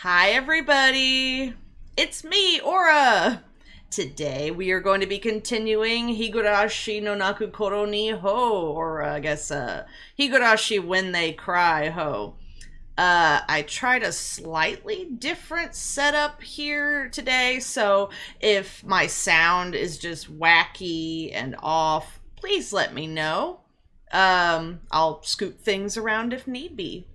Hi everybody, it's me, Aura! Today we are going to be continuing Higurashi no Naku Koro ni Ho, or Higurashi when they cry Ho. I tried a slightly different setup here today, so if my sound is just wacky and off, please let me know. I'll scoot things around if need be.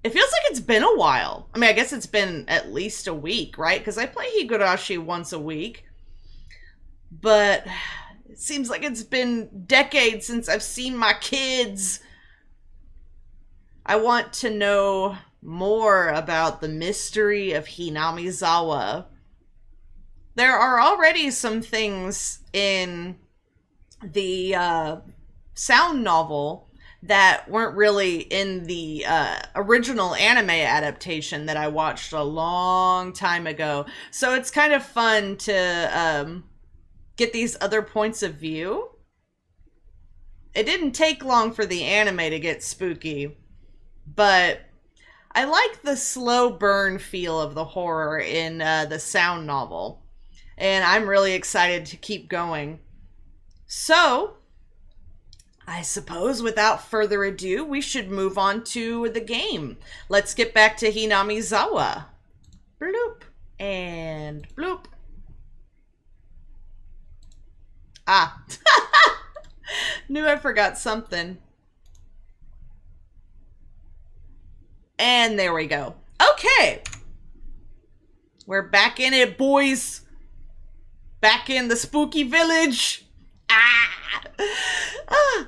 It feels like it's been a while. I mean, I guess it's been at least a week, right? Because I play Higurashi once a week. But it seems like it's been decades since I've seen my kids. I want to know more about the mystery of Hinamizawa. There are already some things in the sound novel that weren't really in the original anime adaptation that I watched a long time ago. So it's kind of fun to get these other points of view. It didn't take long for the anime to get spooky, but I like the slow burn feel of the horror in the sound novel. And I'm really excited to keep going. So I suppose without further ado, we should move on to the game. Let's get back to Hinamizawa. Bloop and bloop. Ah. Knew I forgot something. And there we go. Okay. We're back in it, boys. Back in the spooky village.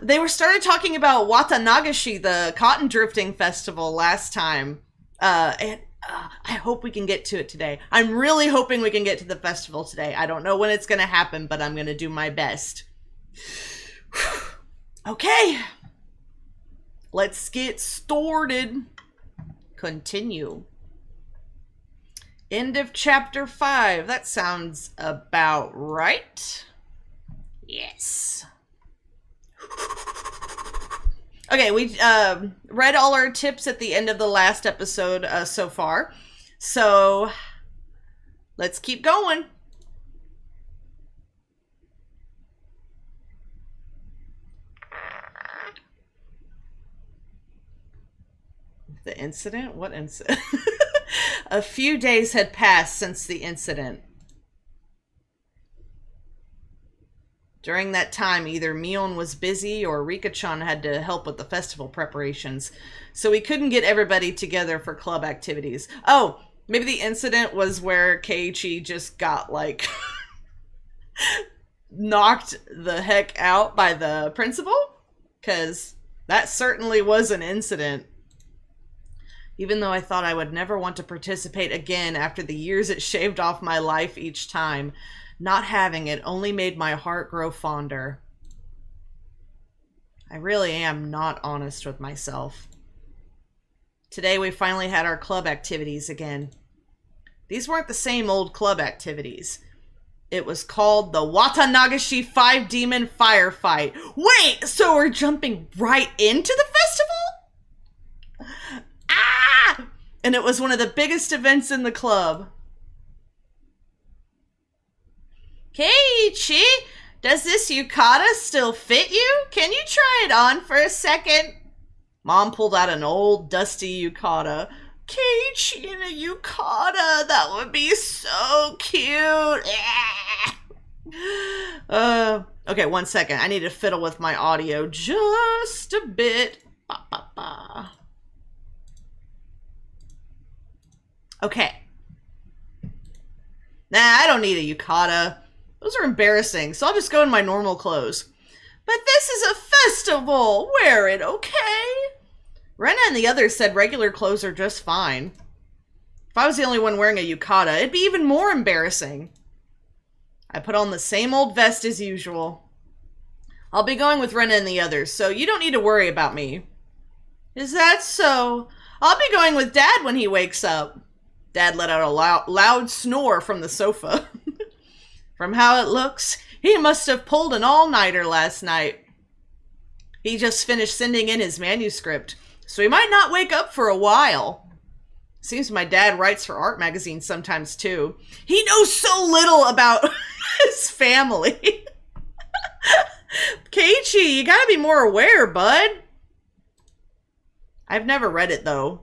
They started talking about Watanagashi, the cotton drifting festival, last time. And I hope we can get to it today. I'm really hoping we can get to the festival today. I don't know when it's going to happen, but I'm going to do my best. Okay. Let's get started. Continue. End of chapter 5. That sounds about right. Yes. Okay, we read all our tips at the end of the last episode so far. So, let's keep going. The incident? What incident? A few days had passed since the incident. During that time, either Mion was busy or Rika-Chan had to help with the festival preparations, so we couldn't get everybody together for club activities. Oh, maybe the incident was where Keiichi just got, like, knocked the heck out by the principal? Because that certainly was an incident. Even though I thought I would never want to participate again after the years it shaved off my life each time, not having it only made my heart grow fonder. I really am not honest with myself. Today we finally had our club activities again. These weren't the same old club activities. It was called the Watanagashi 5 Demon Firefight. Wait, so we're jumping right into the festival? Ah! And it was one of the biggest events in the club. Keiichi, does this yukata still fit you? Can you try it on for a second? Mom pulled out an old dusty yukata. Keiichi in a yukata, that would be so cute. Okay, 1 second. I need to fiddle with my audio just a bit. Ba, ba, ba. Okay. Nah, I don't need a yukata. Those are embarrassing, so I'll just go in my normal clothes. But this is a festival! Wear it, okay? Rena and the others said regular clothes are just fine. If I was the only one wearing a yukata, it'd be even more embarrassing. I put on the same old vest as usual. I'll be going with Rena and the others, so you don't need to worry about me. Is that so? I'll be going with Dad when he wakes up. Dad let out a loud snore from the sofa. From how it looks, he must have pulled an all-nighter last night. He just finished sending in his manuscript, so he might not wake up for a while. Seems my dad writes for art magazines sometimes too. He knows so little about his family. Keiichi, you gotta be more aware, bud. I've never read it though.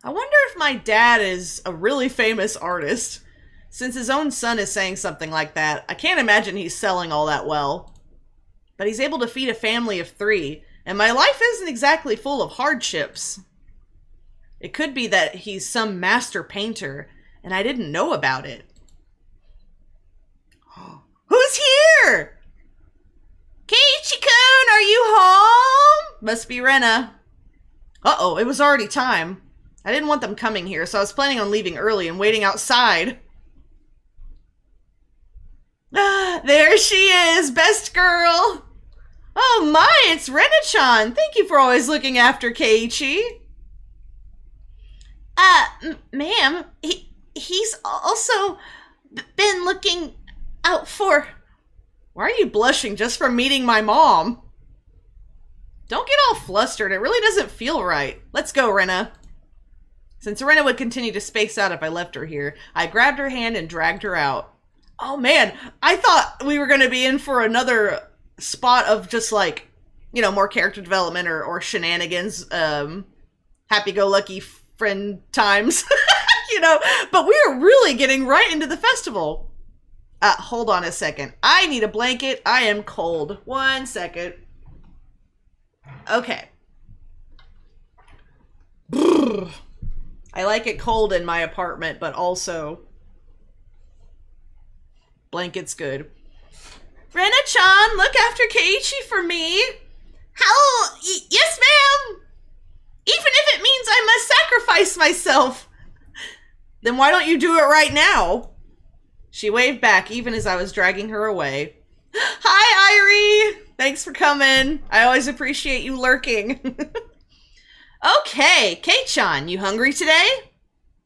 I wonder if my dad is a really famous artist. Since his own son is saying something like that, I can't imagine he's selling all that well. But he's able to feed a family of 3, and my life isn't exactly full of hardships. It could be that he's some master painter, and I didn't know about it. Who's here? Keiichi-kun, are you home? Must be Rena. Uh-oh, it was already time. I didn't want them coming here, so I was planning on leaving early and waiting outside. There she is, best girl. Oh my, it's Rika-Chan. Thank you for always looking after Keiichi. Ma'am, he's also been looking out for... Why are you blushing just from meeting my mom? Don't get all flustered. It really doesn't feel right. Let's go, Rena. Since Rena would continue to space out if I left her here, I grabbed her hand and dragged her out. Oh man, I thought we were going to be in for another spot of just like, you know, more character development or shenanigans, happy-go-lucky friend times, you know, but we are really getting right into the festival. Hold on a second. I need a blanket. I am cold. 1 second. Okay. I like it cold in my apartment, but also blanket's good. Rena-chan, look after Keiichi for me. How? Yes, ma'am. Even if it means I must sacrifice myself. Then why don't you do it right now? She waved back even as I was dragging her away. Hi, Irie. Thanks for coming. I always appreciate you lurking. Okay, Kei-chan, you hungry today?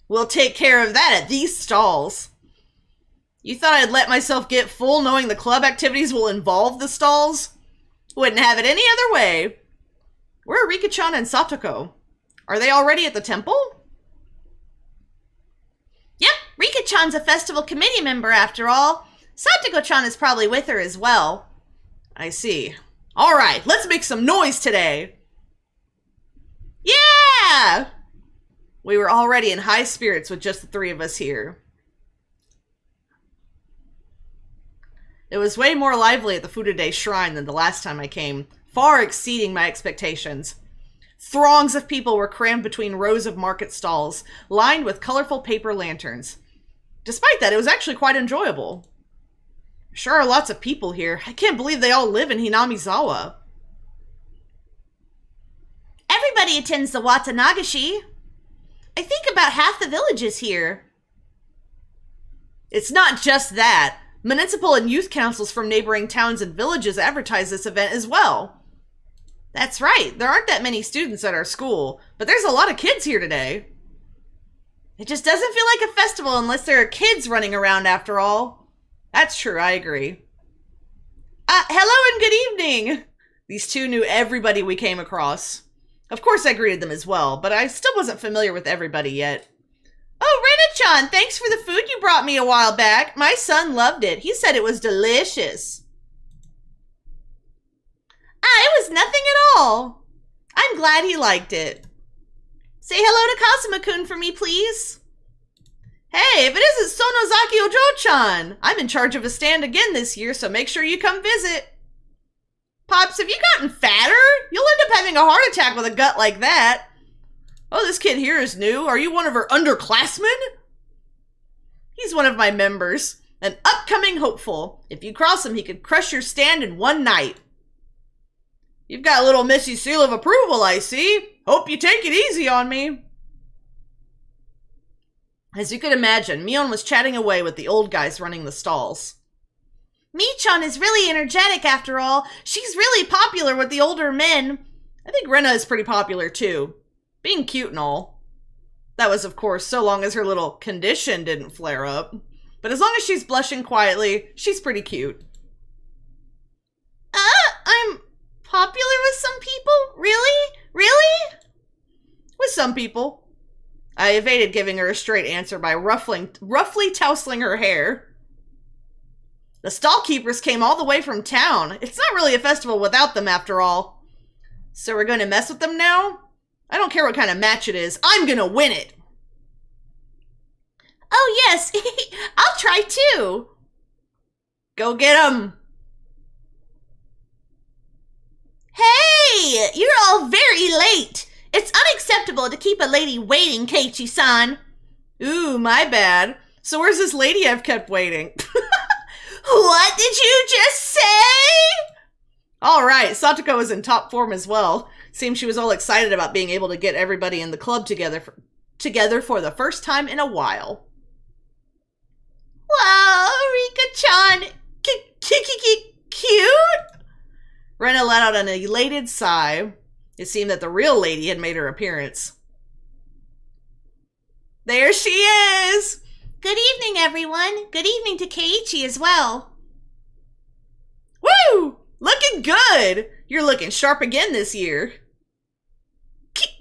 We'll take care of that at these stalls. You thought I'd let myself get full knowing the club activities will involve the stalls? Wouldn't have it any other way. Where are Rika-chan and Satoko? Are they already at the temple? Yep, Rika-chan's a festival committee member after all. Satoko-chan is probably with her as well. I see. All right, let's make some noise today. Yeah! We were already in high spirits with just the 3 of us here. It was way more lively at the Furude Shrine than the last time I came, far exceeding my expectations. Throngs of people were crammed between rows of market stalls, lined with colorful paper lanterns. Despite that, it was actually quite enjoyable. Sure are lots of people here. I can't believe they all live in Hinamizawa. Everybody attends the Watanagashi. I think about half the village is here. It's not just that. Municipal and youth councils from neighboring towns and villages advertise this event as well. That's right, there aren't that many students at our school, but there's a lot of kids here today. It just doesn't feel like a festival unless there are kids running around after all. That's true, I agree. Hello and good evening! These 2 knew everybody we came across. Of course I greeted them as well, but I still wasn't familiar with everybody yet. Oh, Rena-chan, thanks for the food you brought me a while back. My son loved it. He said it was delicious. It was nothing at all. I'm glad he liked it. Say hello to Kazuma-kun for me, please. Hey, if it isn't Sonozaki Ojo-chan. I'm in charge of a stand again this year, so make sure you come visit. Pops, have you gotten fatter? You'll end up having a heart attack with a gut like that. Oh, this kid here is new. Are you one of her underclassmen? He's one of my members. An upcoming hopeful. If you cross him, he could crush your stand in one night. You've got a little Missy seal of approval, I see. Hope you take it easy on me. As you could imagine, Mion was chatting away with the old guys running the stalls. Michan is really energetic after all. She's really popular with the older men. I think Rena is pretty popular too. Being cute and all. That was, of course, so long as her little condition didn't flare up. But as long as she's blushing quietly, she's pretty cute. I'm popular with some people? Really? some people. I evaded giving her a straight answer by roughly tousling her hair. The stall keepers came all the way from town. It's not really a festival without them, after all. So we're going to mess with them now? I don't care what kind of match it is. I'm going to win it. Oh, yes. I'll try too. Go get 'em. Hey, you're all very late. It's unacceptable to keep a lady waiting, Keiichi-san. Ooh, my bad. So where's this lady I've kept waiting? What did you just say? All right, Satoko was in top form as well. Seems she was all excited about being able to get everybody in the club together for the first time in a while. Wow, Rika-Chan, cute? Rena let out an elated sigh. It seemed that the real lady had made her appearance. There she is! Good evening, everyone. Good evening to Keiichi as well. Woo! Looking good! You're looking sharp again this year. Cute!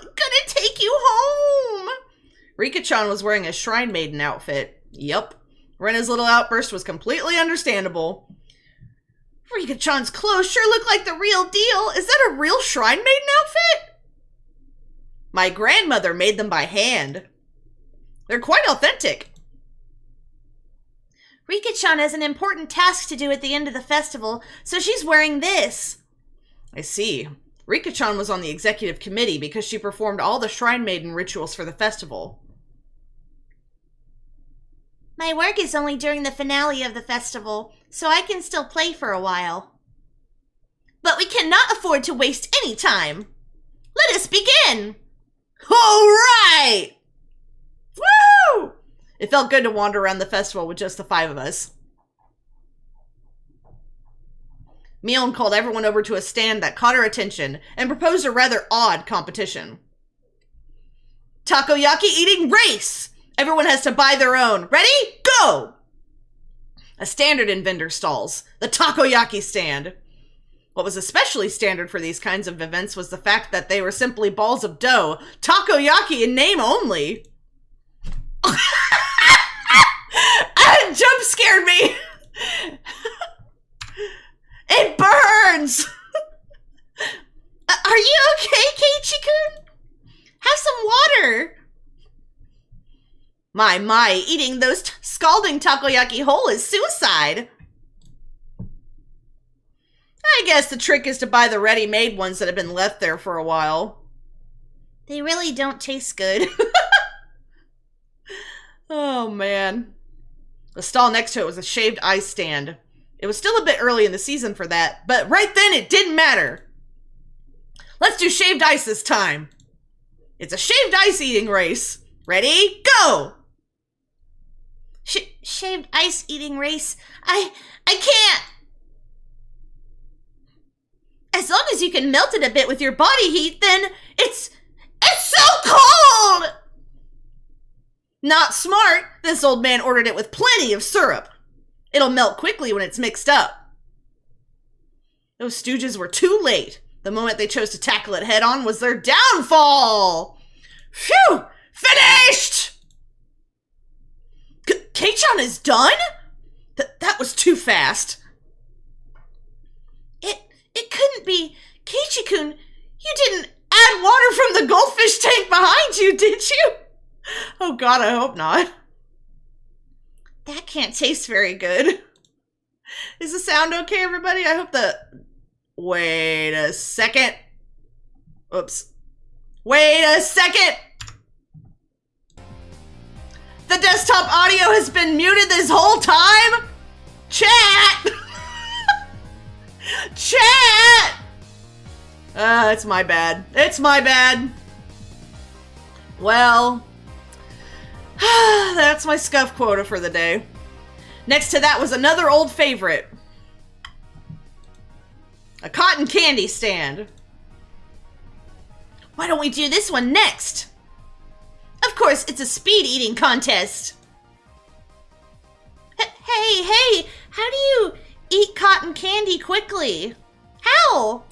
Gonna take you home! Rika-Chan was wearing a shrine maiden outfit. Yup. Rena's little outburst was completely understandable. Rika-Chan's clothes sure look like the real deal. Is that a real shrine maiden outfit? My grandmother made them by hand. They're quite authentic. Rika-Chan has an important task to do at the end of the festival, so she's wearing this. I see. Rika-Chan was on the executive committee because she performed all the shrine maiden rituals for the festival. My work is only during the finale of the festival, so I can still play for a while. But we cannot afford to waste any time. Let us begin! All right! Woo! It felt good to wander around the festival with just the 5 of us. Mion called everyone over to a stand that caught her attention and proposed a rather odd competition. Takoyaki eating race! Everyone has to buy their own. Ready? Go! A standard in vendor stalls, the takoyaki stand. What was especially standard for these kinds of events was the fact that they were simply balls of dough, takoyaki in name only. Jump scared me! It burns! Are you okay, Keiichi-kun? Have some water. My, eating those scalding takoyaki whole is suicide. I guess the trick is to buy the ready-made ones that have been left there for a while. They really don't taste good. Oh, man. The stall next to it was a shaved ice stand. It was still a bit early in the season for that, but right then it didn't matter. Let's do shaved ice this time. It's a shaved ice eating race. Ready? Go! Shaved ice eating race? I can't! As long as you can melt it a bit with your body heat, then it's so cold! Not smart. This old man ordered it with plenty of syrup. It'll melt quickly when it's mixed up. Those stooges were too late. The moment they chose to tackle it head on was their downfall. Phew! Finished! Kei-chan is done? That was too fast. It couldn't be. Keiichi-kun, you didn't add water from the goldfish tank behind you, did you? Oh God, I hope not. That can't taste very good. Is the sound okay, everybody? I hope the... Wait a second. Oops. Wait a second! The desktop audio has been muted this whole time? Chat! Chat! It's my bad. It's my bad. Well, that's my scuff quota for the day. Next to that was another old favorite. A cotton candy stand. Why don't we do this one next? Of course, it's a speed eating contest. Hey, how do you eat cotton candy quickly? How?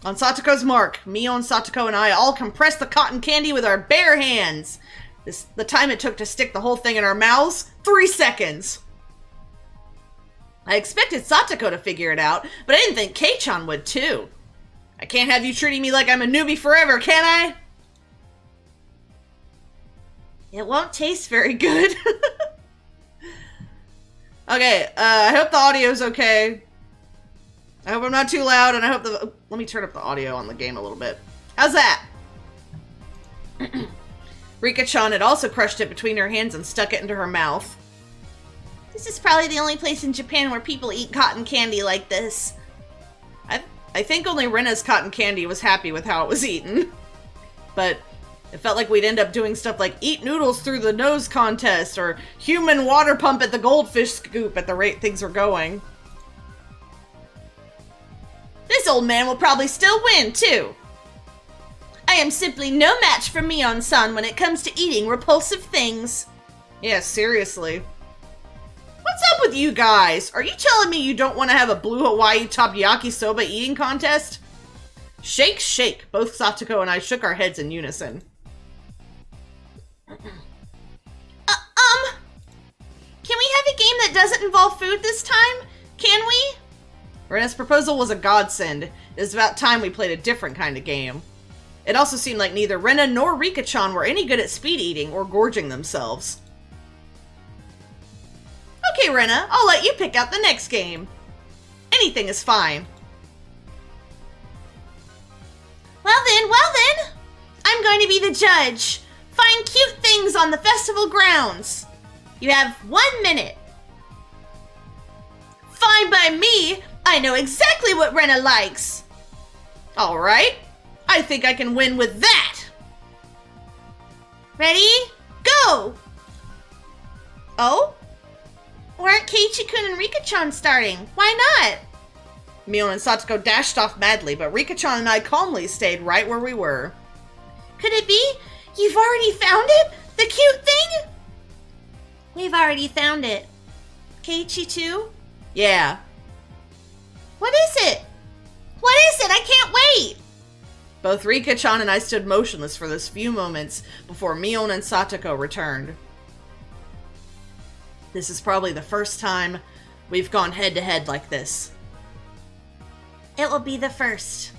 On Satoko's mark, Mion, Satoko, and I all compressed the cotton candy with our bare hands. The time it took to stick the whole thing in our mouths, 3 seconds. I expected Satoko to figure it out, but I didn't think Kei-chan would too. I can't have you treating me like I'm a newbie forever, can I? It won't taste very good. Okay, I hope the audio's okay. I hope I'm not too loud, and I hope the... Let me turn up the audio on the game a little bit. How's that? Rika-Chan had also crushed it between her hands and stuck it into her mouth. This is probably the only place in Japan where people eat cotton candy like this. I think only Rena's cotton candy was happy with how it was eaten. But it felt like we'd end up doing stuff like eat noodles through the nose contest or human water pump at the goldfish scoop at the rate things were going. This old man will probably still win, too. I am simply no match for Mion-san when it comes to eating repulsive things. Yeah, seriously. What's up with you guys? Are you telling me you don't want to have a Blue Hawaii Takoyaki Soba eating contest? Shake, shake. Both Satoko and I shook our heads in unison. Can we have a game that doesn't involve food this time? Can we? Rena's proposal was a godsend. It was about time we played a different kind of game. It also seemed like neither Rena nor Rika-Chan were any good at speed eating or gorging themselves. Okay, Rena, I'll let you pick out the next game. Anything is fine. Well then, I'm going to be the judge. Find cute things on the festival grounds. You have 1 minute. Fine by me. I know exactly what Rena likes. All right. I think I can win with that. Ready? Go! Oh? Why aren't Keiichi-kun and Rika-chan starting? Why not? Mion and Satoko dashed off madly, but Rika-chan and I calmly stayed right where we were. Could it be? You've already found it? The cute thing? We've already found it. Keiichi too? Yeah. What is it? What is it? I can't wait! Both Rika-chan and I stood motionless for those few moments before Mion and Satoko returned. This is probably the first time we've gone head-to-head like this. It will be the first.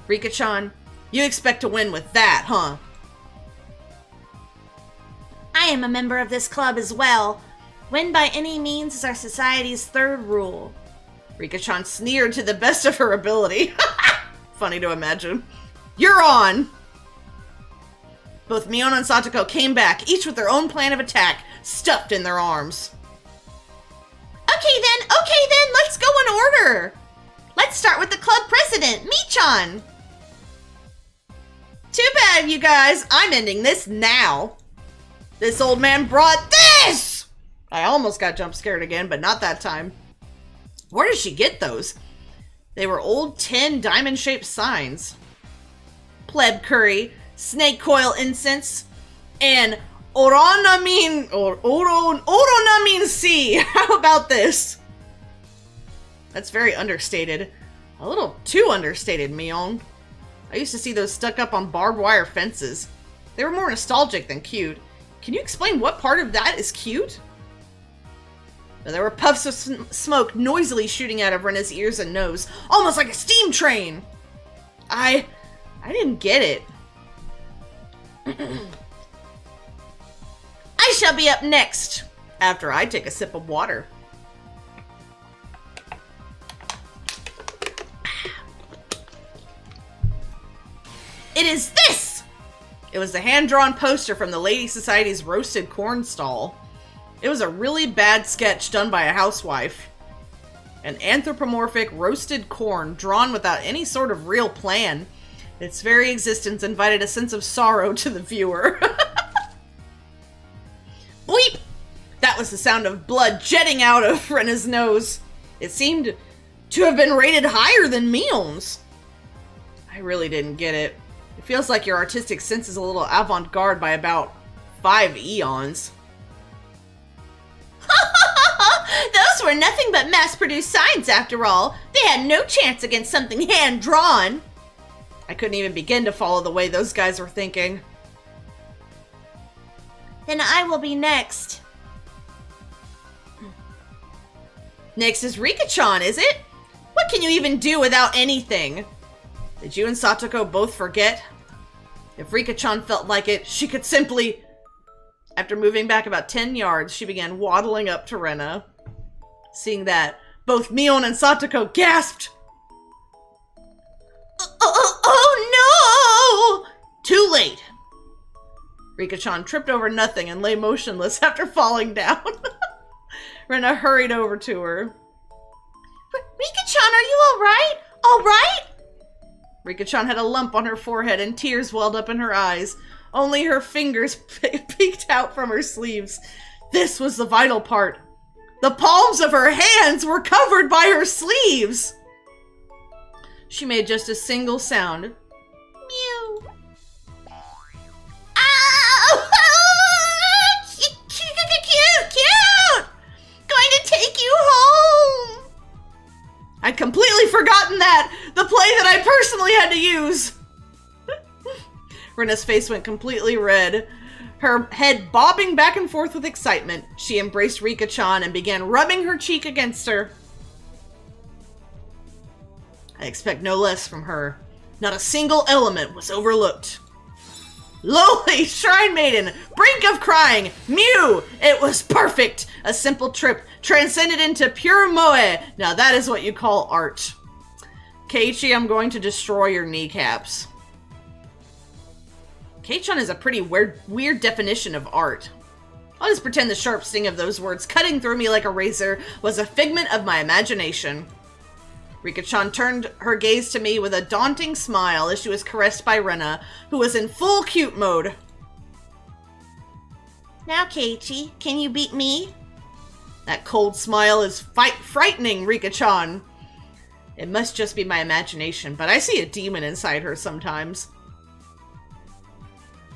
Rika-chan, you expect to win with that, huh? I am a member of this club as well. Win by any means is our society's third rule. Rika-chan sneered to the best of her ability. Funny to imagine. You're on! Both Mion and Satoko came back, each with their own plan of attack, stuffed in their arms. Okay then, let's go in order. Let's start with the club president, Mi-chan. Too bad, you guys. I'm ending this now. This old man brought this! I almost got jump scared again, but not that time. Where did she get those? They were old tin diamond-shaped signs. Pleb curry, snake coil incense, and Oronamin C. How about this? That's very understated. A little too understated, Mion. I used to see those stuck up on barbed wire fences. They were more nostalgic than cute. Can you explain what part of that is cute? There were puffs of smoke noisily shooting out of Rena's ears and nose, almost like a steam train. I didn't get it. I shall be up next, after I take a sip of water. It is this! It was the hand-drawn poster from the Lady Society's roasted corn stall. It was a really bad sketch done by a housewife. An anthropomorphic roasted corn drawn without any sort of real plan. Its very existence invited a sense of sorrow to the viewer. Bleep! That was the sound of blood jetting out of Rena's nose. It seemed to have been rated higher than Mion's. I really didn't get it. It feels like your artistic sense is a little avant-garde by about 5 eons. Those were nothing but mass-produced signs after all. They had no chance against something hand-drawn. I couldn't even begin to follow the way those guys were thinking. Then I will be next. Next is Rika-Chan, is it? What can you even do without anything? Did you and Satoko both forget? If Rika-Chan felt like it, she could simply... After moving back about 10 yards, she began waddling up to Rena. Seeing that, both Mion and Satoko gasped. Oh no! Too late. Rika-Chan tripped over nothing and lay motionless after falling down. Rena hurried over to her. Rika-Chan, are you alright? Alright? Rika-Chan had a lump on her forehead and tears welled up in her eyes. Only her fingers peeked out from her sleeves. This was the vital part. The palms of her hands were covered by her sleeves. She made just a single sound. Mew. Ow! Cute! Going to take you home! I'd completely forgotten that! The play that I personally had to use! Rena's face went completely red. Her head bobbing back and forth with excitement, she embraced Rika-Chan and began rubbing her cheek against her. I expect no less from her. Not a single element was overlooked. Lowly, Shrine Maiden, brink of crying, Mew! It was perfect! A simple trip transcended into pure moe. Now that is what you call art. Keiichi, I'm going to destroy your kneecaps. Kei-chan is a pretty weird definition of art. I'll just pretend the sharp sting of those words cutting through me like a razor was a figment of my imagination. Rika-chan turned her gaze to me with a daunting smile as she was caressed by Rena, who was in full cute mode. Now, Keiichi, can you beat me? That cold smile is frightening, Rika-chan. It must just be my imagination, but I see a demon inside her sometimes.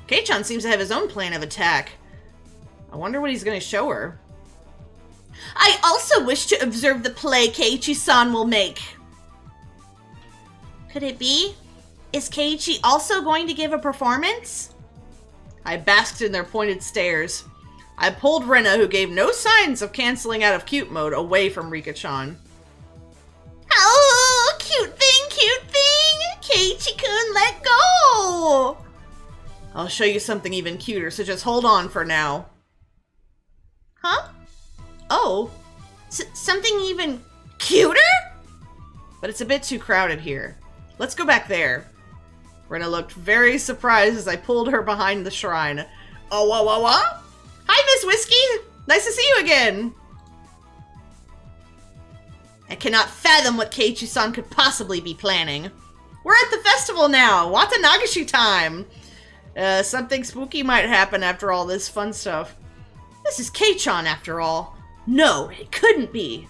Kei-chan seems to have his own plan of attack. I wonder what he's going to show her. I also wish to observe the play Keiichi-san will make. Could it be? Is Keiichi also going to give a performance? I basked in their pointed stares. I pulled Rena, who gave no signs of canceling out of cute mode, away from Rika-chan. Oh, cute thing! Keiichi-kun, let go! I'll show you something even cuter, so just hold on for now. Huh? Oh. Something even cuter? But it's a bit too crowded here. Let's go back there. Rena looked very surprised as I pulled her behind the shrine. Oh, what? Hi, Miss Whiskey! Nice to see you again! I cannot fathom what Keiichi-san could possibly be planning. We're at the festival now! Watanagashi time! Something spooky might happen after all this fun stuff. This is Kei-chan after all. No, it couldn't be.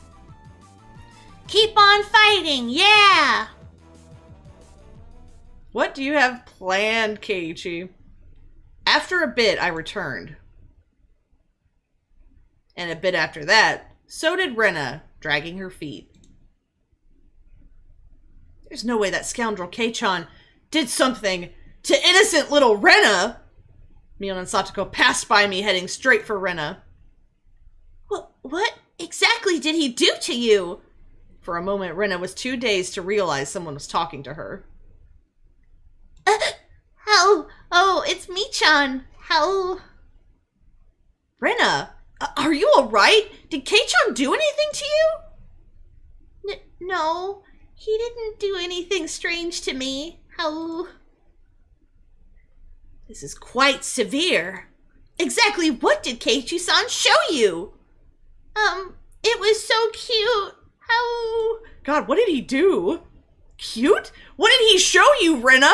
Keep on fighting, yeah! What do you have planned, Keiichi? After a bit, I returned. And a bit after that, so did Rena, dragging her feet. There's no way that scoundrel Kei-chan did something to innocent little Rena! Mion and Satoko passed by me, heading straight for Rena. What exactly did he do to you? For a moment, Rena was too dazed to realize someone was talking to her. How? Oh, it's me-chan. How? Rena, are you alright? Did Kei-chan do anything to you? No, he didn't do anything strange to me. How? This is quite severe. Exactly what did Keiichi-san show you? It was so cute. How? God, what did he do? Cute? What did he show you, Rena?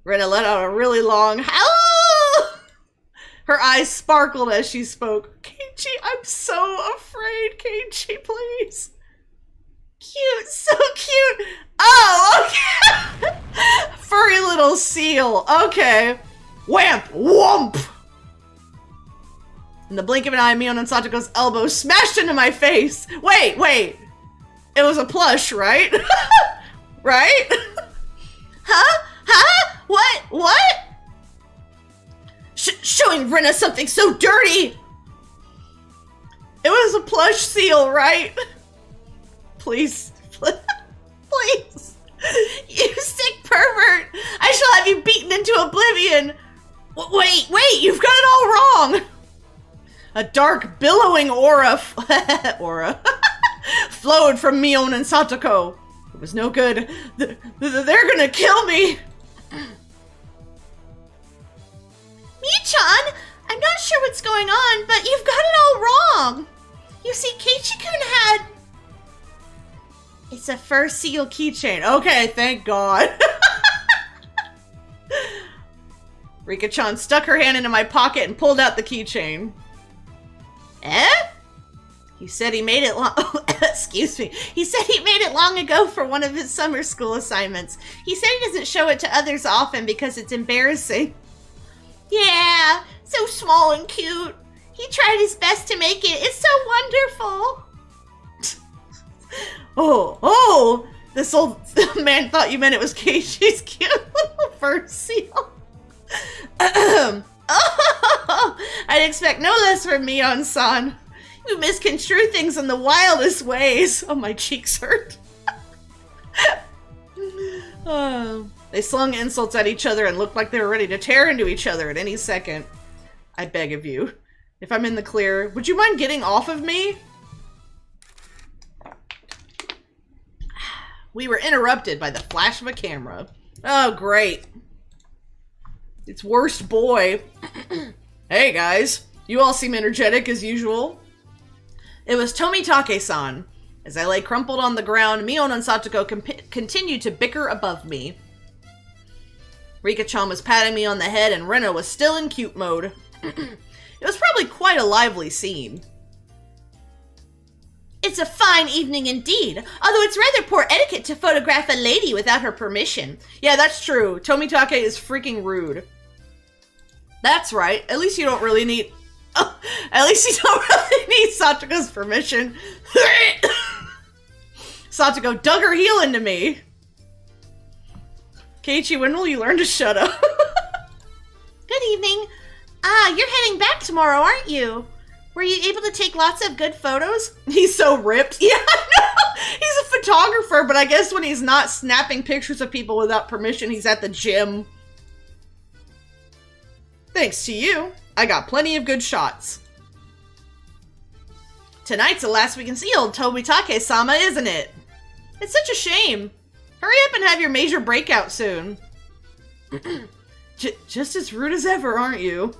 Rena let out a really long howl. Her eyes sparkled as she spoke. Keiichi, I'm so afraid. Keiichi, please. Cute, so cute. Oh, okay. Furry little seal. Okay. Whamp. Whomp. In the blink of an eye, Mion and Satoko's elbow smashed into my face. Wait. It was a plush, right? Right? Huh? Huh? What? Showing Rena something so dirty! It was a plush seal, right? Please. Please. You sick pervert! I shall have you beaten into oblivion! Wait, you've got it all wrong! A dark, billowing aura flowed from Mion and Satoko. It was no good. They're gonna kill me! Mii-chan, I'm not sure what's going on, but you've got it all wrong. You see, Keiichi-kun had... It's a fur seal keychain. Okay, thank God. Rika-chan stuck her hand into my pocket and pulled out the keychain. Eh? He said he made it long... Excuse me. He said he made it long ago for one of his summer school assignments. He said he doesn't show it to others often because it's embarrassing. Yeah, so small and cute. He tried his best to make it. It's so wonderful. Oh, this old man thought you meant it was Keiichi's cute little fur seal. Oh, I'd expect no less from Mion-san. You misconstrue things in the wildest ways. Oh, my cheeks hurt. They slung insults at each other and looked like they were ready to tear into each other at any second. I beg of you, if I'm in the clear, would you mind getting off of me? We were interrupted by the flash of a camera. Oh, great. It's worst boy. Hey, guys. You all seem energetic as usual. It was Tomitake-san. As I lay crumpled on the ground, Mion and Satoko continued to bicker above me. Rika-chan was patting me on the head and Rena was still in cute mode. It was probably quite a lively scene. It's a fine evening indeed, although it's rather poor etiquette to photograph a lady without her permission. Yeah, that's true. Tomitake is freaking rude. That's right. At least you don't really need... Oh, at least you don't really need Satoko's permission. Satoko dug her heel into me. Keiichi, when will you learn to shut up? Good evening. You're heading back tomorrow, aren't you? Were you able to take lots of good photos? He's so ripped. Yeah, I know. He's a photographer, but I guess when he's not snapping pictures of people without permission, he's at the gym. Thanks to you, I got plenty of good shots. Tonight's the last we can see old Tomitake-sama, isn't it? It's such a shame. Hurry up and have your major breakout soon. Just as rude as ever, aren't you?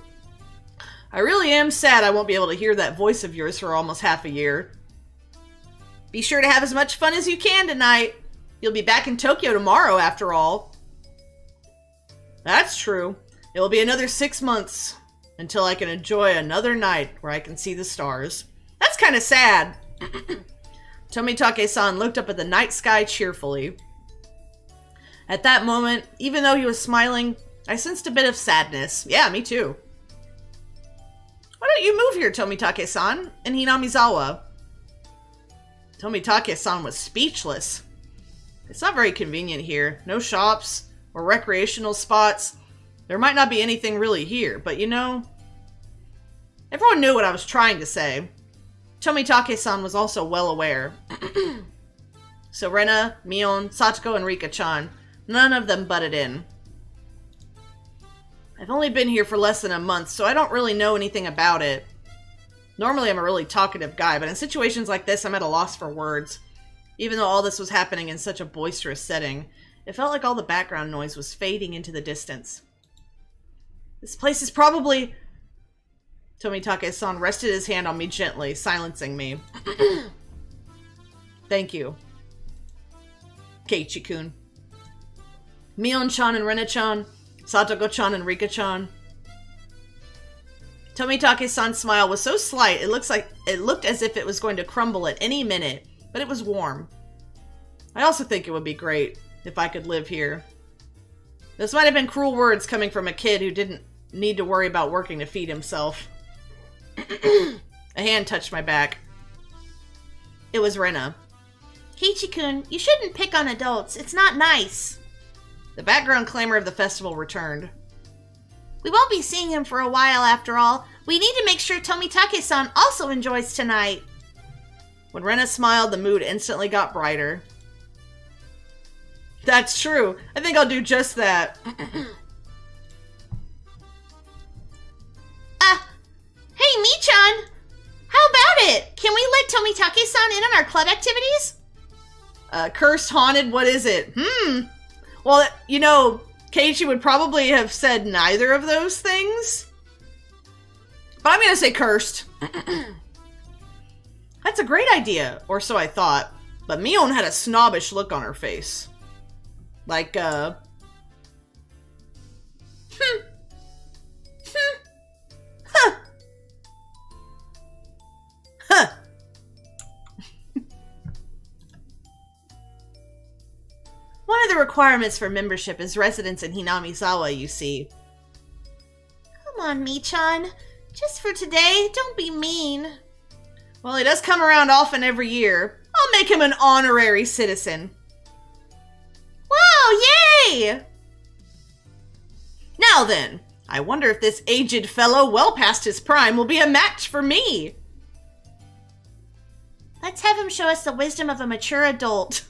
I really am sad I won't be able to hear that voice of yours for almost half a year. Be sure to have as much fun as you can tonight. You'll be back in Tokyo tomorrow, after all. That's true. It will be another 6 months until I can enjoy another night where I can see the stars. That's kind of sad. Tomitake-san looked up at the night sky cheerfully. At that moment, even though he was smiling, I sensed a bit of sadness. Yeah, me too. Why don't you move here, Tomitake-san, in Hinamizawa? Tomitake-san was speechless. It's not very convenient here. No shops or recreational spots. There might not be anything really here, but you know, everyone knew what I was trying to say. Tomitake-san was also well aware. So Rena, Mion, Satoko, and Rika-chan, none of them butted in. I've only been here for less than a month, so I don't really know anything about it. Normally I'm a really talkative guy, but in situations like this I'm at a loss for words. Even though all this was happening in such a boisterous setting, it felt like all the background noise was fading into the distance. This place is probably... Tomitake-san rested his hand on me gently, silencing me. Thank you. Keiichi-kun. Mion-chan and Rena-chan, Satoko-chan and Rika-chan. Tomitake-san's smile was so slight, it looked as if it was going to crumble at any minute, but it was warm. I also think it would be great if I could live here. This might have been cruel words coming from a kid who didn't need to worry about working to feed himself. A hand touched my back. It was Rena. Keiichi-kun, you shouldn't pick on adults. It's not nice. The background clamor of the festival returned. We won't be seeing him for a while after all. We need to make sure Tomitake-san also enjoys tonight. When Rena smiled, the mood instantly got brighter. That's true. I think I'll do just that. Hey, Mi-chan! How about it? Can we let Tomitake-san in on our club activities? Cursed, haunted, what is it? Well, you know, Keiichi would probably have said neither of those things. But I'm gonna say cursed. That's a great idea, or so I thought. But Mion had a snobbish look on her face. Like, Huh. One of the requirements for membership is residence in Hinamizawa, you see. Come on, Mi-chan. Just for today, don't be mean. Well, he does come around often every year. I'll make him an honorary citizen. Wow, yay! Now then, I wonder if this aged fellow well past his prime will be a match for me. Let's have him show us the wisdom of a mature adult.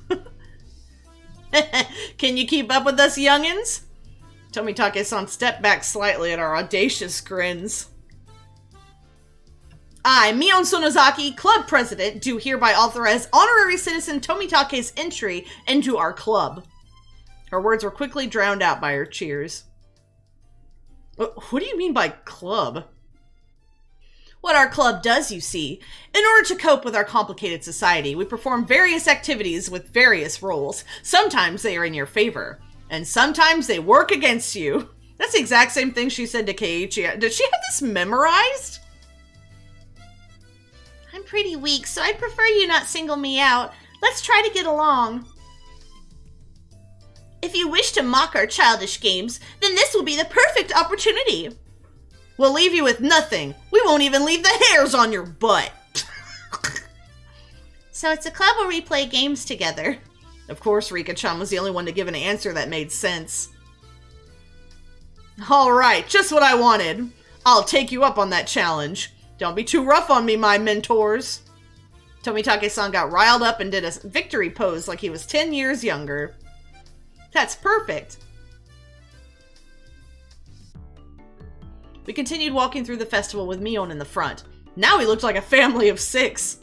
Can you keep up with us youngins? Tomitake-san stepped back slightly at our audacious grins. I, Mion Sonozaki, club president, do hereby authorize honorary citizen Tomitake's entry into our club. Her words were quickly drowned out by her cheers. What do you mean by club? What our club does, you see. In order to cope with our complicated society, we perform various activities with various roles. Sometimes they are in your favor, and sometimes they work against you. That's the exact same thing she said to Keiichi. Did she have this memorized? I'm pretty weak, so I'd prefer you not single me out. Let's try to get along. If you wish to mock our childish games, then this will be the perfect opportunity. We'll leave you with nothing. We won't even leave the hairs on your butt. So it's a club where we play games together. Of course, Rika-Chan was the only one to give an answer that made sense. All right, just what I wanted. I'll take you up on that challenge. Don't be too rough on me, my mentors. Tomitake-san got riled up and did a victory pose like he was 10 years younger. That's perfect. We continued walking through the festival with Mion in the front. Now we looked like a family of 6.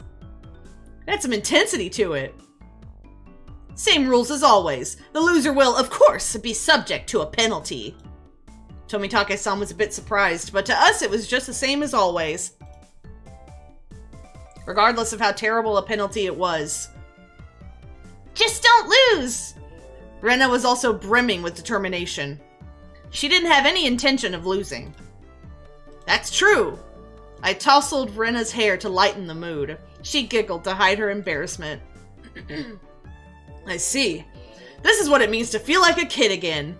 It had some intensity to it. Same rules as always. The loser will, of course, be subject to a penalty. Tomitake-san was a bit surprised, but to us it was just the same as always. Regardless of how terrible a penalty it was. Just don't lose! Rena was also brimming with determination. She didn't have any intention of losing. That's true. I tousled Rena's hair to lighten the mood. She giggled to hide her embarrassment. I see. This is what it means to feel like a kid again.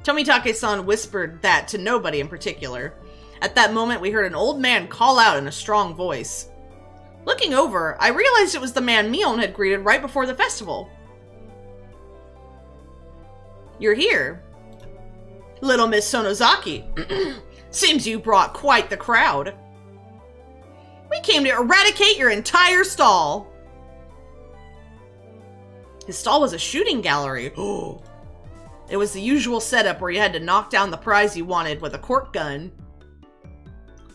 Tomitake-san whispered that to nobody in particular. At that moment, we heard an old man call out in a strong voice. Looking over, I realized it was the man Mion had greeted right before the festival. You're here. Little Miss Sonozaki. Seems you brought quite the crowd. We came to eradicate your entire stall. His stall was a shooting gallery. It was the usual setup where you had to knock down the prize you wanted with a cork gun.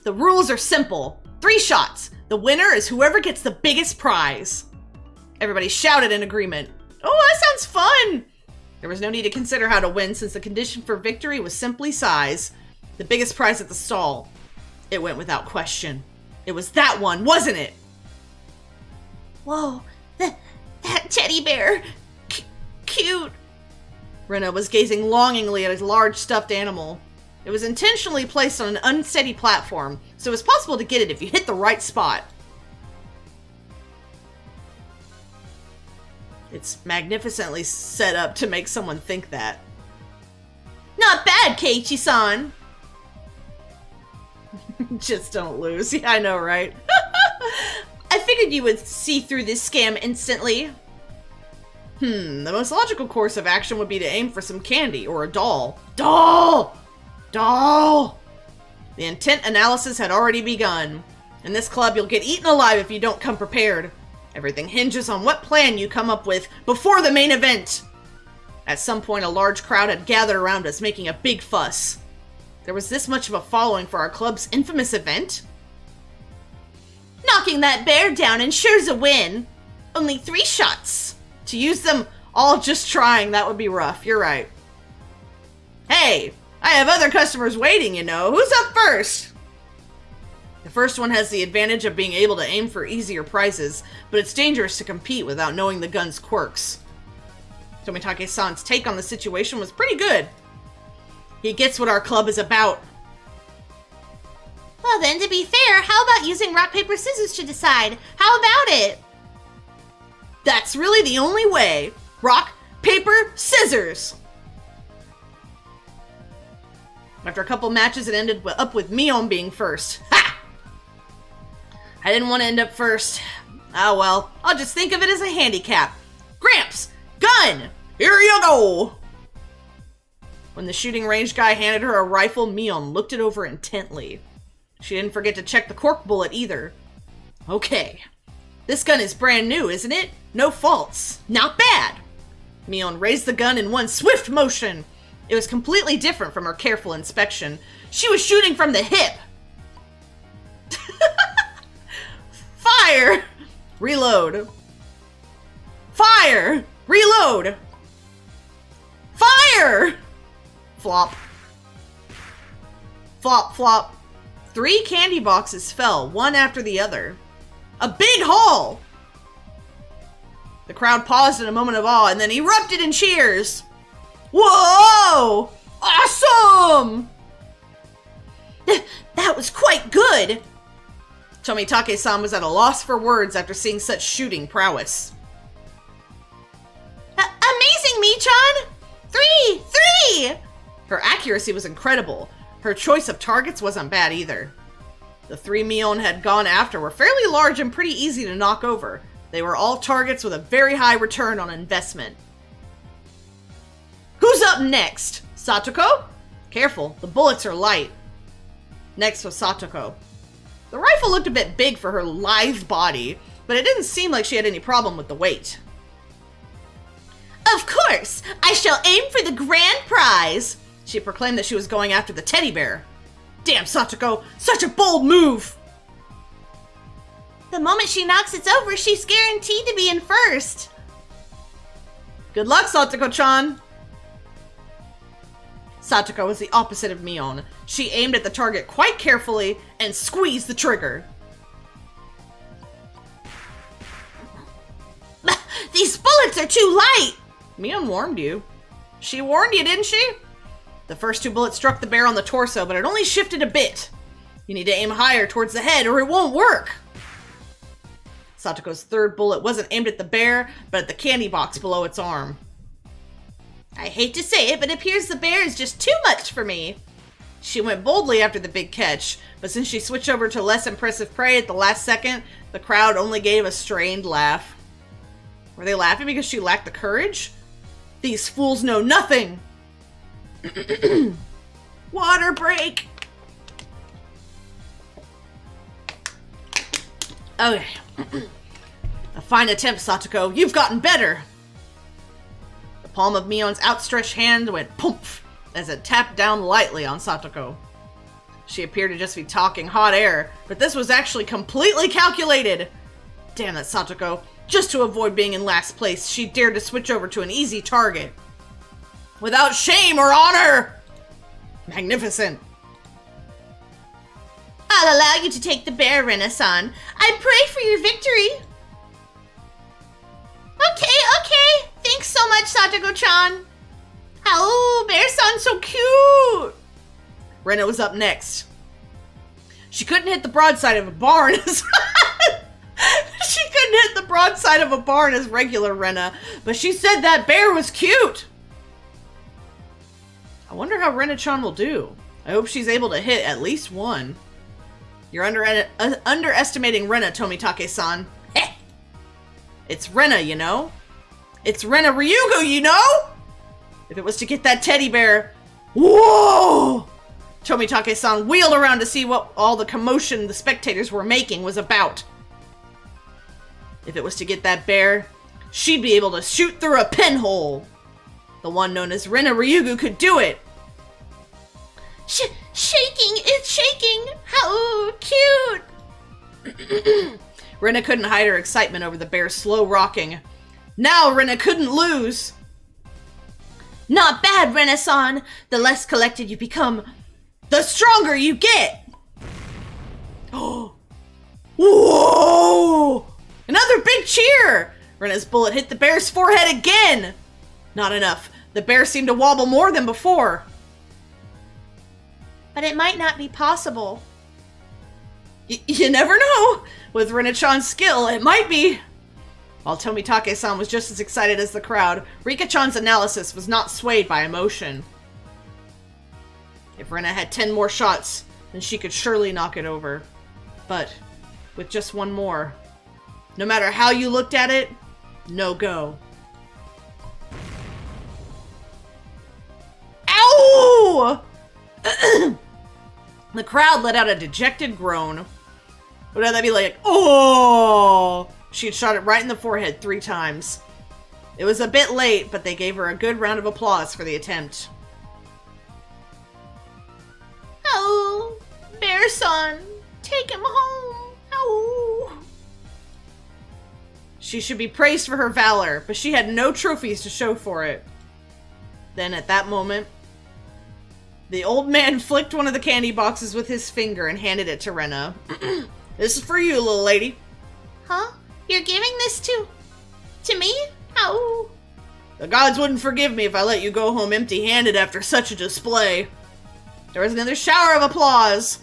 The rules are simple. 3 shots. The winner is whoever gets the biggest prize. Everybody shouted in agreement. Oh, that sounds fun. There was no need to consider how to win since the condition for victory was simply size. The biggest prize at the stall. It went without question. It was that one, wasn't it? Whoa, that teddy bear. Cute. Rena was gazing longingly at a large stuffed animal. It was intentionally placed on an unsteady platform, so it was possible to get it if you hit the right spot. It's magnificently set up to make someone think that. Not bad, Keiichi-san! Just don't lose. Yeah, I know, right? I figured you would see through this scam instantly. The most logical course of action would be to aim for some candy or a doll. Doll! Doll! The intent analysis had already begun. In this club, you'll get eaten alive if you don't come prepared. Everything hinges on what plan you come up with before the main event. At some point, a large crowd had gathered around us, making a big fuss. There was this much of a following for our club's infamous event? Knocking that bear down ensures a win. Only 3 shots. To use them all just trying, that would be rough. You're right. Hey, I have other customers waiting, you know. Who's up first? The first one has the advantage of being able to aim for easier prizes, but it's dangerous to compete without knowing the gun's quirks. Tomitake-san's take on the situation was pretty good. He gets what our club is about. Well then, to be fair, how about using rock, paper, scissors to decide? How about it? That's really the only way. Rock, paper, scissors! After a couple matches, it ended up with Mion being first. Ha! I didn't want to end up first. Ah well, I'll just think of it as a handicap. Gramps, gun! Here you go! When the shooting range guy handed her a rifle, Mion looked it over intently. She didn't forget to check the cork bullet either. Okay. This gun is brand new, isn't it? No faults. Not bad. Mion raised the gun in one swift motion. It was completely different from her careful inspection. She was shooting from the hip. Fire! Reload. Fire! Reload! Fire! Flop. Flop, flop. 3 candy boxes fell, one after the other. A big haul! The crowd paused in a moment of awe and then erupted in cheers. Whoa! Awesome! That was quite good! Tomitake-san was at a loss for words after seeing such shooting prowess. Amazing, Mi-chan! 3! Her accuracy was incredible. Her choice of targets wasn't bad either. The 3 Mion had gone after were fairly large and pretty easy to knock over. They were all targets with a very high return on investment. Who's up next? Satoko? Careful, the bullets are light. Next was Satoko. The rifle looked a bit big for her lithe body, but it didn't seem like she had any problem with the weight. Of course! I shall aim for the grand prize! She proclaimed that she was going after the teddy bear. Damn, Satoko! Such a bold move! The moment she knocks it over, she's guaranteed to be in first. Good luck, Satoko-chan! Satoko was the opposite of Mion. She aimed at the target quite carefully and squeezed the trigger. These bullets are too light! Mion warned you. She warned you, didn't she? The first 2 bullets struck the bear on the torso, but it only shifted a bit. You need to aim higher towards the head or it won't work. Satoko's 3rd bullet wasn't aimed at the bear, but at the candy box below its arm. I hate to say it, but it appears the bear is just too much for me. She went boldly after the big catch, but since she switched over to less impressive prey at the last second, the crowd only gave a strained laugh. Were they laughing because she lacked the courage? These fools know nothing! Water break! Okay. A fine attempt, Satoko. You've gotten better! The palm of Mion's outstretched hand went poof as it tapped down lightly on Satoko. She appeared to just be talking hot air, but this was actually completely calculated! Damn that Satoko. Just to avoid being in last place, she dared to switch over to an easy target. Without shame or honor! Magnificent. I'll allow you to take the bear, Rina-san. I pray for your victory. Okay. Thanks so much, Satoko-chan. Oh, bear-san's so cute. Rena was up next. She couldn't hit the broadside of a barn as... She couldn't hit the broadside of a barn as regular Rena, but she said that bear was cute. I wonder how Rena-chan will do. I hope she's able to hit at least one. You're underestimating Rena, Tomitake-san. It's Rena, you know? It's Rena Ryugu, you know? If it was to get that teddy bear... Whoa! Tomitake-san wheeled around to see what all the commotion the spectators were making was about. If it was to get that bear, she'd be able to shoot through a pinhole. The one known as Rena Ryugu could do it. Shaking! It's shaking! How cute! Rena couldn't hide her excitement over the bear's slow rocking. Now Rena couldn't lose. Not bad, Rena-san. The less collected you become, the stronger you get. Oh! Whoa! Another big cheer! Rena's bullet hit the bear's forehead again. Not enough. The bear seemed to wobble more than before. But it might not be possible. You never know. With Rina-chan's skill, it might be. While Tomitake-san was just as excited as the crowd, Rika-chan's analysis was not swayed by emotion. If Rina had 10 more shots, then she could surely knock it over. But with just one more, no matter how you looked at it, no go. Ow! The crowd let out a dejected groan. Would that be like, oh! She had shot it right in the forehead 3 times. It was a bit late, but they gave her a good round of applause for the attempt. Oh, Bear-san, take him home. Oh. She should be praised for her valor, but she had no trophies to show for it. Then at that moment, the old man flicked one of the candy boxes with his finger and handed it to Rena. This is for you, little lady. Huh? You're giving this to me? How? The gods wouldn't forgive me if I let you go home empty-handed after such a display. There was another shower of applause.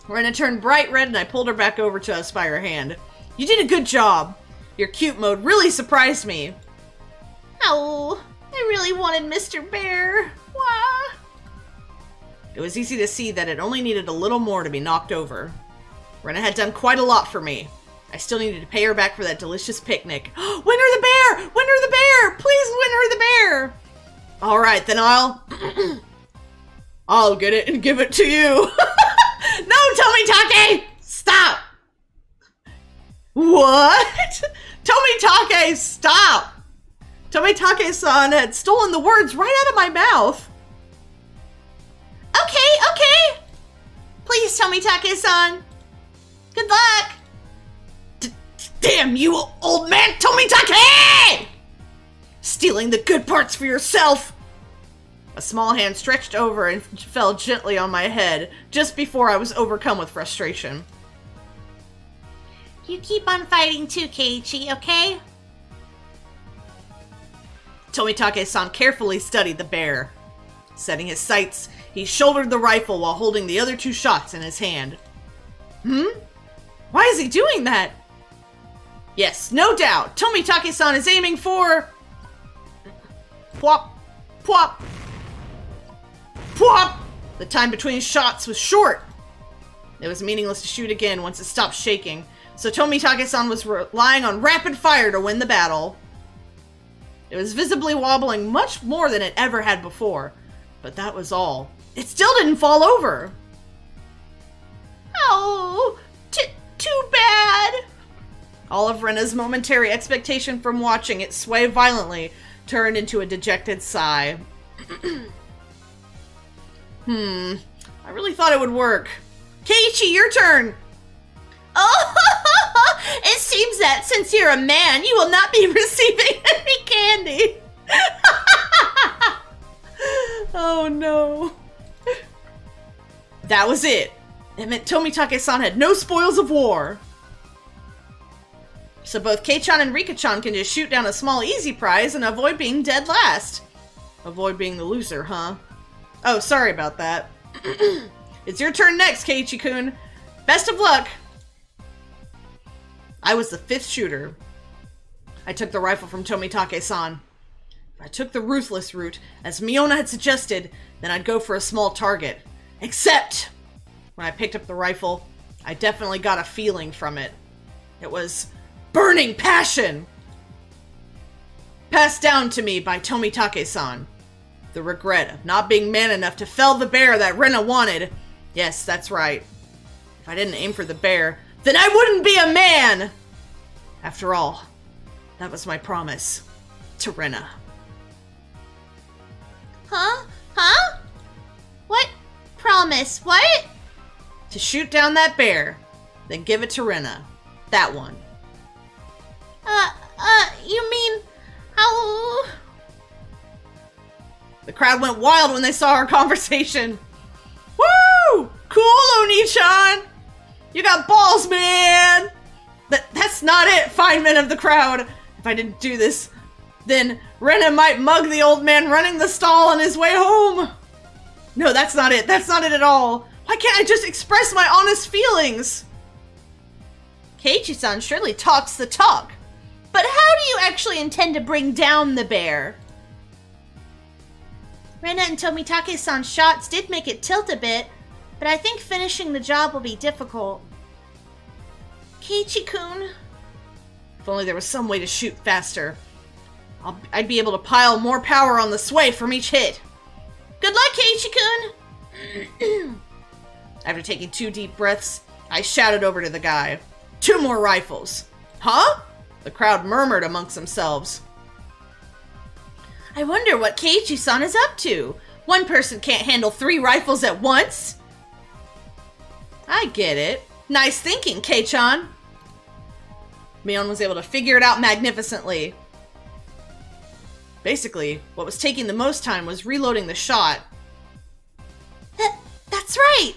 Rena turned bright red and I pulled her back over to us by her hand. You did a good job. Your cute mode really surprised me. Oh, I really wanted Mr. Bear. Wah. It was easy to see that it only needed a little more to be knocked over. Rena had done quite a lot for me. I still needed to pay her back for that delicious picnic. Win her the bear! Win her the bear! Please win her the bear! Alright, then I'll get it and give it to you. No, Tomitake! Stop! What? Tomitake, stop! Tomitake-san had stolen the words right out of my mouth. Okay. Please, Tomitake-san. Good luck. Damn you, old man Tomitake! Stealing the good parts for yourself. A small hand stretched over and fell gently on my head just before I was overcome with frustration. You keep on fighting too, Keiichi, okay? Tomitake-san carefully studied the bear. Setting his sights, he shouldered the rifle while holding the other 2 shots in his hand. Why is he doing that? Yes, no doubt. Tomitake-san is aiming for... Pwop, pwop, pwop. The time between shots was short. It was meaningless to shoot again once it stopped shaking, so Tomitake-san was relying on rapid fire to win the battle. It was visibly wobbling much more than it ever had before, but that was all. It still didn't fall over. Oh, too bad. All of Rena's momentary expectation from watching it sway violently turned into a dejected sigh. I really thought it would work. Keiichi, your turn! Oh, it seems that since you're a man, you will not be receiving any candy. Oh no. That was it. It meant Tomitake-san had no spoils of war. So both Kei-chan and Rika-chan can just shoot down a small easy prize and avoid being dead last. Avoid being the loser, huh? Oh, sorry about that. It's your turn next, Keiichi-kun. Best of luck. I was the 5th shooter. I took the rifle from Tomitake-san. If I took the ruthless route, as Miona had suggested, then I'd go for a small target. Except, when I picked up the rifle, I definitely got a feeling from it. It was burning passion! passed down to me by Tomitake-san. The regret of not being man enough to fell the bear that Rena wanted. Yes, that's right. If I didn't aim for the bear, then I wouldn't be a man! After all, that was my promise to Rena. Huh? Huh? What? Promise? What? To shoot down that bear, then give it to Rena. That one. You mean, how... The crowd went wild when they saw our conversation. Woo! Cool, Oni-chan! You got balls, man! That's not it, fine men of the crowd. If I didn't do this, then Rena might mug the old man running the stall on his way home. No, that's not it. That's not it at all. Why can't I just express my honest feelings? Keiichi-san surely talks the talk. But how do you actually intend to bring down the bear? Rena and Tomitake-san's shots did make it tilt a bit, but I think finishing the job will be difficult. Keiichi-kun? If only there was some way to shoot faster. I'd be able to pile more power on the sway from each hit. Good luck, Keiichi-kun! After taking 2 deep breaths, I shouted over to the guy. 2 more rifles. Huh? The crowd murmured amongst themselves. I wonder what Keiichi-san is up to. One person can't handle 3 rifles at once. I get it. Nice thinking, Kei-chan. Mion was able to figure it out magnificently. Basically, what was taking the most time was reloading the shot. That's right!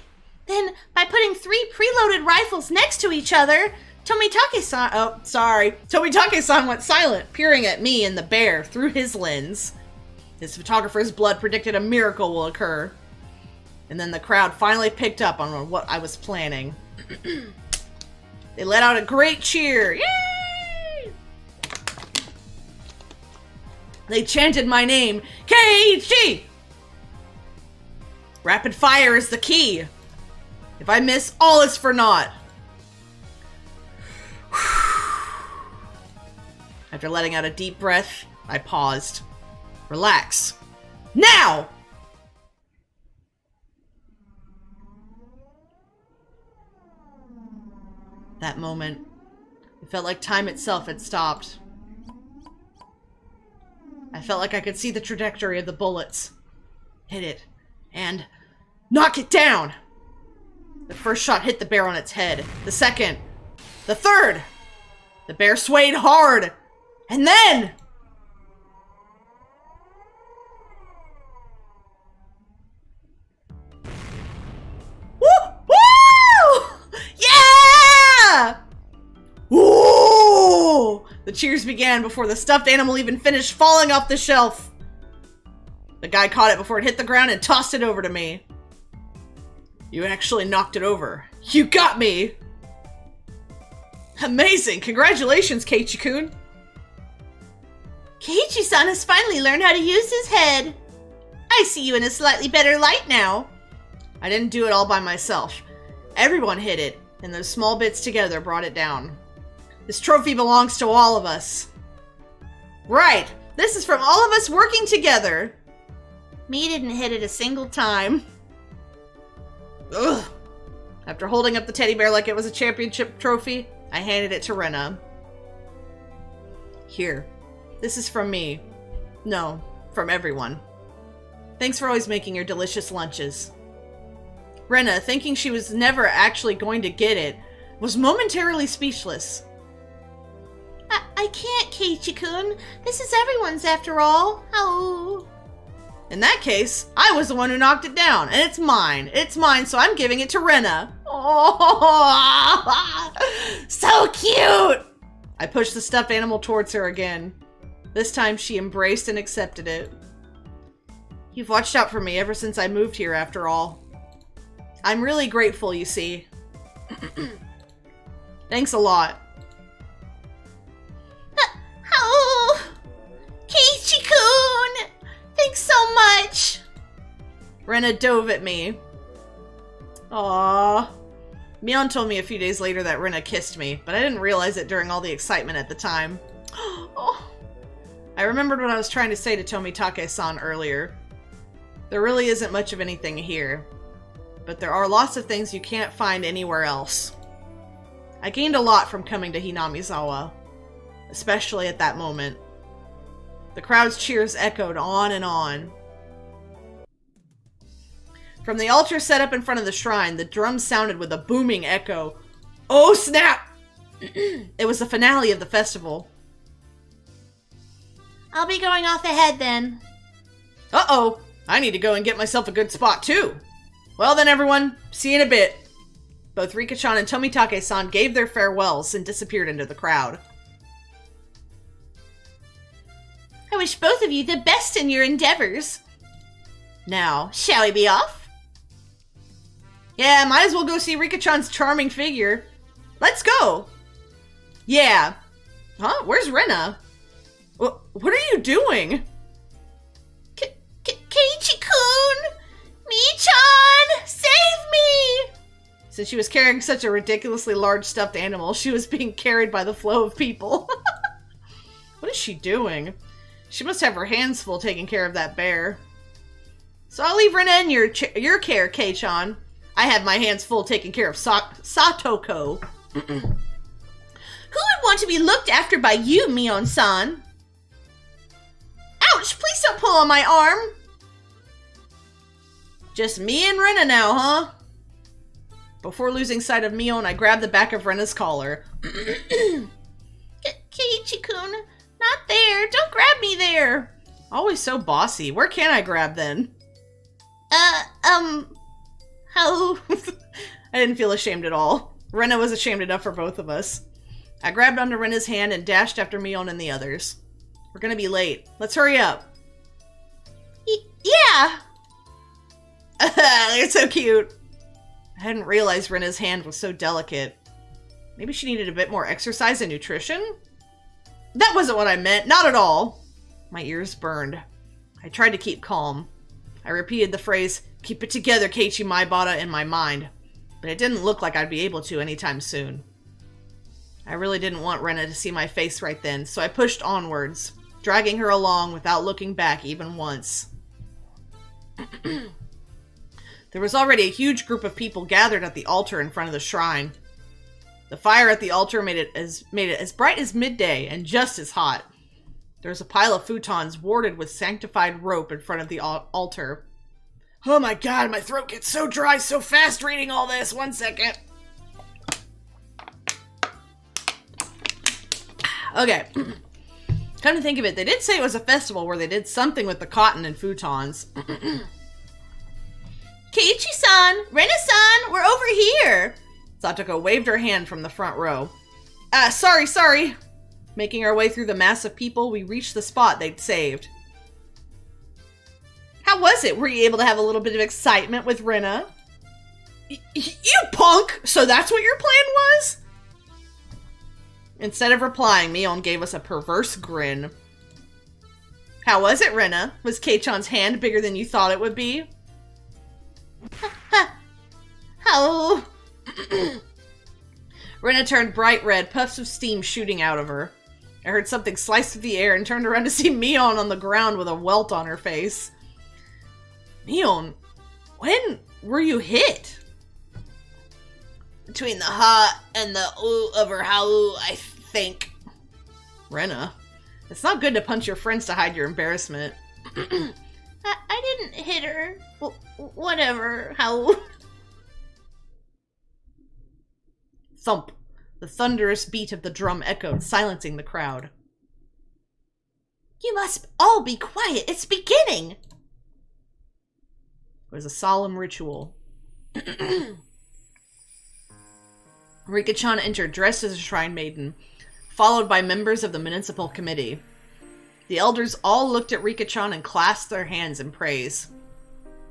Then, by putting 3 preloaded rifles next to each other, Tomitake-san... Oh, sorry. Tomitake-san went silent, peering at me and the bear through his lens. His photographer's blood predicted a miracle will occur. And then the crowd finally picked up on what I was planning. They let out a great cheer. Yay! They chanted my name, Keiichi! Rapid fire is the key. If I miss, all is for naught. After letting out a deep breath, I paused. Relax. Now! That moment, it felt like time itself had stopped. I felt like I could see the trajectory of the bullets. Hit it. And knock it down! The first shot hit the bear on its head. The second. The third! The bear swayed hard. And then... Woo! Woo! Yeah! Ooh! The cheers began before the stuffed animal even finished falling off the shelf. The guy caught it before it hit the ground and tossed it over to me. You actually knocked it over. You got me! Amazing! Congratulations, Keiichi-kun! Keiichi-san has finally learned how to use his head. I see you in a slightly better light now. I didn't do it all by myself. Everyone hit it, and those small bits together brought it down. This trophy belongs to all of us. Right! This is from all of us working together! Me didn't hit it a single time. Ugh! After holding up the teddy bear like it was a championship trophy, I handed it to Rena. Here. This is from me. No, from everyone. Thanks for always making your delicious lunches. Rena, thinking she was never actually going to get it, was momentarily speechless. I can't, Keiichi-kun. This is everyone's after all. Oh. In that case, I was the one who knocked it down, and it's mine. It's mine, so I'm giving it to Rena. Oh, so cute! I pushed the stuffed animal towards her again. This time, she embraced and accepted it. You've watched out for me ever since I moved here, after all. I'm really grateful, you see. Thanks a lot. Oh, Keiichi-kun! Thanks so much! Rena dove at me. Aww. Mion told me a few days later that Rena kissed me, but I didn't realize it during all the excitement at the time. Oh, I remembered what I was trying to say to Tomitake-san earlier. There really isn't much of anything here, but there are lots of things you can't find anywhere else. I gained a lot from coming to Hinamizawa, especially at that moment. The crowd's cheers echoed on and on. From the altar set up in front of the shrine, the drums sounded with a booming echo. Oh snap! It was the finale of the festival. I'll be going off ahead then. Uh-oh! I need to go and get myself a good spot too. Well then everyone, see you in a bit. Both Rika-Chan and Tomitake-san gave their farewells and disappeared into the crowd. I wish both of you the best in your endeavors. Now, shall we be off? Yeah, might as well go see Rika-Chan's charming figure. Let's go! Yeah. Huh? Where's Rena? What are you doing? Keiichi-kun! Mi-chan! Save me! Since she was carrying such a ridiculously large stuffed animal, she was being carried by the flow of people. What is she doing? She must have her hands full taking care of that bear. So I'll leave Rena in your care, Kei-chan. I have my hands full taking care of Satoko. Who would want to be looked after by you, Mion-san? Ouch! Please don't pull on my arm! Just me and Rena now, huh? Before losing sight of Mion, I grabbed the back of Rena's collar. Keiichi-kun, not there! Don't grab me there! Always so bossy. Where can I grab then? How? I didn't feel ashamed at all. Rena was ashamed enough for both of us. I grabbed onto Rena's hand and dashed after Mion and the others. We're gonna be late. Let's hurry up. Yeah! They're so cute. I hadn't realized Rena's hand was so delicate. Maybe she needed a bit more exercise and nutrition? That wasn't what I meant. Not at all. My ears burned. I tried to keep calm. I repeated the phrase, "Keep it together, Keiichi Maibata," in my mind, but it didn't look like I'd be able to anytime soon. I really didn't want Rena to see my face right then, so I pushed onwards, dragging her along without looking back even once. There was already a huge group of people gathered at the altar in front of the shrine. The fire at the altar made it as bright as midday and just as hot. There was a pile of futons warded with sanctified rope in front of the altar. Oh my god, my throat gets so dry so fast reading all this. 1 second. Okay. Come to think of it, they did say it was a festival where they did something with the cotton and futons. Keiichi-san! Rena-san! We're over here! Satoko waved her hand from the front row. Sorry. Making our way through the mass of people, we reached the spot they'd saved. How was it? Were you able to have a little bit of excitement with Rena? You punk! So that's what your plan was? Instead of replying, Mion gave us a perverse grin. How was it, Rena? Was Kei-chan's hand bigger than you thought it would be? How? Rena turned bright red, puffs of steam shooting out of her. I heard something slice through the air and turned around to see Mion on the ground with a welt on her face. Mion, when were you hit? Between the ha and the oo of her HOU, I think. Rena, it's not good to punch your friends to hide your embarrassment. I didn't hit her. Whatever, HOU. Thump. The thunderous beat of the drum echoed, silencing the crowd. You must all be quiet. It's beginning. It was a solemn ritual. Rika-Chan entered dressed as a shrine maiden, followed by members of the municipal committee. The elders all looked at Rika-Chan and clasped their hands in praise.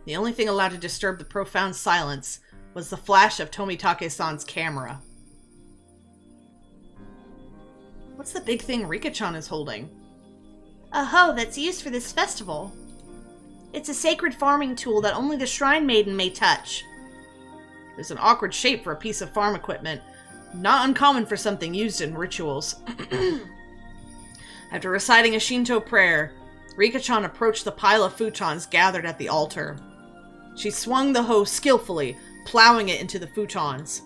The only thing allowed to disturb the profound silence was the flash of Tomitake-san's camera. What's the big thing Rika-Chan is holding? A hoe that's used for this festival. It's a sacred farming tool that only the shrine maiden may touch. It's an awkward shape for a piece of farm equipment, not uncommon for something used in rituals. After reciting a Shinto prayer, Rika-Chan approached the pile of futons gathered at the altar. She swung the hoe skillfully, plowing it into the futons.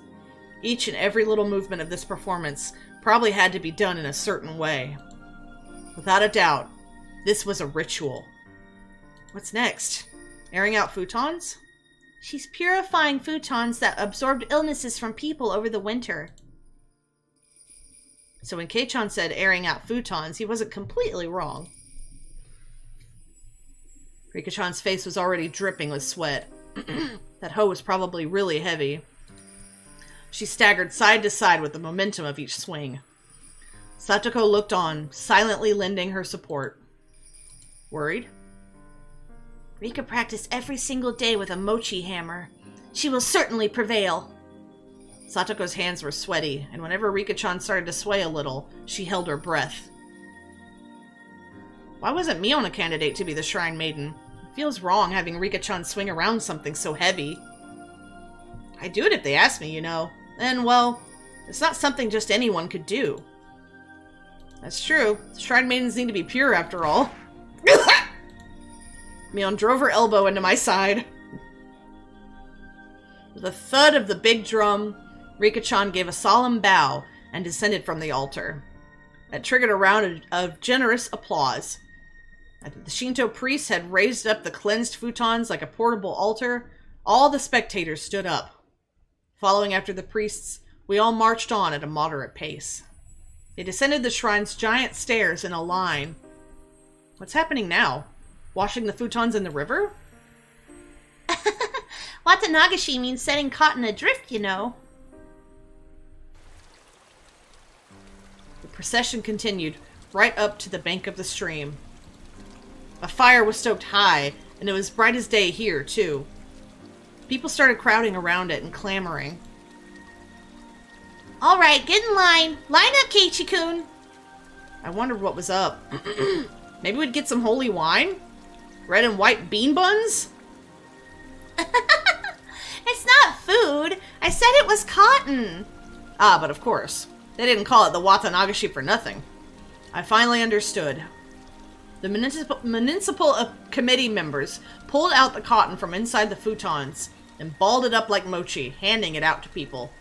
Each and every little movement of this performance probably had to be done in a certain way. Without a doubt, this was a ritual. What's next? Airing out futons? She's purifying futons that absorbed illnesses from people over the winter. So when Kei-chan said airing out futons, he wasn't completely wrong. Rika-chan's face was already dripping with sweat. That hoe was probably really heavy. She staggered side to side with the momentum of each swing. Satoko looked on, silently lending her support. Worried? Rika practiced every single day with a mochi hammer. She will certainly prevail. Satoko's hands were sweaty, and whenever Rika-chan started to sway a little, she held her breath. Why wasn't Mion a candidate to be the Shrine Maiden? It feels wrong having Rika-chan swing around something so heavy. I'd do it if they asked me, you know. And, well, it's not something just anyone could do. That's true. Shrine Maidens need to be pure, after all. Mion drove her elbow into my side. With a thud of the big drum, Rika-chan gave a solemn bow and descended from the altar. That triggered a round of generous applause. After the Shinto priests had raised up the cleansed futons like a portable altar, all the spectators stood up. Following after the priests, we all marched on at a moderate pace. They descended the shrine's giant stairs in a line. What's happening now? Washing the futons in the river? Watanagashi means setting cotton adrift, you know. The procession continued right up to the bank of the stream. A fire was stoked high, and it was bright as day here, too. People started crowding around it and clamoring. All right, get in line. Line up, Keiichi-kun. I wondered what was up. Maybe we'd get some holy wine? Red and white bean buns? It's not food. I said it was cotton. Ah, but of course. They didn't call it the Watanagashi for nothing. I finally understood. The municipal committee members pulled out the cotton from inside the futons and balled it up like mochi, handing it out to people.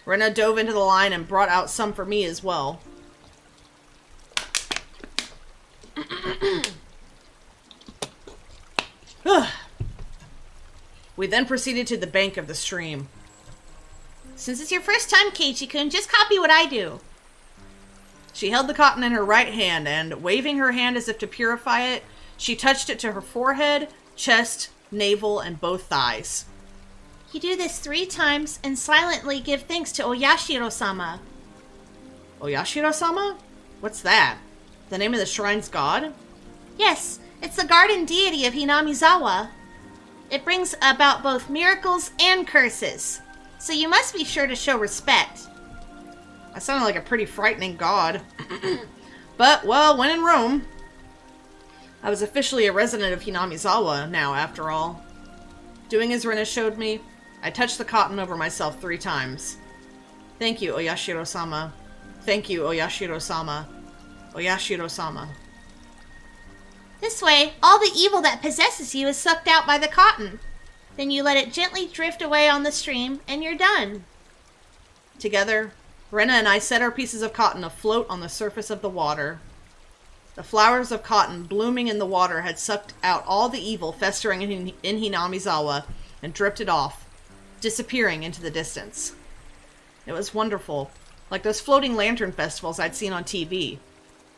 Rena dove into the line and brought out some for me as well. We then proceeded to the bank of the stream. Since it's your first time, Keiichi-kun, just copy what I do. She held the cotton in her right hand and, waving her hand as if to purify it, she touched it to her forehead, chest, navel, and both thighs. You do this 3 times and silently give thanks to Oyashiro-sama. Oyashiro-sama? What's that? The name of the shrine's god? Yes, it's the garden deity of Hinamizawa. It brings about both miracles and curses, so you must be sure to show respect. I sounded like a pretty frightening god. But, well, when in Rome. I was officially a resident of Hinamizawa now, after all. Doing as Rena showed me, I touched the cotton over myself 3 times. Thank you, Oyashiro-sama. Thank you, Oyashiro-sama. Oyashiro-sama. This way, all the evil that possesses you is sucked out by the cotton. Then you let it gently drift away on the stream, and you're done. Together, Rena and I set our pieces of cotton afloat on the surface of the water. The flowers of cotton blooming in the water had sucked out all the evil festering in Hinamizawa and drifted off, disappearing into the distance. It was wonderful, like those floating lantern festivals I'd seen on TV.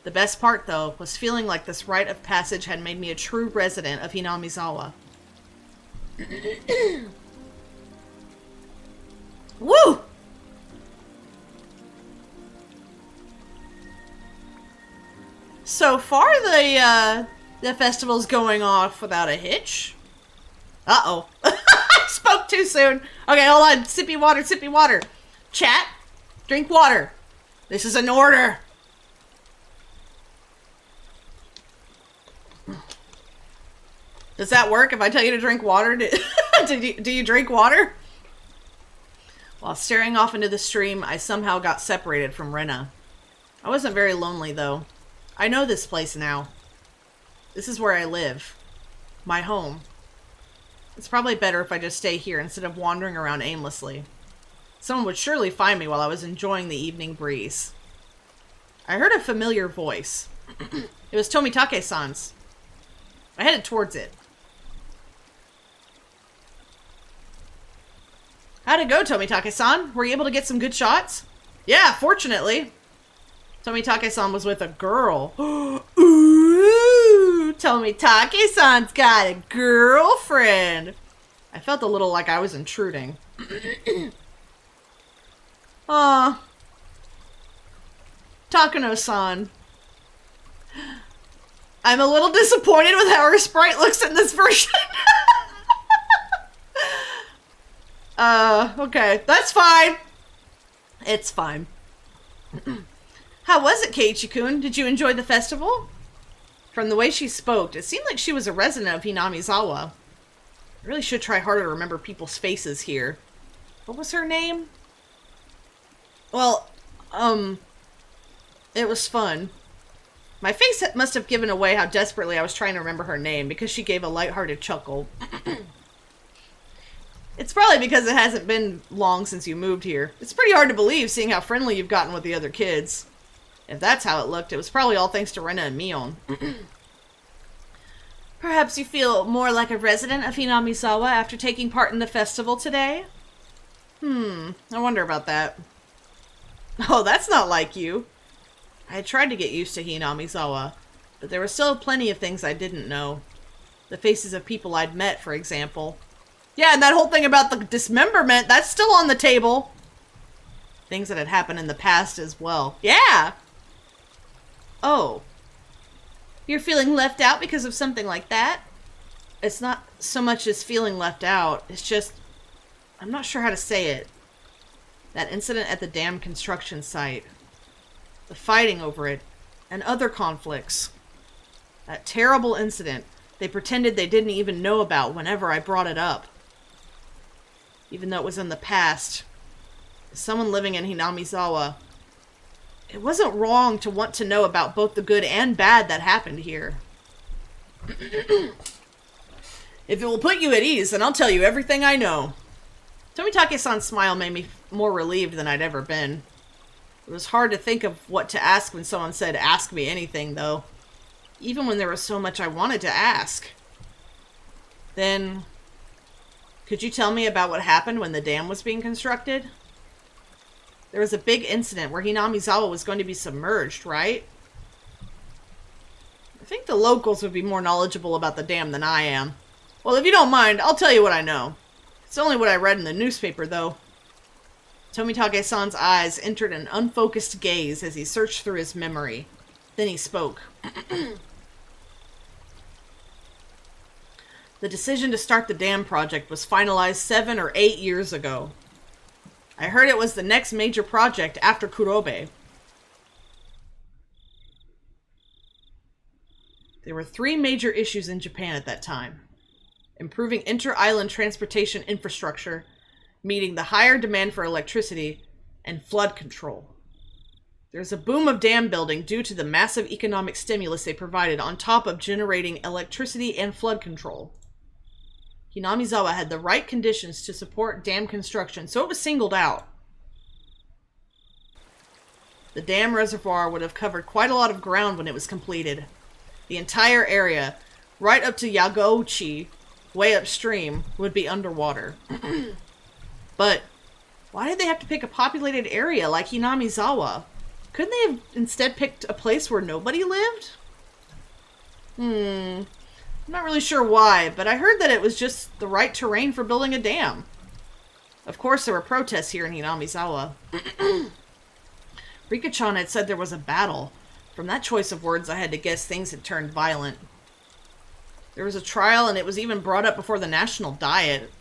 The best part, though, was feeling like this rite of passage had made me a true resident of Hinamizawa. Woo! So far, the festival's going off without a hitch. Uh-oh. I spoke too soon. Okay, hold on. Sippy water, sippy water. Chat, drink water. This is an order. Does that work if I tell you to drink water? Do you drink water? While staring off into the stream, I somehow got separated from Rena. I wasn't very lonely, though. I know this place now. This is where I live. My home. It's probably better if I just stay here instead of wandering around aimlessly. Someone would surely find me while I was enjoying the evening breeze. I heard a familiar voice. It was Tomitake-san's. I headed towards it. How'd it go, Tomitake-san? Were you able to get some good shots? Yeah, fortunately. Tomitake-san was with a girl. Ooh, Tomitake-san's got a girlfriend. I felt a little like I was intruding. Aw. Takano-san. I'm a little disappointed with how her sprite looks in this version. Okay. That's fine. It's fine. How was it, Keiichi-kun? Did you enjoy the festival? From the way she spoke, it seemed like she was a resident of Hinamizawa. I really should try harder to remember people's faces here. What was her name? Well, it was fun. My face must have given away how desperately I was trying to remember her name because she gave a lighthearted chuckle. It's probably because it hasn't been long since you moved here. It's pretty hard to believe seeing how friendly you've gotten with the other kids. If that's how it looked, it was probably all thanks to Rena and Mion. Perhaps you feel more like a resident of Hinamizawa after taking part in the festival today? I wonder about that. Oh, that's not like you. I had tried to get used to Hinamizawa, but there were still plenty of things I didn't know. The faces of people I'd met, for example. Yeah, and that whole thing about the dismemberment, that's still on the table. Things that had happened in the past as well. Yeah! Oh. You're feeling left out because of something like that? It's not so much as feeling left out. It's just, I'm not sure how to say it. That incident at the dam construction site. The fighting over it. And other conflicts. That terrible incident they pretended they didn't even know about whenever I brought it up. Even though it was in the past. As someone living in Hinamizawa, it wasn't wrong to want to know about both the good and bad that happened here. If it will put you at ease, then I'll tell you everything I know. Tomitake-san's smile made me more relieved than I'd ever been. It was hard to think of what to ask when someone said, "Ask me anything," though. Even when there was so much I wanted to ask. Then, could you tell me about what happened when the dam was being constructed? There was a big incident where Hinamizawa was going to be submerged, right? I think the locals would be more knowledgeable about the dam than I am. Well, if you don't mind, I'll tell you what I know. It's only what I read in the newspaper, though. Tomitake-san's eyes entered an unfocused gaze as he searched through his memory. Then he spoke. The decision to start the dam project was finalized 7 or 8 years ago. I heard it was the next major project after Kurobe. There were 3 major issues in Japan at that time. Improving inter-island transportation infrastructure, meeting the higher demand for electricity, and flood control. There's a boom of dam building due to the massive economic stimulus they provided on top of generating electricity and flood control. Hinamizawa had the right conditions to support dam construction, so it was singled out. The dam reservoir would have covered quite a lot of ground when it was completed. The entire area, right up to Yagouchi, way upstream, would be underwater. But why did they have to pick a populated area like Hinamizawa? Couldn't they have instead picked a place where nobody lived? I'm not really sure why, but I heard that it was just the right terrain for building a dam. Of course, there were protests here in Hinamizawa. Rika-Chan had said there was a battle. From that choice of words, I had to guess things had turned violent. There was a trial, and it was even brought up before the National Diet.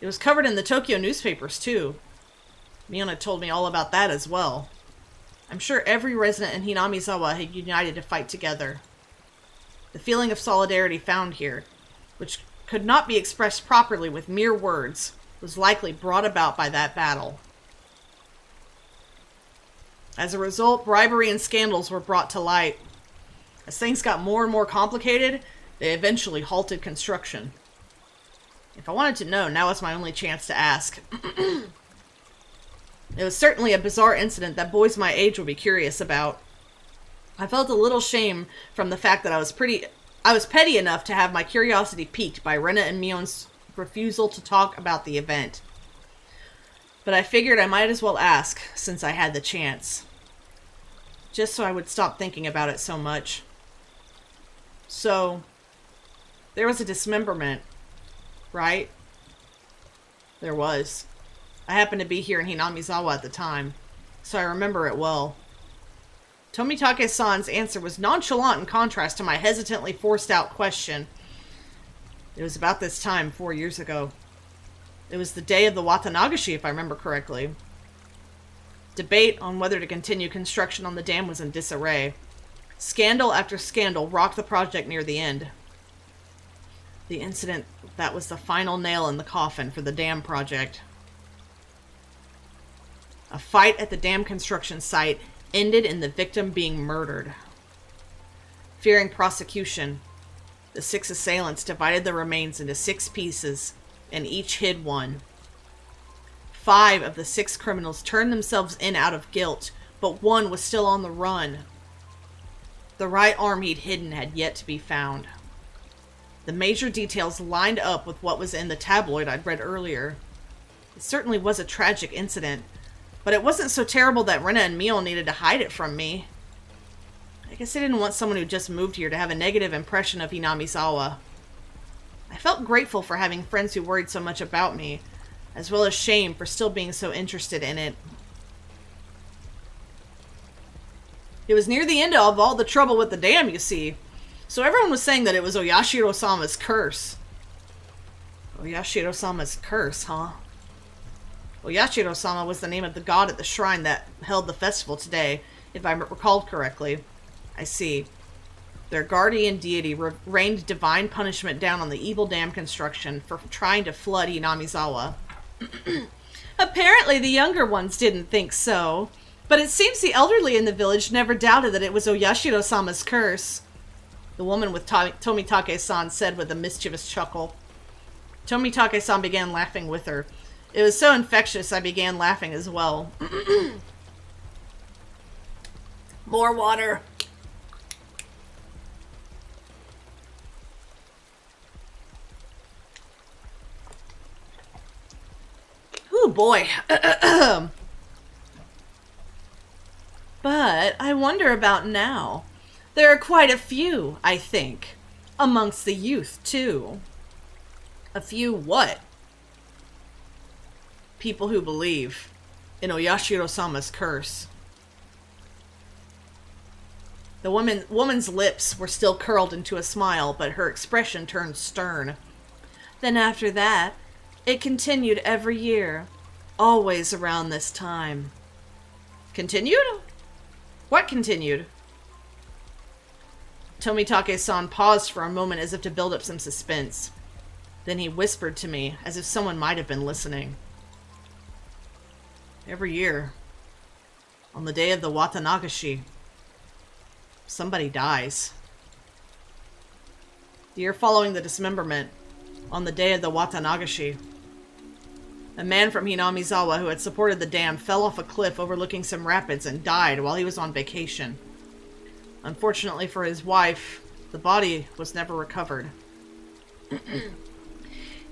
It was covered in the Tokyo newspapers, too. Mion had told me all about that as well. I'm sure every resident in Hinamizawa had united to fight together. The feeling of solidarity found here, which could not be expressed properly with mere words, was likely brought about by that battle. As a result, bribery and scandals were brought to light. As things got more and more complicated, they eventually halted construction. If I wanted to know, now is my only chance to ask. It was certainly a bizarre incident that boys my age would be curious about. I felt a little shame from the fact that I was petty enough to have my curiosity piqued by Rena and Mion's refusal to talk about the event. But I figured I might as well ask, since I had the chance. Just so I would stop thinking about it so much. So, there was a dismemberment, right? There was. I happened to be here in Hinamizawa at the time, so I remember it well. Tomitake-san's answer was nonchalant in contrast to my hesitantly forced out question. It was about this time 4 years ago. It was the day of the Watanagashi, if I remember correctly. Debate on whether to continue construction on the dam was in disarray. Scandal after scandal rocked the project near the end. The incident that was the final nail in the coffin for the dam project. A fight at the dam construction site ended in the victim being murdered. Fearing prosecution, the 6 assailants divided the remains into 6 pieces, and each hid one. 5 of the 6 criminals turned themselves in out of guilt, but one was still on the run. The right arm he'd hidden had yet to be found. The major details lined up with what was in the tabloid I'd read earlier. It certainly was a tragic incident, but it wasn't so terrible that Rena and Mio needed to hide it from me. I guess I didn't want someone who just moved here to have a negative impression of Hinamizawa. I felt grateful for having friends who worried so much about me, as well as shame for still being so interested in it. It was near the end of all the trouble with the dam, you see, so everyone was saying that it was Oyashiro-sama's curse. Oyashiro-sama's curse, huh? Oyashiro-sama was the name of the god at the shrine that held the festival today, if I recalled correctly. I see. Their guardian deity rained divine punishment down on the evil dam construction for trying to flood Hinamizawa. Apparently the younger ones didn't think so, but it seems the elderly in the village never doubted that it was Oyashiro-sama's curse. The woman with Tomitake-san said with a mischievous chuckle. Tomitake-san began laughing with her. It was so infectious I began laughing as well. More water. Ooh, boy. But I wonder about now. There are quite a few, I think. Amongst the youth, too. A few what? People who believe in Oyashiro-sama's curse. The woman's lips were still curled into a smile, but her expression turned stern. Then after that, it continued every year, always around this time. Continued? What continued? Tomitake-san paused for a moment as if to build up some suspense. Then he whispered to me, as if someone might have been listening. Every year, on the day of the Watanagashi, somebody dies. The year following the dismemberment, on the day of the Watanagashi, a man from Hinamizawa who had supported the dam fell off a cliff overlooking some rapids and died while he was on vacation. Unfortunately for his wife, the body was never recovered.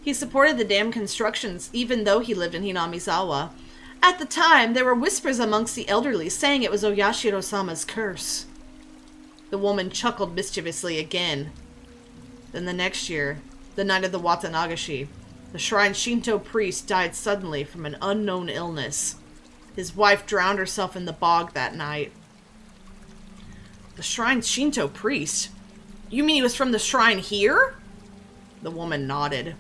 He supported the dam constructions even though he lived in Hinamizawa. At the time, there were whispers amongst the elderly saying it was Oyashiro-sama's curse. The woman chuckled mischievously again. Then the next year, the night of the Watanagashi, the shrine's Shinto priest died suddenly from an unknown illness. His wife drowned herself in the bog that night. The shrine's Shinto priest? You mean he was from the shrine here? The woman nodded.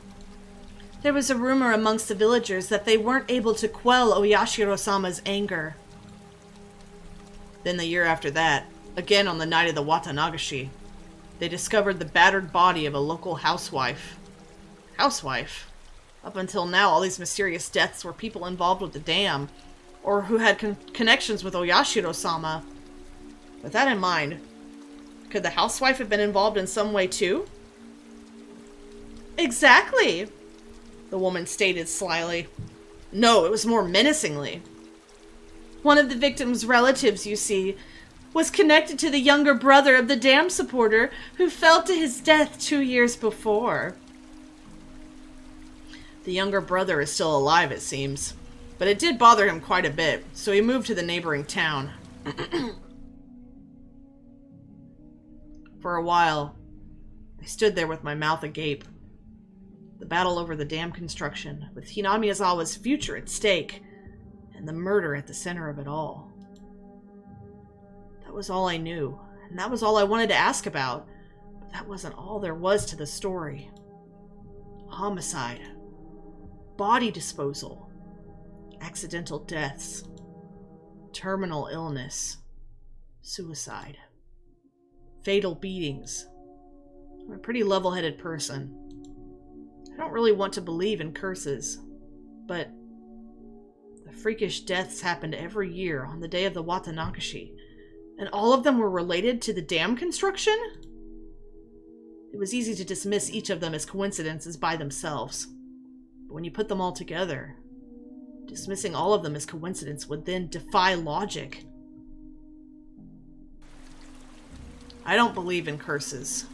There was a rumor amongst the villagers that they weren't able to quell Oyashiro-sama's anger. Then the year after that, again on the night of the Watanagashi, they discovered the battered body of a local housewife. Housewife? Up until now, all these mysterious deaths were people involved with the dam, or who had connections with Oyashiro-sama. With that in mind, Could the housewife have been involved in some way too? Exactly, the woman stated slyly. No, it was more menacingly. One of the victim's relatives, you see, was connected to the younger brother of the dam supporter who fell to his death 2 years before. The younger brother is still alive, it seems, but it did bother him quite a bit, so he moved to the neighboring town. For a while, I stood there with my mouth agape. The battle over the dam construction, with Hinamizawa's future at stake, and the murder at the center of it all. That was all I knew, and that was all I wanted to ask about, but that wasn't all there was to the story. Homicide, body disposal, accidental deaths, terminal illness, suicide, fatal beatings. I'm a pretty level-headed person. I don't really want to believe in curses, but the freakish deaths happened every year on the day of the Watanagashi, and all of them were related to the dam construction? It was easy to dismiss each of them as coincidences by themselves, but when you put them all together, dismissing all of them as coincidence would then defy logic. I don't believe in curses,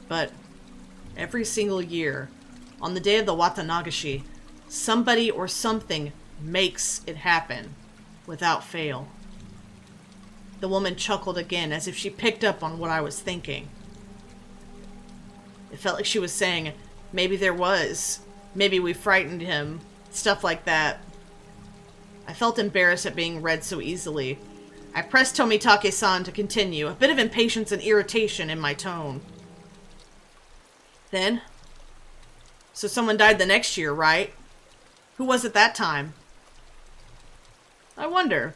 but every single year, on the day of the Watanagashi, somebody or something makes it happen, without fail. The woman chuckled again, as if she picked up on what I was thinking. It felt like she was saying, maybe there was, maybe we frightened him, stuff like that. I felt embarrassed at being read so easily. I pressed Tomitake-san to continue, a bit of impatience and irritation in my tone. Then, so someone died the next year, right? Who was it that time? I wonder.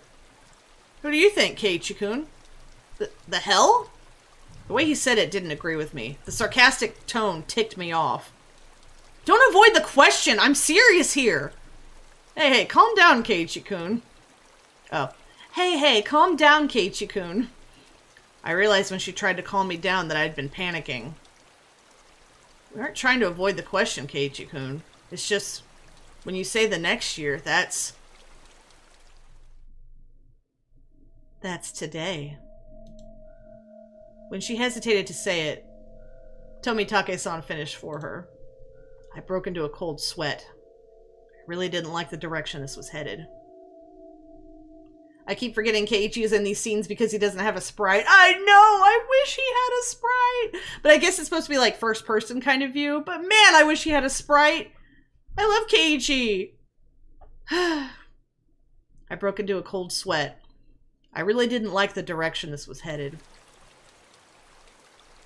Who do you think, Keiichi-kun? The hell? The way he said it didn't agree with me. The sarcastic tone ticked me off. Don't avoid the question! I'm serious here! Hey, calm down, Keiichi-kun. Oh. Hey, calm down, Keiichi-kun. I realized when she tried to calm me down that I'd been panicking. We aren't trying to avoid the question, Keiichi-kun. It's just, when you say the next year, that's today. When she hesitated to say it, Tomitake-san finished for her. I broke into a cold sweat. I really didn't like the direction this was headed. I keep forgetting Keiichi is in these scenes because he doesn't have a sprite. I know! I wish he had a sprite! But I guess it's supposed to be like first person kind of view. But man, I wish he had a sprite! I love Keiichi! I broke into a cold sweat. I really didn't like the direction this was headed.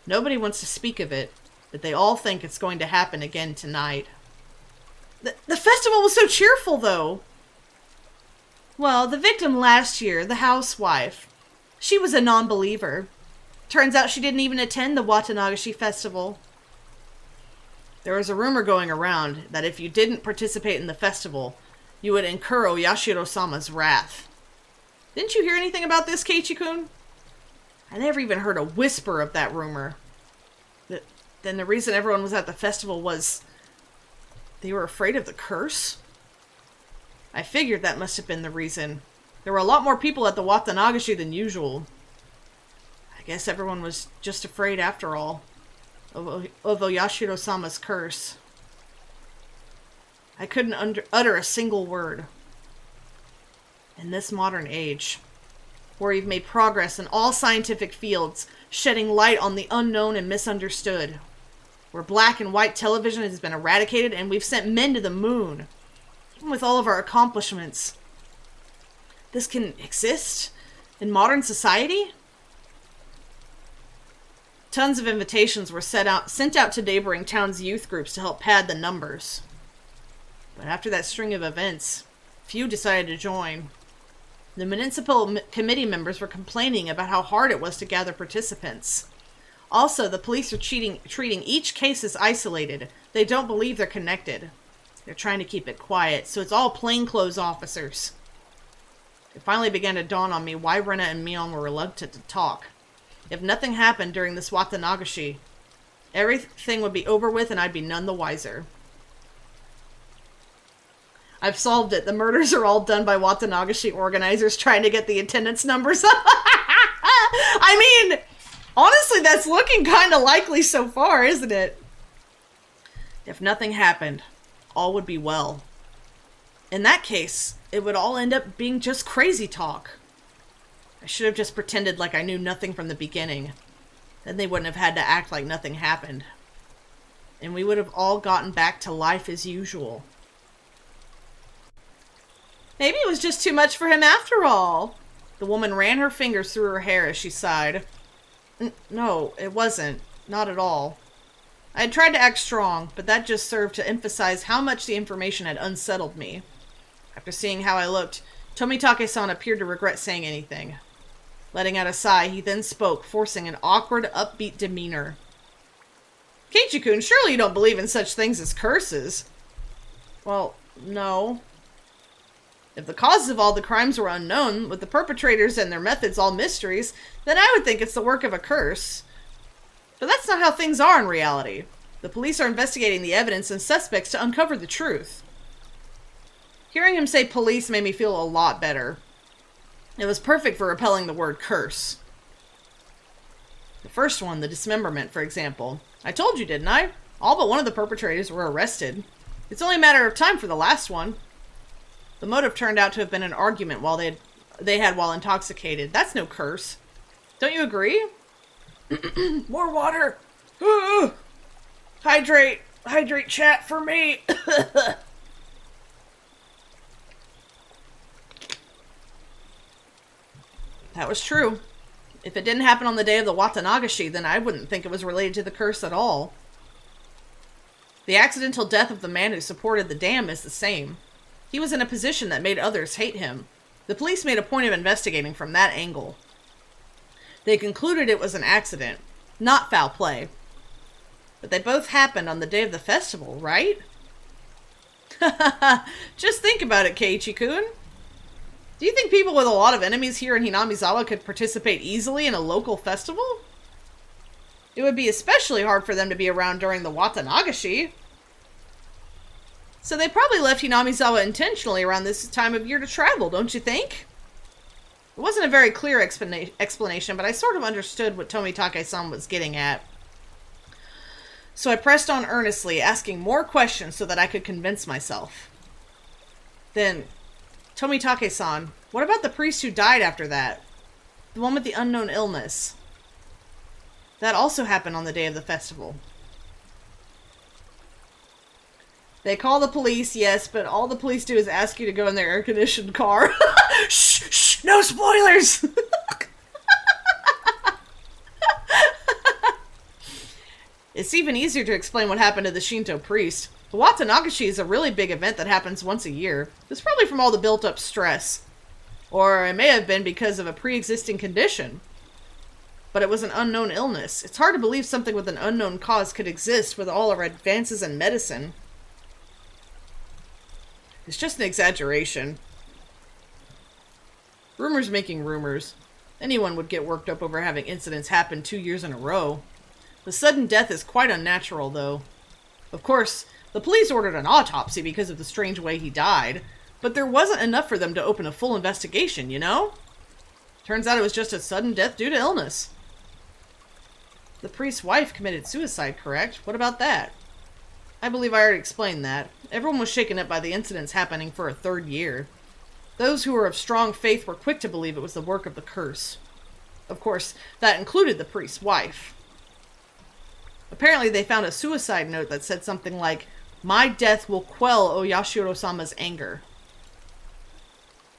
Nobody wants to speak of it, but they all think it's going to happen again tonight. The festival was so cheerful, though! Well, the victim last year, the housewife, she was a non-believer. Turns out she didn't even attend the Watanagashi festival. There was a rumor going around that if you didn't participate in the festival, you would incur Oyashiro-sama's wrath. Didn't you hear anything about this, Keiichi-kun? I never even heard a whisper of that rumor. Then the reason everyone was at the festival was they were afraid of the curse? I figured that must have been the reason. There were a lot more people at the Watanagashi than usual. I guess everyone was just afraid after all of Oyashiro-sama's curse. I couldn't utter a single word. In this modern age, where we've made progress in all scientific fields, shedding light on the unknown and misunderstood, where black and white television has been eradicated and we've sent men to the moon, even with all of our accomplishments, this can exist in modern society? Tons of invitations were sent out to neighboring towns' youth groups to help pad the numbers. But after that string of events, few decided to join. The municipal committee members were complaining about how hard it was to gather participants. Also, the police are treating each case as isolated. They don't believe they're connected. They're trying to keep it quiet, so it's all plainclothes officers. It finally began to dawn on me why Rena and Mion were reluctant to talk. If nothing happened during this Watanagashi, everything would be over with and I'd be none the wiser. I've solved it. The murders are all done by Watanagashi organizers trying to get the attendance numbers up. I mean, honestly, that's looking kind of likely so far, isn't it? If nothing happened, all would be well. In that case, it would all end up being just crazy talk. I should have just pretended like I knew nothing from the beginning. Then they wouldn't have had to act like nothing happened. And we would have all gotten back to life as usual. Maybe it was just too much for him after all. The woman ran her fingers through her hair as she sighed. No, it wasn't. Not at all. I had tried to act strong, but that just served to emphasize how much the information had unsettled me. After seeing how I looked, Tomitake-san appeared to regret saying anything. Letting out a sigh, he then spoke, forcing an awkward, upbeat demeanor. Keiichi-kun, surely you don't believe in such things as curses? Well, no. If the causes of all the crimes were unknown, with the perpetrators and their methods all mysteries, then I would think it's the work of a curse. But that's not how things are in reality. The police are investigating the evidence and suspects to uncover the truth. Hearing him say police made me feel a lot better. It was perfect for repelling the word curse. The first one, the dismemberment, for example. I told you, didn't I? All but one of the perpetrators were arrested. It's only a matter of time for the last one. The motive turned out to have been an argument they had while intoxicated. That's no curse. Don't you agree? More water. Hydrate chat for me. That was true. If it didn't happen on the day of the Watanagashi, then I wouldn't think it was related to the curse at all. The accidental death of the man who supported the dam is the same. He was in a position that made others hate him. The police made a point of investigating from that angle. They concluded it was an accident, not foul play. But they both happened on the day of the festival, right? Just think about it, Keiichi-kun. Do you think people with a lot of enemies here in Hinamizawa could participate easily in a local festival? It would be especially hard for them to be around during the Watanagashi. So they probably left Hinamizawa intentionally around this time of year to travel, don't you think? It wasn't a very clear explanation, but I sort of understood what Tomitake-san was getting at. So I pressed on earnestly, asking more questions so that I could convince myself. Then, Tomitake-san, what about the priest who died after that? The one with the unknown illness. That also happened on the day of the festival. They call the police, yes, but all the police do is ask you to go in their air-conditioned car. Shh, shh, no spoilers! It's even easier to explain what happened to the Shinto priest. The Watanagashi is a really big event that happens once a year. It's probably from all the built-up stress. Or it may have been because of a pre-existing condition. But it was an unknown illness. It's hard to believe something with an unknown cause could exist with all our advances in medicine. It's just an exaggeration. Rumors making rumors. Anyone would get worked up over having incidents happen 2 years in a row. The sudden death is quite unnatural, though. Of course, the police ordered an autopsy because of the strange way he died, but there wasn't enough for them to open a full investigation, you know? Turns out it was just a sudden death due to illness. The priest's wife committed suicide, correct? What about that? I believe I already explained that. Everyone was shaken up by the incidents happening for a third year. Those who were of strong faith were quick to believe it was the work of the curse. Of course, that included the priest's wife. Apparently they found a suicide note that said something like, "My death will quell Oyashiro-sama's anger."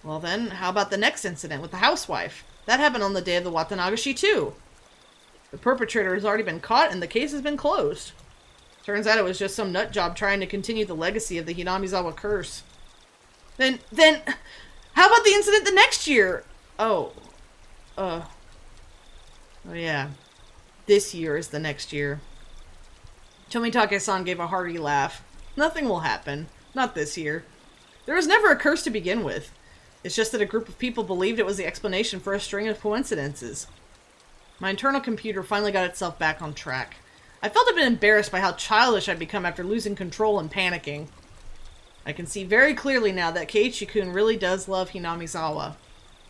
Well then, how about the next incident with the housewife? That happened on the day of the Watanagashi too. The perpetrator has already been caught and the case has been closed. Turns out it was just some nut job trying to continue the legacy of the Hinamizawa curse. Then, how about the incident the next year? Oh yeah. This year is the next year. Tomitake-san gave a hearty laugh. Nothing will happen. Not this year. There was never a curse to begin with. It's just that a group of people believed it was the explanation for a string of coincidences. My internal computer finally got itself back on track. I felt a bit embarrassed by how childish I'd become after losing control and panicking. I can see very clearly now that Keiichi-kun really does love Hinamizawa.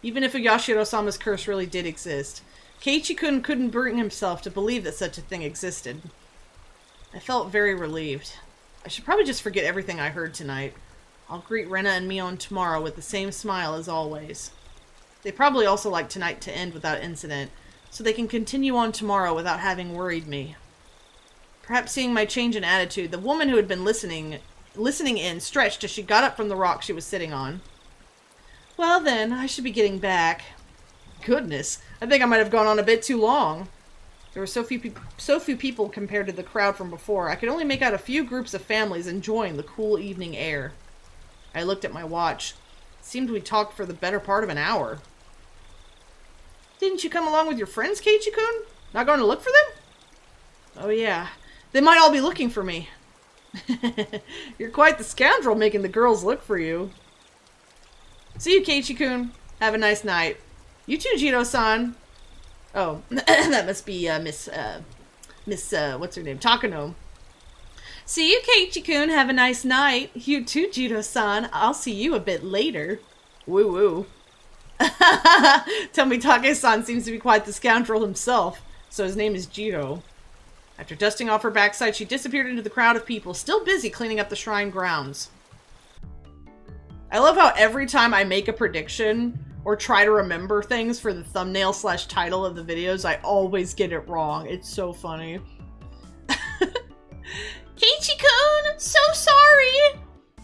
Even if Yashiro-sama's curse really did exist, Keiichi-kun couldn't bring himself to believe that such a thing existed. I felt very relieved. I should probably just forget everything I heard tonight. I'll greet Rena and Mion tomorrow with the same smile as always. They probably also like tonight to end without incident, so they can continue on tomorrow without having worried me. Perhaps seeing my change in attitude, the woman who had been listening in stretched as she got up from the rock she was sitting on. Well then, I should be getting back. Goodness, I think I might have gone on a bit too long. There were so few people compared to the crowd from before. I could only make out a few groups of families enjoying the cool evening air. I looked at my watch. It seemed we talked for the better part of an hour. Didn't you come along with your friends, Keiichi-kun? Not going to look for them? Oh yeah, they might all be looking for me. You're quite the scoundrel making the girls look for you. See you, Keiichi-kun. Have a nice night. You too, Jiro-san. Oh, that must be Miss what's her name? Takano. See you, Keiichi-kun. Have a nice night. You too, Jiro-san. I'll see you a bit later. Woo-woo. Tomitake-san seems to be quite the scoundrel himself, so his name is Jiro. After dusting off her backside, she disappeared into the crowd of people, still busy cleaning up the shrine grounds. I love how every time I make a prediction or try to remember things for the thumbnail / title of the videos, I always get it wrong. It's so funny. Keiichi-kun, so sorry!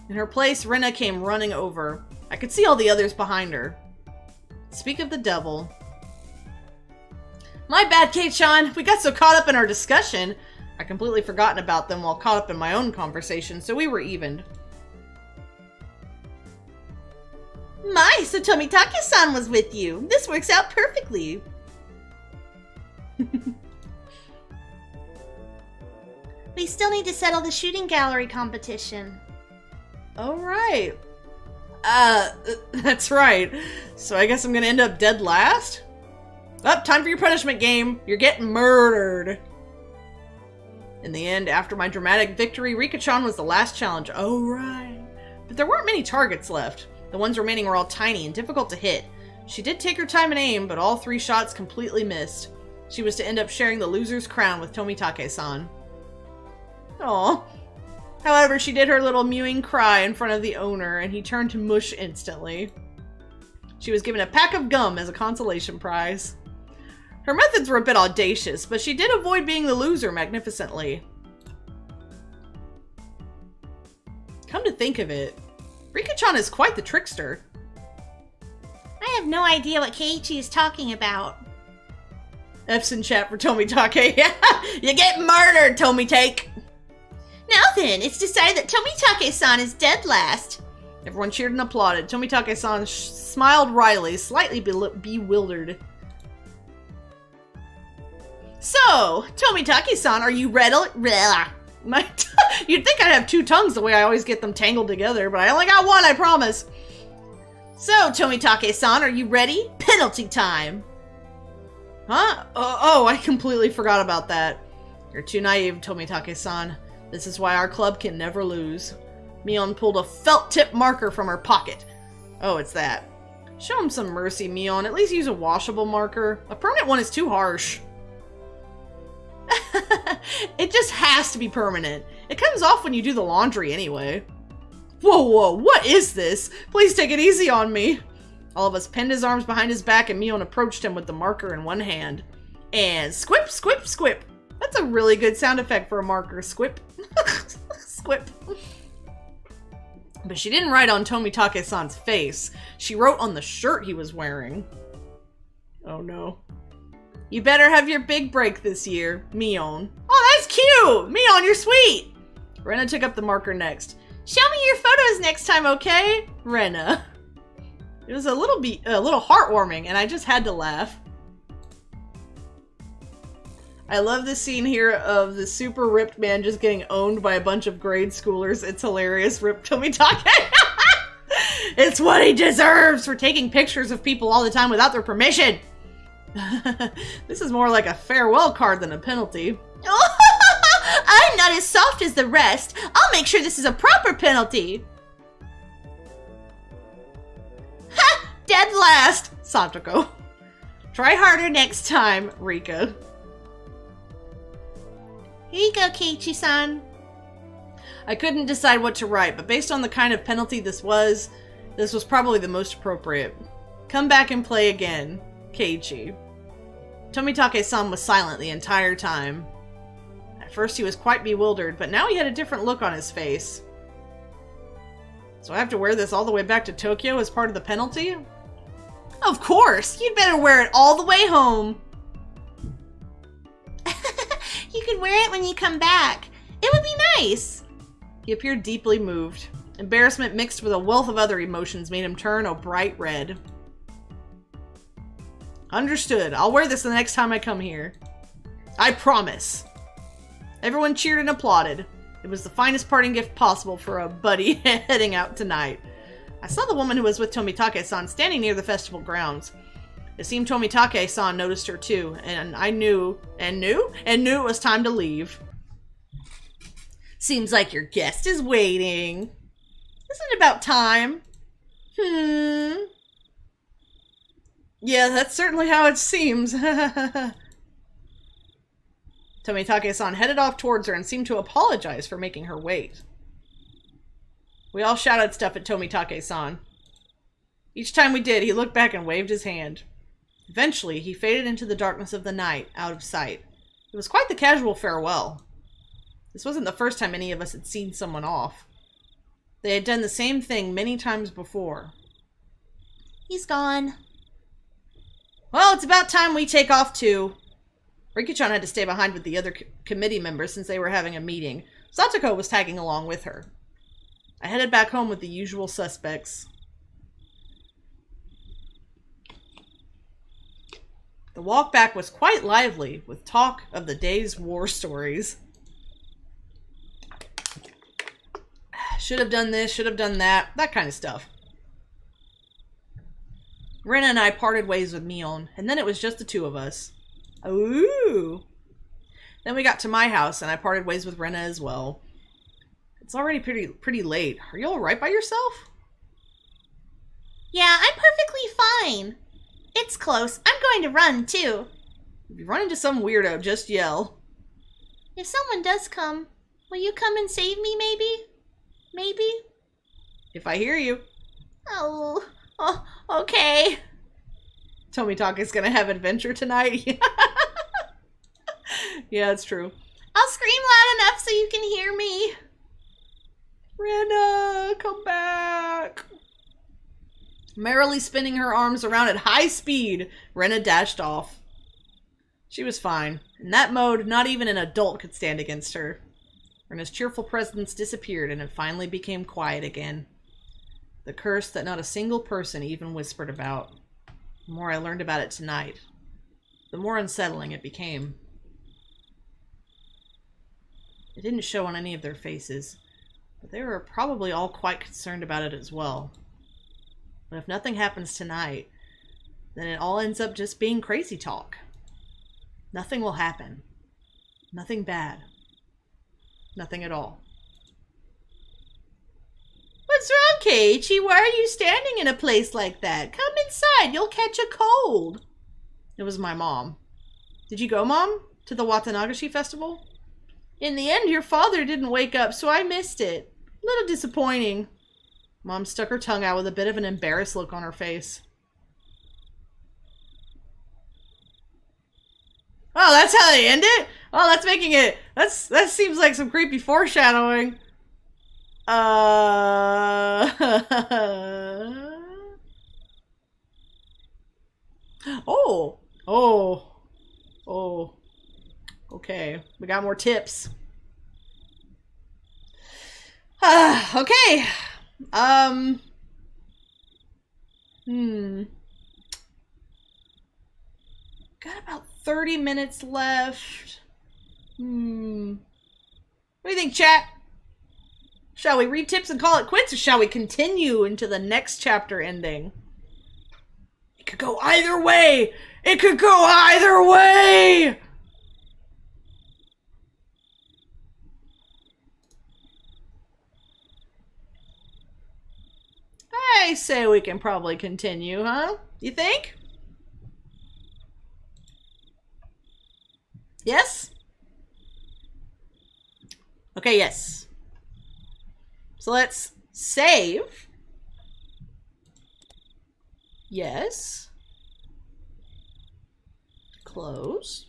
In her place, Rena came running over. I could see all the others behind her. Speak of the devil. My bad, Kei-chan. We got so caught up in our discussion, I completely forgotten about them while caught up in my own conversation, so we were evened. My, so Tomitake-san was with you. This works out perfectly. We still need to settle the shooting gallery competition. Oh, right. That's right. So I guess I'm gonna end up dead last? Up, time for your punishment game. You're getting murdered. In the end, after my dramatic victory, Rika-Chan was the last challenge. Oh, right. But there weren't many targets left. The ones remaining were all tiny and difficult to hit. She did take her time and aim, but all 3 shots completely missed. She was to end up sharing the loser's crown with Tomitake-san. Aww. However, she did her little mewing cry in front of the owner, and he turned to mush instantly. She was given a pack of gum as a consolation prize. Her methods were a bit audacious, but she did avoid being the loser magnificently. Come to think of it, Rika-chan is quite the trickster. I have no idea what Keiichi is talking about. F's in chat for Tomitake. You get murdered, Tomitake! Now then, it's decided that Tomitake-san is dead last. Everyone cheered and applauded. Tomitake-san smiled wryly, slightly bewildered. So, Tomitake-san, are you ready? You'd think I'd have 2 tongues the way I always get them tangled together, but I only got 1, I promise. So, Tomitake-san, are you ready? Penalty time! Huh? Oh, I completely forgot about that. You're too naive, Tomitake-san. This is why our club can never lose. Mion pulled a felt-tip marker from her pocket. Oh, it's that. Show him some mercy, Mion. At least use a washable marker. A permanent one is too harsh. It just has to be permanent. It comes off when you do the laundry anyway. Whoa, what is this? Please take it easy on me. All of us pinned his arms behind his back and Mion approached him with the marker in one hand. And squip, squip, squip. That's a really good sound effect for a marker. Squip. Squip. But she didn't write on Tomitake-san's face. She wrote on the shirt he was wearing. Oh no. You better have your big break this year, Mion. Oh, that's cute! Mion, you're sweet! Rena took up the marker next. Show me your photos next time, okay? Rena. It was a little heartwarming, and I just had to laugh. I love the scene here of the super ripped man just getting owned by a bunch of grade schoolers. It's hilarious. Rip Tomitake. It's what he deserves for taking pictures of people all the time without their permission. This is more like a farewell card than a penalty. I'm not as soft as the rest. I'll make sure this is a proper penalty. Ha! Dead last, Satoko. Try harder next time, Rika. Here you go, Keiichi-san. I couldn't decide what to write, but based on the kind of penalty this was probably the most appropriate. Come back and play again, Keiichi. Tomitake-san was silent the entire time. At first he was quite bewildered, but now he had a different look on his face. So I have to wear this all the way back to Tokyo as part of the penalty? Of course! You'd better wear it all the way home! You can wear it when you come back. It would be nice. He appeared deeply moved. Embarrassment mixed with a wealth of other emotions made him turn a bright red. Understood. I'll wear this the next time I come here. I promise. Everyone cheered and applauded. It was the finest parting gift possible for a buddy heading out tonight. I saw the woman who was with Tomitake-san standing near the festival grounds. It seemed Tomitake-san noticed her too, and I knew it was time to leave. Seems like your guest is waiting. Isn't it about time? Yeah, that's certainly how it seems. Tomitake-san headed off towards her and seemed to apologize for making her wait. We all shouted stuff at Tomitake-san. Each time we did, he looked back and waved his hand. Eventually, he faded into the darkness of the night, out of sight. It was quite the casual farewell. This wasn't the first time any of us had seen someone off. They had done the same thing many times before. He's gone. Well, it's about time we take off too. Rika-Chan had to stay behind with the other committee members since they were having a meeting. Satoko was tagging along with her. I headed back home with the usual suspects. The walk back was quite lively, with talk of the day's war stories. Should have done this, should have done that kind of stuff. Rena and I parted ways with Mion, and then it was just the two of us. Ooh! Then we got to my house, and I parted ways with Rena as well. It's already pretty late. Are you alright by yourself? Yeah, I'm perfectly fine. It's close. I'm going to run, too. If you run into some weirdo, just yell. If someone does come, will you come and save me, maybe? Maybe? If I hear you. Oh, okay. Tomitake's gonna have adventure tonight. Yeah, it's true. I'll scream loud enough so you can hear me. Rena, come back. Merrily spinning her arms around at high speed, Rena dashed off. She was fine. In that mode, not even an adult could stand against her. Rena's cheerful presence disappeared and it finally became quiet again. The curse that not a single person even whispered about. The more I learned about it tonight, the more unsettling it became. It didn't show on any of their faces, but they were probably all quite concerned about it as well. But if nothing happens tonight, then it all ends up just being crazy talk. Nothing will happen. Nothing bad. Nothing at all. What's wrong, Keiichi? Why are you standing in a place like that? Come inside. You'll catch a cold. It was my mom. Did you go, Mom? To the Watanagashi festival? In the end, your father didn't wake up, so I missed it. A little disappointing. Mom stuck her tongue out with a bit of an embarrassed look on her face. Oh, that's how they end it? Oh, that's making it... That seems like some creepy foreshadowing. Oh. Okay, we got more tips. Okay. Got about 30 minutes left. What do you think, chat? Shall we read tips and call it quits, or shall we continue into the next chapter ending? could go either way! It could go either way! I say we can probably continue, huh? You think? Yes? Okay, yes. So let's save. Yes. Close.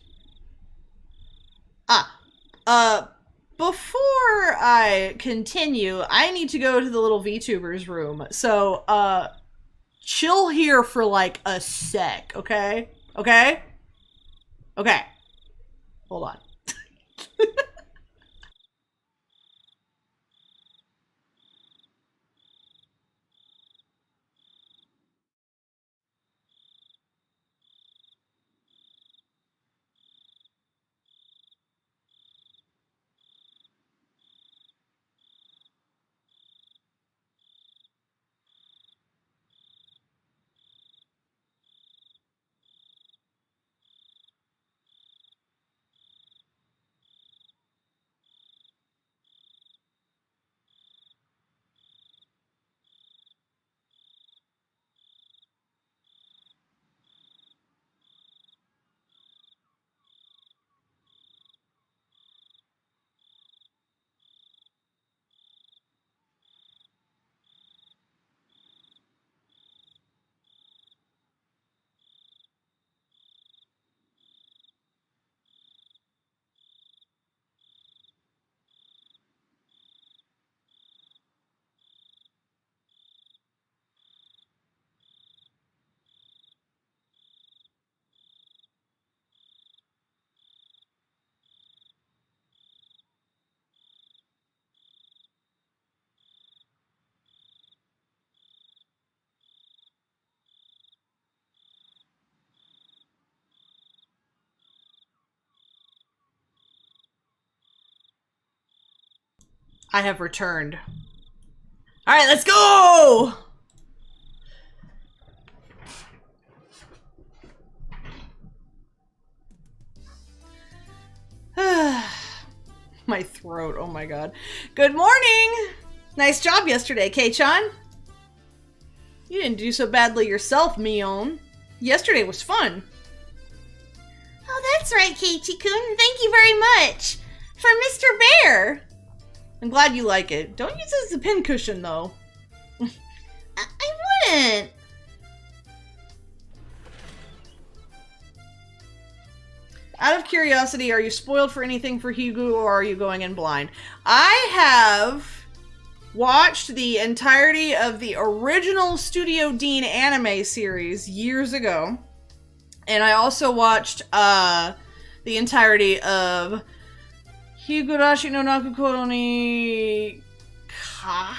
Before I continue, I need to go to the little VTubers room. So, chill here for like a sec, okay? Okay? Okay. Hold on. I have returned. All right, let's go! My throat, oh my god. Good morning! Nice job yesterday, Kei-chan. You didn't do so badly yourself, Mion. Yesterday was fun. Oh, that's right, Keiichi-kun. Thank you very much. For Mr. Bear. I'm glad you like it. Don't use it as a pincushion, though. I wouldn't. Out of curiosity, are you spoiled for anything for HIGU, or are you going in blind? I have watched the entirety of the original Studio Dean anime series years ago. And I also watched the entirety of Higurashi no Nakukoro ni Kai?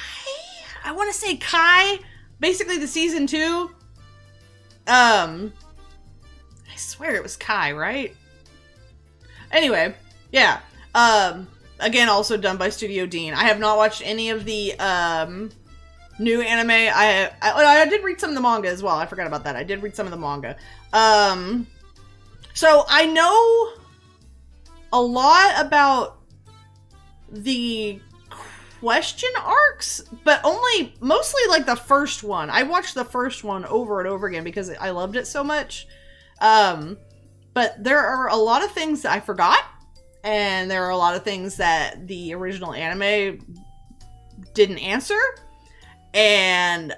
I want to say Kai. Basically the season 2. I swear it was Kai, right? Anyway, yeah. Again, also done by Studio Dean. I have not watched any of the new anime. I did read some of the manga as well. I forgot about that. I did read some of the manga. So I know a lot about the question arcs, but mostly like the first one. I watched the first one over and over again because I loved it so much. But there are a lot of things that I forgot, and there are a lot of things that the original anime didn't answer. And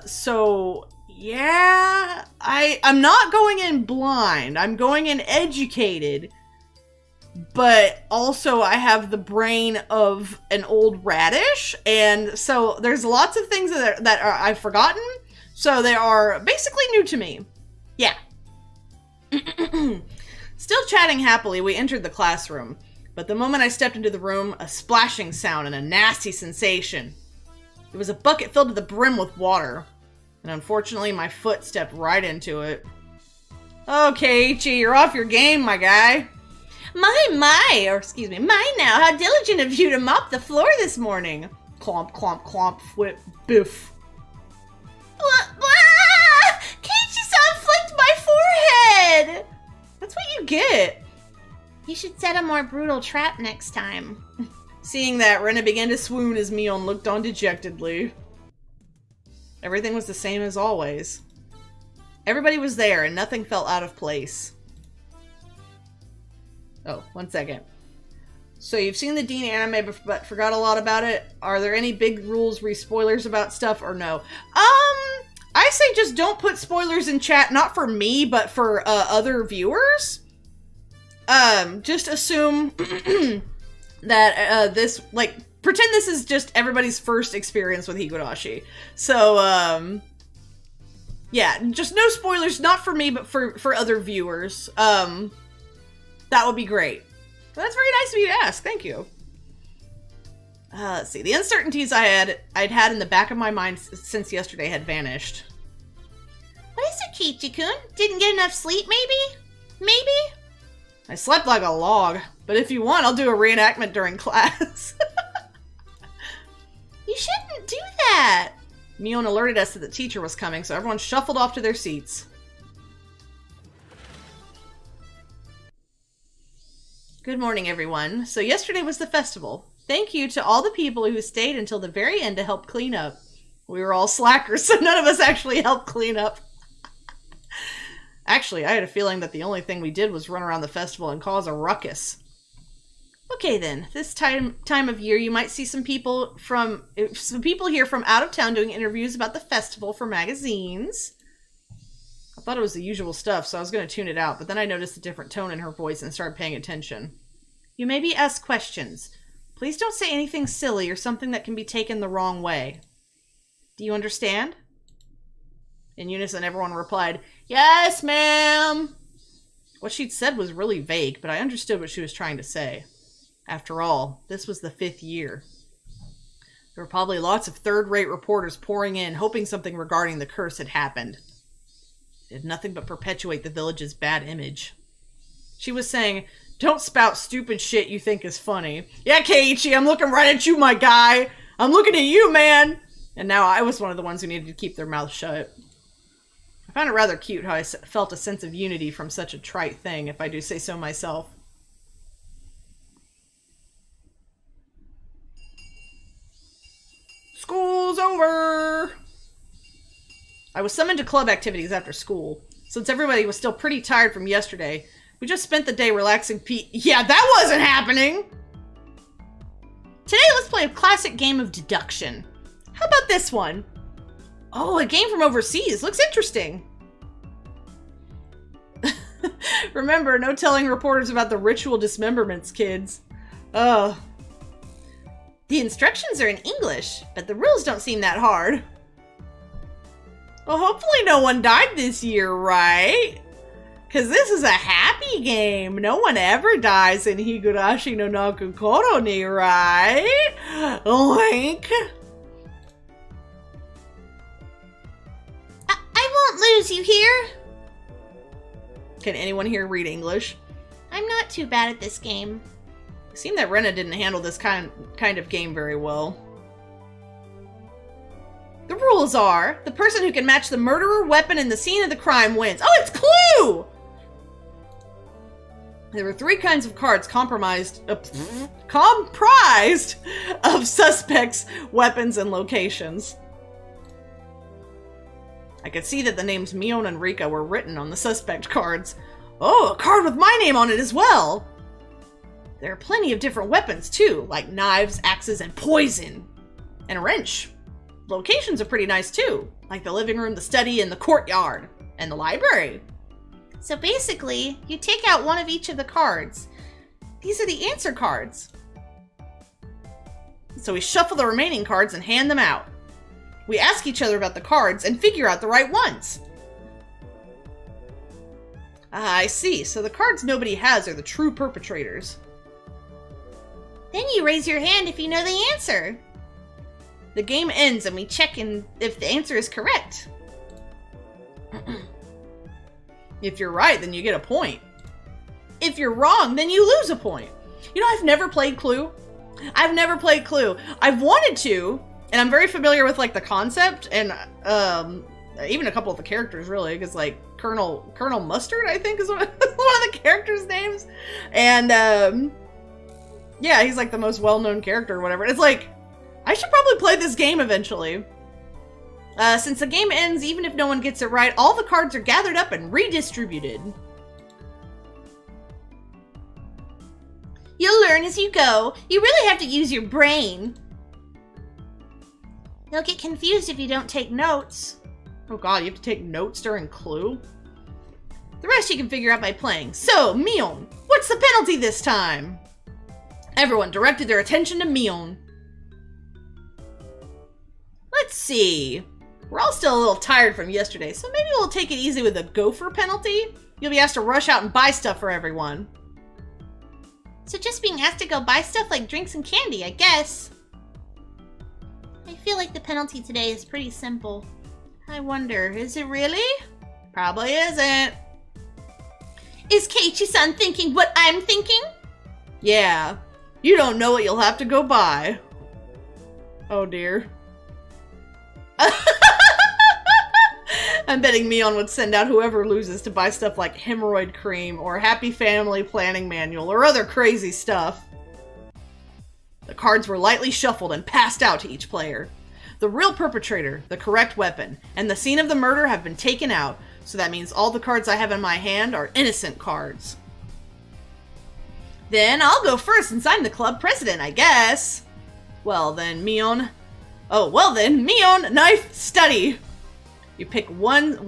so yeah, I'm not going in blind. I'm going in educated. But also I have the brain of an old radish, and so there's lots of things that I've forgotten, so they are basically new to me. Yeah. Still chatting happily, we entered the classroom, but the moment I stepped into the room, a splashing sound and a nasty sensation. It was a bucket filled to the brim with water, and unfortunately my foot stepped right into it. Okay, Ichi, you're off your game, my guy. My now, how diligent of you to mop the floor this morning. Clomp, clomp, clomp, whip, biff. Keiichi-san you get? You should set a more brutal trap next time. Seeing that, Rena began to swoon as Mion looked on dejectedly. Everything was the same as always. Everybody was there, and nothing felt out of place. Oh, 1 second. So you've seen the Dean anime but forgot a lot about it? Are there any big rules spoilers about stuff or no? I say just don't put spoilers in chat, not for me, but for other viewers. Just assume that this, like, pretend this is just everybody's first experience with Higurashi. So, yeah, just no spoilers, not for me, but for other viewers. That would be great. That's very nice of you to ask. Thank you. Let's see. The uncertainties I'd had in the back of my mind since yesterday had vanished. What is it, Kichi-kun? Didn't get enough sleep, maybe? Maybe? I slept like a log, but if you want, I'll do a reenactment during class. You shouldn't do that. Mion alerted us that the teacher was coming, so everyone shuffled off to their seats. Good morning, everyone. So yesterday was the festival. Thank you to all the people who stayed until the very end to help clean up. We were all slackers, so none of us actually helped clean up. Actually, I had a feeling that the only thing we did was run around the festival and cause a ruckus. Okay then, this time of year you might see some people here from out of town doing interviews about the festival for magazines. I thought it was the usual stuff, so I was going to tune it out, but then I noticed a different tone in her voice and started paying attention. You may be asked questions. Please don't say anything silly or something that can be taken the wrong way. Do you understand? In unison, everyone replied, "Yes, ma'am." What she'd said was really vague, but I understood what she was trying to say. After all, this was the 5th year. There were probably lots of third-rate reporters pouring in, hoping something regarding the curse had happened. It did nothing but perpetuate the village's bad image. She was saying, "Don't spout stupid shit you think is funny." "Yeah, Keiichi, I'm looking right at you, my guy. I'm looking at you, man." And now I was one of the ones who needed to keep their mouth shut. I found it rather cute how I felt a sense of unity from such a trite thing, if I do say so myself. School's over! I was summoned to club activities after school. Since everybody was still pretty tired from yesterday, we just spent the day relaxing Yeah, that wasn't happening! Today, let's play a classic game of deduction. How about this one? Oh, a game from overseas. Looks interesting. Remember, no telling reporters about the ritual dismemberments, kids. Ugh. The instructions are in English, but the rules don't seem that hard. Well, hopefully no one died this year, right? Because this is a happy game. No one ever dies in Higurashi no Nakukoro ni, right? Link. I won't lose, you hear? Can anyone here read English? I'm not too bad at this game. It seemed that Rena didn't handle this kind of game very well. The rules are, the person who can match the murderer, weapon, and the scene of the crime wins. Oh, it's Clue! There were 3 kinds of cards comprised of suspects, weapons, and locations. I could see that the names Mion and Rika were written on the suspect cards. Oh, a card with my name on it as well! There are plenty of different weapons too, like knives, axes, and poison. And a wrench. Locations are pretty nice too, like the living room, the study, and the courtyard. And the library. So basically, you take out one of each of the cards. These are the answer cards. So we shuffle the remaining cards and hand them out. We ask each other about the cards and figure out the right ones. Ah, I see. So the cards nobody has are the true perpetrators. Then you raise your hand if you know the answer. The game ends and we check in if the answer is correct. If you're right, then you get a point. If you're wrong, then you lose a point. You know, I've never played Clue. I've never played Clue. I've wanted to, and I'm very familiar with, like, the concept, and, even a couple of the characters, really, because, like, Colonel Mustard, I think, is one of the characters' names. And, yeah, he's, like, the most well-known character or whatever. It's like, I should probably play this game eventually. Since the game ends, even if no one gets it right, all the cards are gathered up and redistributed. You'll learn as you go. You really have to use your brain. You'll get confused if you don't take notes. Oh god, you have to take notes during Clue? The rest you can figure out by playing. So, Mion, what's the penalty this time? Everyone directed their attention to Mion. Let's see. We're all still a little tired from yesterday, so maybe we'll take it easy with a Gopher Penalty. You'll be asked to rush out and buy stuff for everyone. So just being asked to go buy stuff like drinks and candy, I guess. I feel like the penalty today is pretty simple. I wonder, is it really? Probably isn't. Is Keiichi-san thinking what I'm thinking? Yeah. You don't know what you'll have to go buy. Oh dear. I'm betting Mion would send out whoever loses to buy stuff like hemorrhoid cream or happy family planning manual or other crazy stuff. The cards were lightly shuffled and passed out to each player. The real perpetrator, the correct weapon, and the scene of the murder have been taken out, so that means all the cards I have in my hand are innocent cards. Then I'll go first since I'm the club president, I guess. Well then, Mion, knife, study. You pick one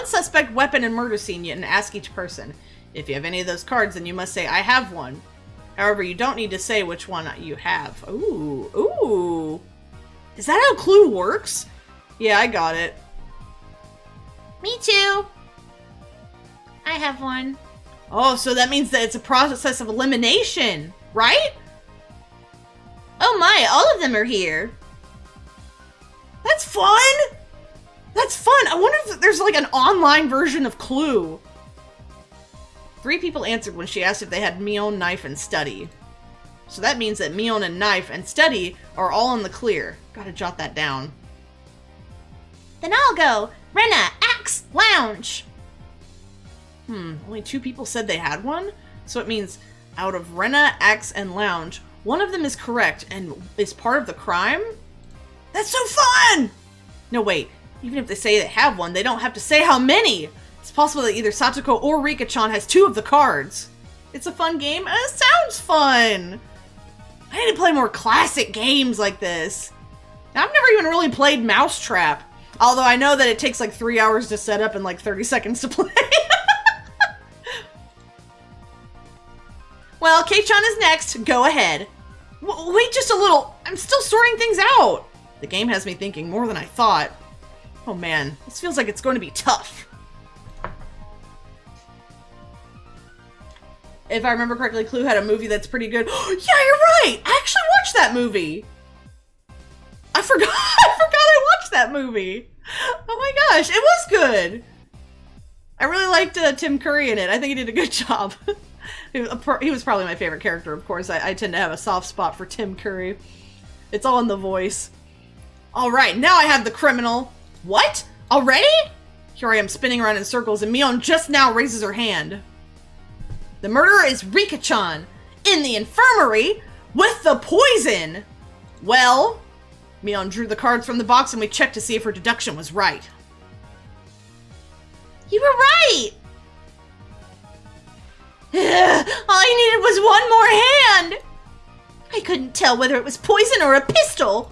suspect weapon and murder scene and ask each person. If you have any of those cards, then you must say, I have one. However, you don't need to say which one you have. Ooh. Is that how Clue works? Yeah, I got it. Me too. I have one. Oh, so that means that it's a process of elimination, right? Oh my, all of them are here. That's fun! That's fun! I wonder if there's like an online version of Clue. 3 people answered when she asked if they had Mion, knife, and study. So that means that Mion and knife and study are all in the clear. Gotta jot that down. Then I'll go. Rena, axe, lounge. Only 2 people said they had one? So it means out of Rena, axe, and lounge, one of them is correct and is part of the crime? That's so fun! No, wait. Even if they say they have one, they don't have to say how many! It's possible that either Satoko or Rika-Chan has 2 of the cards. It's a fun game, and it sounds fun! I need to play more classic games like this. Now, I've never even really played Mousetrap, although I know that it takes like 3 hours to set up and like 30 seconds to play. Well, Kei-chan is next. Go ahead. Wait just a little. I'm still sorting things out. The game has me thinking more than I thought. Oh man, this feels like it's going to be tough. If I remember correctly, Clue had a movie that's pretty good. Yeah, you're right! I actually watched that movie! I forgot I watched that movie! Oh my gosh, it was good! I really liked Tim Curry in it. I think he did a good job. He was probably my favorite character, of course. I tend to have a soft spot for Tim Curry. It's all in the voice. Alright, now I have the criminal. What? Already? Here I am spinning around in circles and Mion just now raises her hand. The murderer is Rika-Chan in the infirmary with the poison. Well, Mion drew the cards from the box and we checked to see if her deduction was right. You were right! All I needed was one more hand! I couldn't tell whether it was poison or a pistol.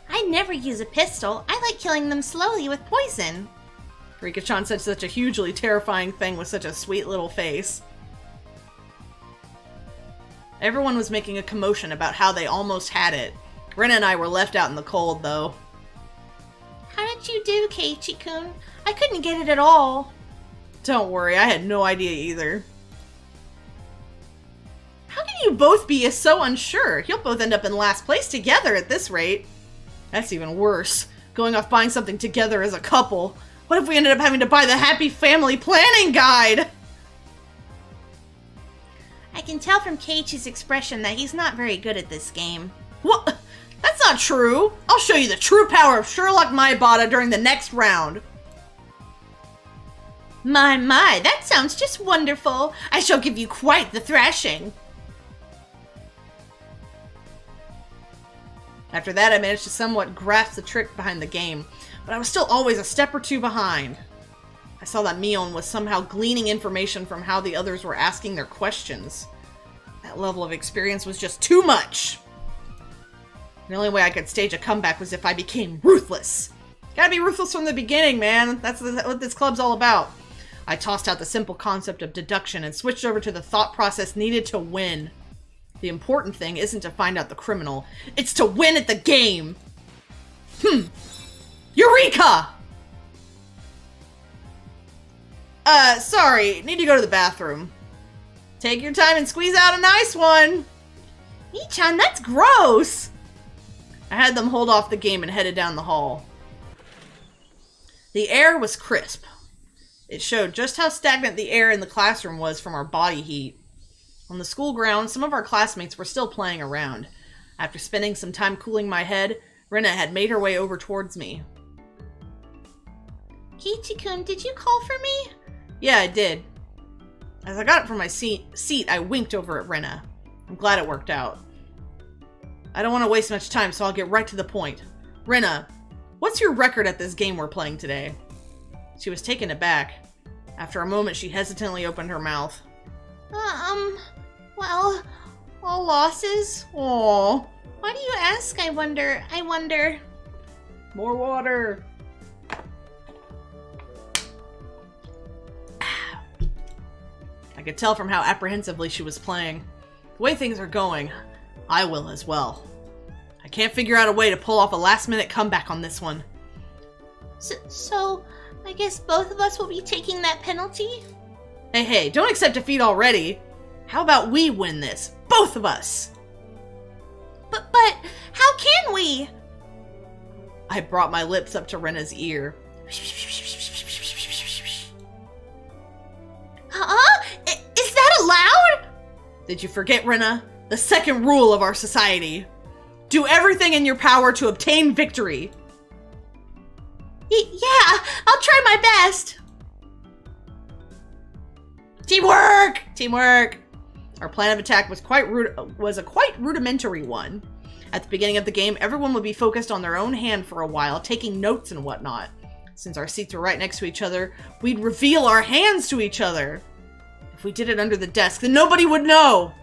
I never use a pistol. I like killing them slowly with poison. Rika-chan said such a hugely terrifying thing with such a sweet little face. Everyone was making a commotion about how they almost had it. Ren and I were left out in the cold, though. How did you do, Keiichi-kun? I couldn't get it at all. Don't worry, I had no idea either. How can you both be so unsure? You'll both end up in last place together at this rate. That's even worse. Going off buying something together as a couple. What if we ended up having to buy the Happy Family Planning Guide? I can tell from Keiichi's expression that he's not very good at this game. What? That's not true. I'll show you the true power of Sherlock Maibata during the next round. My, that sounds just wonderful. I shall give you quite the thrashing. After that, I managed to somewhat grasp the trick behind the game, but I was still always a step or two behind. I saw that Mion was somehow gleaning information from how the others were asking their questions. That level of experience was just too much. The only way I could stage a comeback was if I became ruthless. Gotta be ruthless from the beginning, man. That's what this club's all about. I tossed out the simple concept of deduction and switched over to the thought process needed to win. The important thing isn't to find out the criminal, it's to win at the game! Eureka! Sorry, need to go to the bathroom. Take your time and squeeze out a nice one! Ichan, that's gross! I had them hold off the game and headed down the hall. The air was crisp. It showed just how stagnant the air in the classroom was from our body heat. On the school grounds, some of our classmates were still playing around. After spending some time cooling my head, Rina had made her way over towards me. Kichi-kun, did you call for me? Yeah, I did. As I got up from my seat, I winked over at Rina. I'm glad it worked out. I don't want to waste much time, so I'll get right to the point. Rina, what's your record at this game we're playing today? She was taken aback. After a moment, she hesitantly opened her mouth. Well, all losses. Aww. Why do you ask, I wonder? More water. I could tell from how apprehensively she was playing. The way things are going, I will as well. I can't figure out a way to pull off a last-minute comeback on this one. So, I guess both of us will be taking that penalty? Hey, don't accept defeat already. How about we win this? Both of us! But, how can we? I brought my lips up to Rena's ear. Huh? Is that allowed? Did you forget, Rena? The second rule of our society. Do everything in your power to obtain victory. Yeah, I'll try my best. Teamwork! Teamwork! Our plan of attack was a quite rudimentary one. At the beginning of the game, everyone would be focused on their own hand for a while, taking notes and whatnot. Since our seats were right next to each other, we'd reveal our hands to each other. If we did it under the desk, then nobody would know.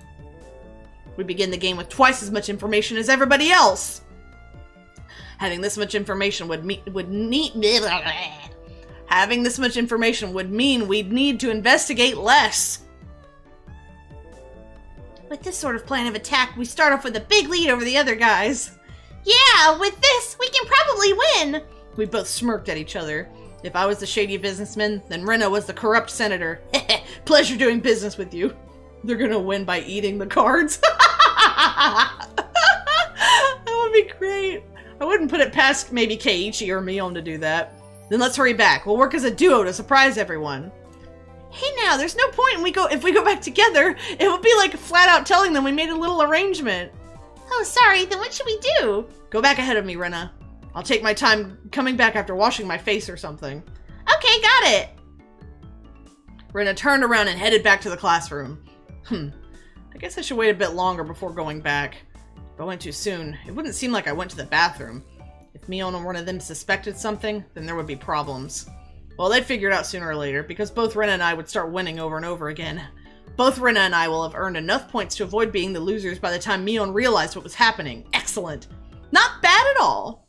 We'd begin the game with twice as much information as everybody else. Having this much information would mean we'd need to investigate less. With this sort of plan of attack, we start off with a big lead over the other guys. Yeah, with this, we can probably win. We both smirked at each other. If I was the shady businessman, then Rena was the corrupt senator. Pleasure doing business with you. They're gonna win by eating the cards. That would be great. I wouldn't put it past maybe Keiichi or Mion to do that. Then let's hurry back. We'll work as a duo to surprise everyone. Hey now, there's no point if we go back together. It would be like flat out telling them we made a little arrangement. Oh, sorry. Then what should we do? Go back ahead of me, Rena. I'll take my time coming back after washing my face or something. Okay, got it. Rena turned around and headed back to the classroom. I guess I should wait a bit longer before going back. If I went too soon, it wouldn't seem like I went to the bathroom. If Mion or one of them suspected something, then there would be problems. Well, they'd figure it out sooner or later, because both Rena and I would start winning over and over again. Both Rena and I will have earned enough points to avoid being the losers by the time Mion realized what was happening. Excellent. Not bad at all.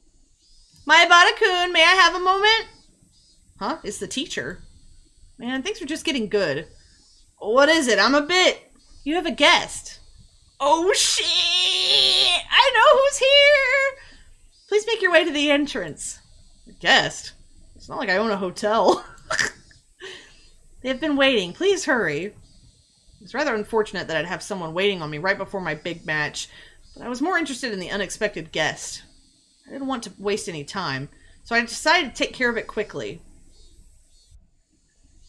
Maibata-kun, may I have a moment? Huh? It's the teacher. Man, things are just getting good. What is it? You have a guest. Oh, shit! I know who's here! Please make your way to the entrance. A guest? It's not like I own a hotel. They have been waiting. Please hurry. It's rather unfortunate that I'd have someone waiting on me right before my big match, but I was more interested in the unexpected guest. I didn't want to waste any time, so I decided to take care of it quickly.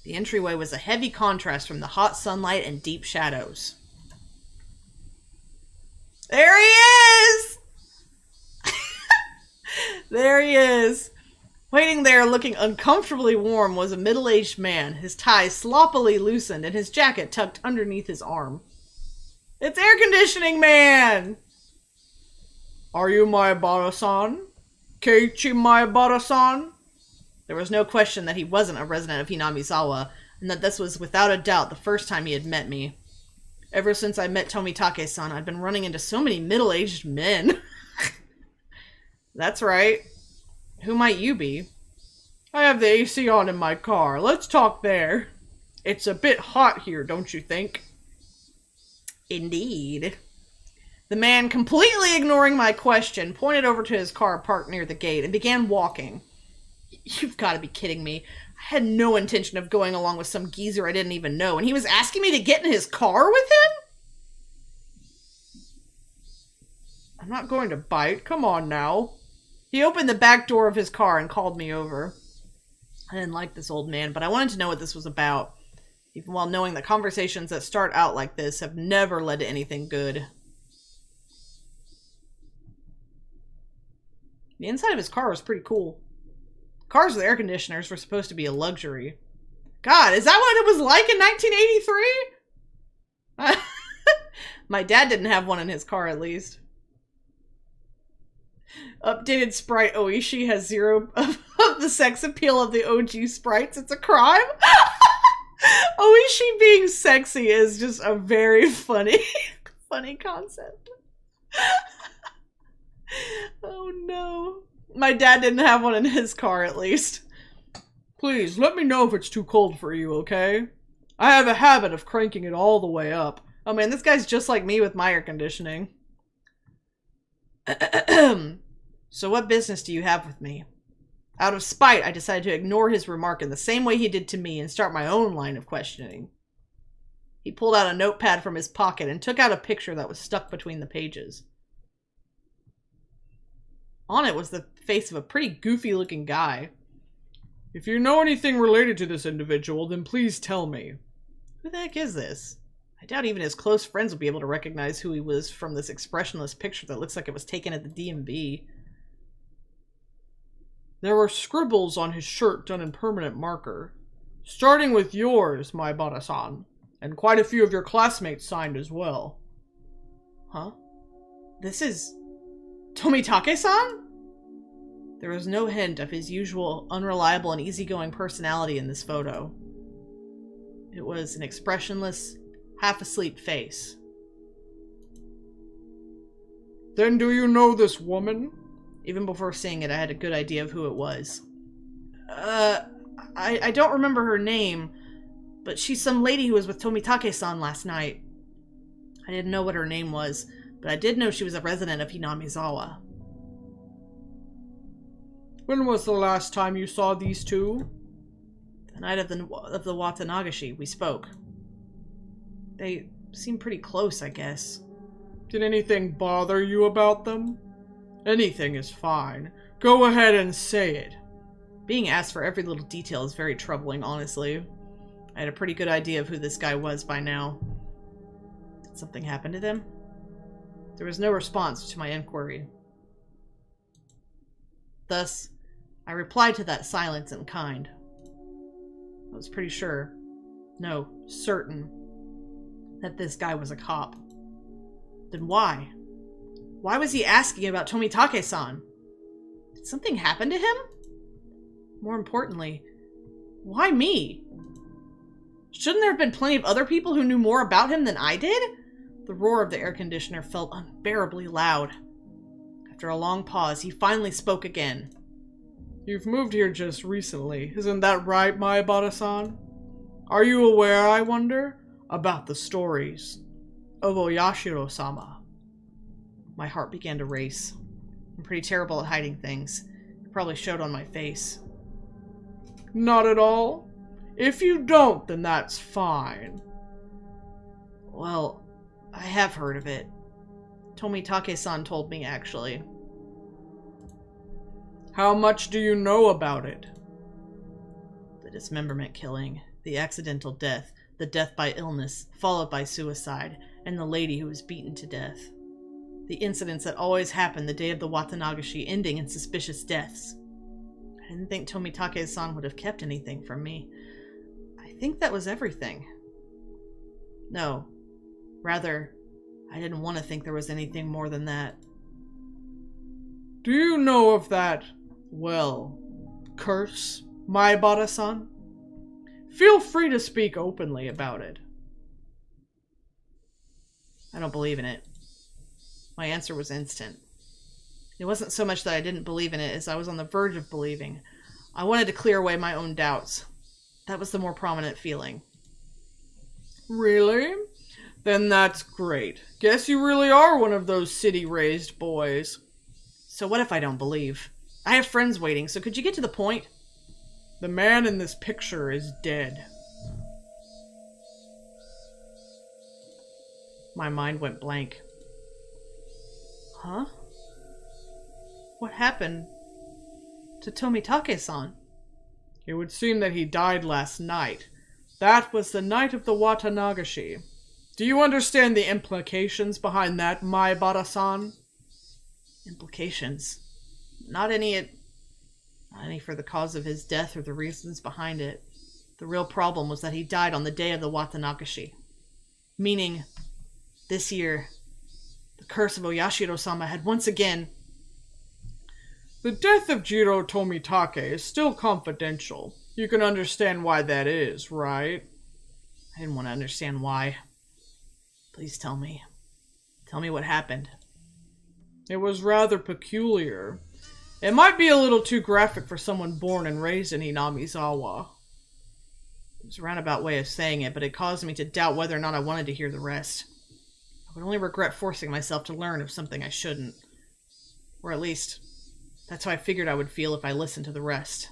The entryway was a heavy contrast from the hot sunlight and deep shadows. There he is! There he is. Waiting there, looking uncomfortably warm, was a middle-aged man, his tie sloppily loosened and his jacket tucked underneath his arm. It's Air Conditioning Man! Are you Maebara-san? Keiichi Maebara-san? There was no question that he wasn't a resident of Hinamizawa, and that this was without a doubt the first time he had met me. Ever since I met Tomitake-san, I'd been running into so many middle-aged men. That's right. Who might you be? I have the AC on in my car. Let's talk there. It's a bit hot here, don't you think? Indeed. The man, completely ignoring my question, pointed over to his car parked near the gate and began walking. You've got to be kidding me. I had no intention of going along with some geezer I didn't even know, and he was asking me to get in his car with him? I'm not going to bite. Come on now. He opened the back door of his car and called me over. I didn't like this old man, but I wanted to know what this was about, even while knowing that conversations that start out like this have never led to anything good. The inside of his car was pretty cool. Cars with air conditioners were supposed to be a luxury. God, is that what it was like in 1983? My dad didn't have one in his car, at least. Updated sprite Oishi has zero of the sex appeal of the OG sprites. It's a crime. Oishi being sexy is just a very funny concept. Oh no. My dad didn't have one in his car, at least. Please, let me know if it's too cold for you, okay? I have a habit of cranking it all the way up. Oh man, this guy's just like me with my air conditioning. So what business do you have with me? Out of spite, I decided to ignore his remark in the same way he did to me and start my own line of questioning. He pulled out a notepad from his pocket and took out a picture that was stuck between the pages. On it was the face of a pretty goofy-looking guy. If you know anything related to this individual, then please tell me. Who the heck is this? I doubt even his close friends would be able to recognize who he was from this expressionless picture that looks like it was taken at the DMV. There were scribbles on his shirt done in permanent marker. Starting with yours, Maebara-san, and quite a few of your classmates signed as well. Huh? This is Tomitake-san? There was no hint of his usual unreliable and easygoing personality in this photo. It was an expressionless, half-asleep face. Then do you know this woman? Even before seeing it, I had a good idea of who it was. I don't remember her name, but she's some lady who was with Tomitake-san last night. I didn't know what her name was, but I did know she was a resident of Hinamizawa. When was the last time you saw these two? The night of the Watanagashi, we spoke. They seem pretty close, I guess. Did anything bother you about them? Anything is fine. Go ahead and say it. Being asked for every little detail is very troubling, honestly. I had a pretty good idea of who this guy was by now. Did something happen to them? There was no response to my inquiry. Thus, I replied to that silence in kind. I was pretty sure, no, certain, that this guy was a cop. Then why? Why was he asking about Tomitake-san? Did something happen to him? More importantly, why me? Shouldn't there have been plenty of other people who knew more about him than I did? The roar of the air conditioner felt unbearably loud. After a long pause, he finally spoke again. You've moved here just recently, isn't that right, Maebara-san? Are you aware, I wonder, about the stories of Oyashiro-sama? My heart began to race. I'm pretty terrible at hiding things. It probably showed on my face. Not at all. If you don't, then that's fine. Well, I have heard of it. Tomitake-san told me, actually. How much do you know about it? The dismemberment killing, the accidental death, the death by illness, followed by suicide, and the lady who was beaten to death. The incidents that always happened the day of the Watanagashi, ending in suspicious deaths. I didn't think Tomitake-san would have kept anything from me. I think that was everything. No. Rather, I didn't want to think there was anything more than that. Do you know of that, well, curse, Maibara-san? Feel free to speak openly about it. I don't believe in it. My answer was instant. It wasn't so much that I didn't believe in it as I was on the verge of believing. I wanted to clear away my own doubts. That was the more prominent feeling. Really? Then that's great. Guess you really are one of those city-raised boys. So what if I don't believe? I have friends waiting, so could you get to the point? The man in this picture is dead. My mind went blank. Huh? What happened to Tomitake-san? It would seem that he died last night. That was the night of the Watanagashi. Do you understand the implications behind that, Maibara-san? Implications? Not any for the cause of his death or the reasons behind it. The real problem was that he died on the day of the Watanagashi. Meaning, this year, the curse of Oyashiro-sama had once again... The death of Jiro Tomitake is still confidential. You can understand why that is, right? I didn't want to understand why. Please tell me. Tell me what happened. It was rather peculiar. It might be a little too graphic for someone born and raised in Hinamizawa. It was a roundabout way of saying it, but it caused me to doubt whether or not I wanted to hear the rest. I would only regret forcing myself to learn of something I shouldn't. Or at least, that's how I figured I would feel if I listened to the rest.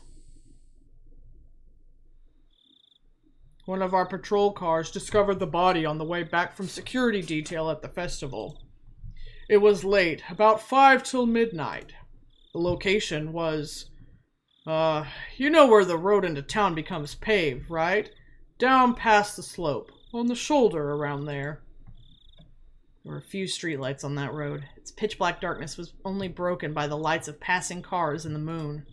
One of our patrol cars discovered the body on the way back from security detail at the festival. It was late, about 5 till midnight. The location was, you know where the road into town becomes paved, right? Down past the slope, on the shoulder around there. There were a few streetlights on that road. Its pitch-black darkness was only broken by the lights of passing cars and the moon.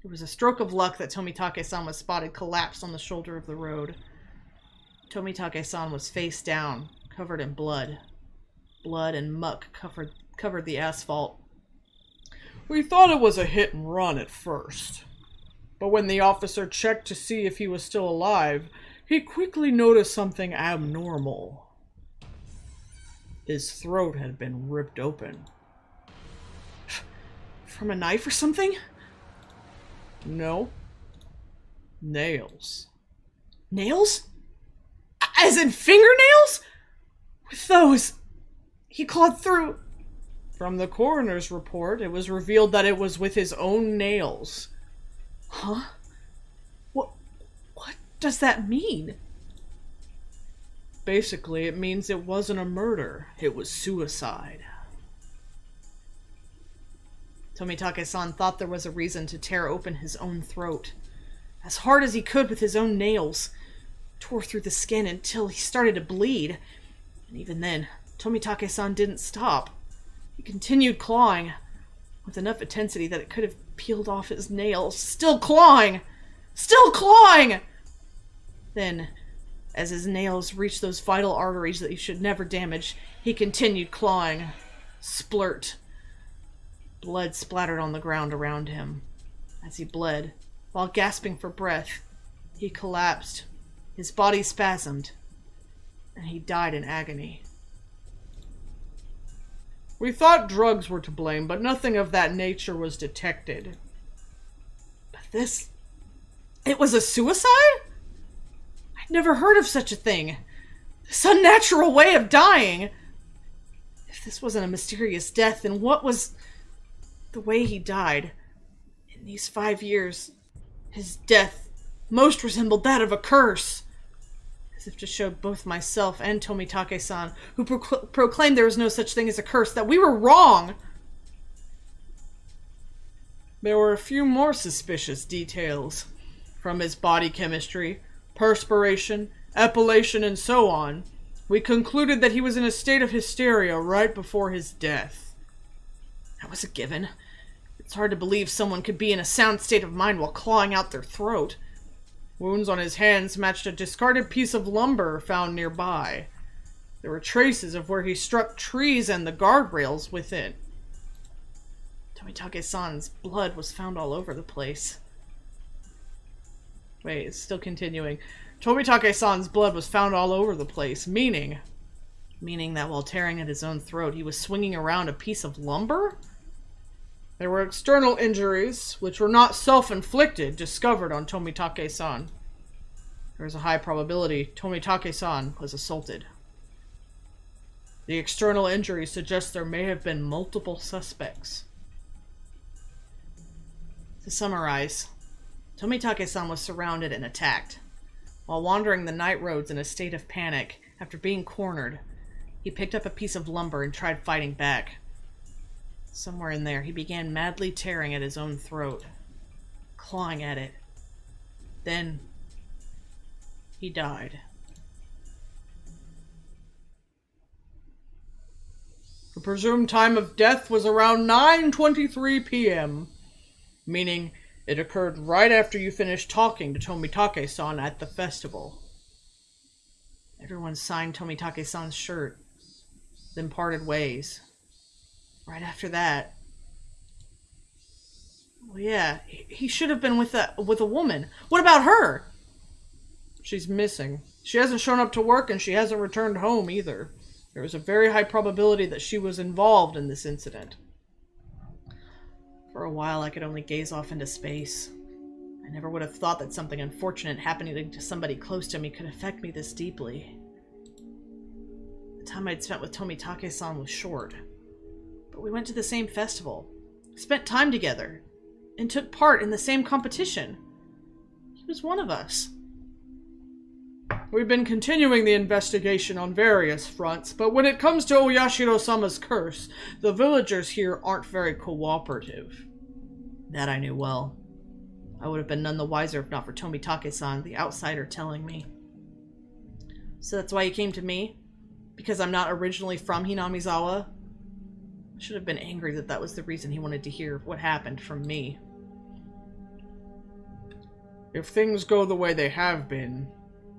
It was a stroke of luck that Tomitake-san was spotted collapsed on the shoulder of the road. Tomitake-san was face down, covered in blood. Blood and muck covered the asphalt. We thought it was a hit and run at first. But when the officer checked to see if he was still alive, he quickly noticed something abnormal. His throat had been ripped open. From a knife or something? No. Nails. Nails? As in fingernails? With those, he clawed through. From the coroner's report, it was revealed that it was with his own nails. Huh? What does that mean? Basically, it means it wasn't a murder. It was suicide. Tomitake-san thought there was a reason to tear open his own throat. As hard as he could with his own nails. Tore through the skin until he started to bleed. And even then, Tomitake-san didn't stop. He continued clawing, with enough intensity that it could have peeled off his nails. Still clawing! Still clawing! Then, as his nails reached those vital arteries that he should never damage, he continued clawing. Splurt. Blood splattered on the ground around him. As he bled, while gasping for breath, he collapsed. His body spasmed, and he died in agony. We thought drugs were to blame, but nothing of that nature was detected. But this... it was a suicide? I'd never heard of such a thing. This unnatural way of dying. If this wasn't a mysterious death, then what was the way he died? In these 5 years, his death most resembled that of a curse. As if to show both myself and Tomitake-san, who proclaimed there was no such thing as a curse, that we were wrong. There were a few more suspicious details. From his body chemistry, perspiration, epilation, and so on. We concluded that he was in a state of hysteria right before his death. That was a given. It's hard to believe someone could be in a sound state of mind while clawing out their throat. Wounds on his hands matched a discarded piece of lumber found nearby. There were traces of where he struck trees and the guardrails with it. Tomitake-san's blood was found all over the place. Wait, it's still continuing. Tomitake-san's blood was found all over the place, meaning that while tearing at his own throat, he was swinging around a piece of lumber? There were external injuries, which were not self-inflicted, discovered on Tomitake-san. There was a high probability Tomitake-san was assaulted. The external injuries suggest there may have been multiple suspects. To summarize, Tomitake-san was surrounded and attacked. While wandering the night roads in a state of panic, after being cornered, he picked up a piece of lumber and tried fighting back. Somewhere in there, he began madly tearing at his own throat, clawing at it. Then, he died. The presumed time of death was around 9:23 p.m., meaning it occurred right after you finished talking to Tomitake-san at the festival. Everyone signed Tomitake-san's shirt, then parted ways. Right after that... Well, yeah, he should have been with a woman. What about her? She's missing. She hasn't shown up to work and she hasn't returned home either. There is a very high probability that she was involved in this incident. For a while, I could only gaze off into space. I never would have thought that something unfortunate happening to somebody close to me could affect me this deeply. The time I'd spent with Tomitake-san was short. But we went to the same festival, spent time together, and took part in the same competition. He was one of us. We've been continuing the investigation on various fronts, but when it comes to Oyashiro-sama's curse, the villagers here aren't very cooperative. That I knew well. I would have been none the wiser if not for Tomitake-san, the outsider, telling me. So that's why he came to me? Because I'm not originally from Hinamizawa? I should have been angry that that was the reason he wanted to hear what happened from me. If things go the way they have been,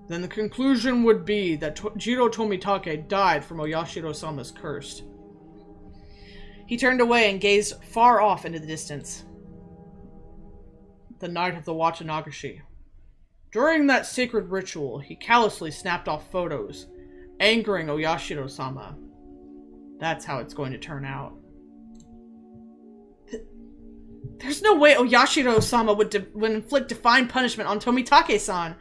then the conclusion would be that Jiro Tomitake died from Oyashiro-sama's curse. He turned away and gazed far off into the distance. The night of the Watanagashi. During that sacred ritual, he callously snapped off photos, angering Oyashiro-sama. That's how it's going to turn out. There's no way Oyashiro-sama would inflict divine punishment on Tomitake-san.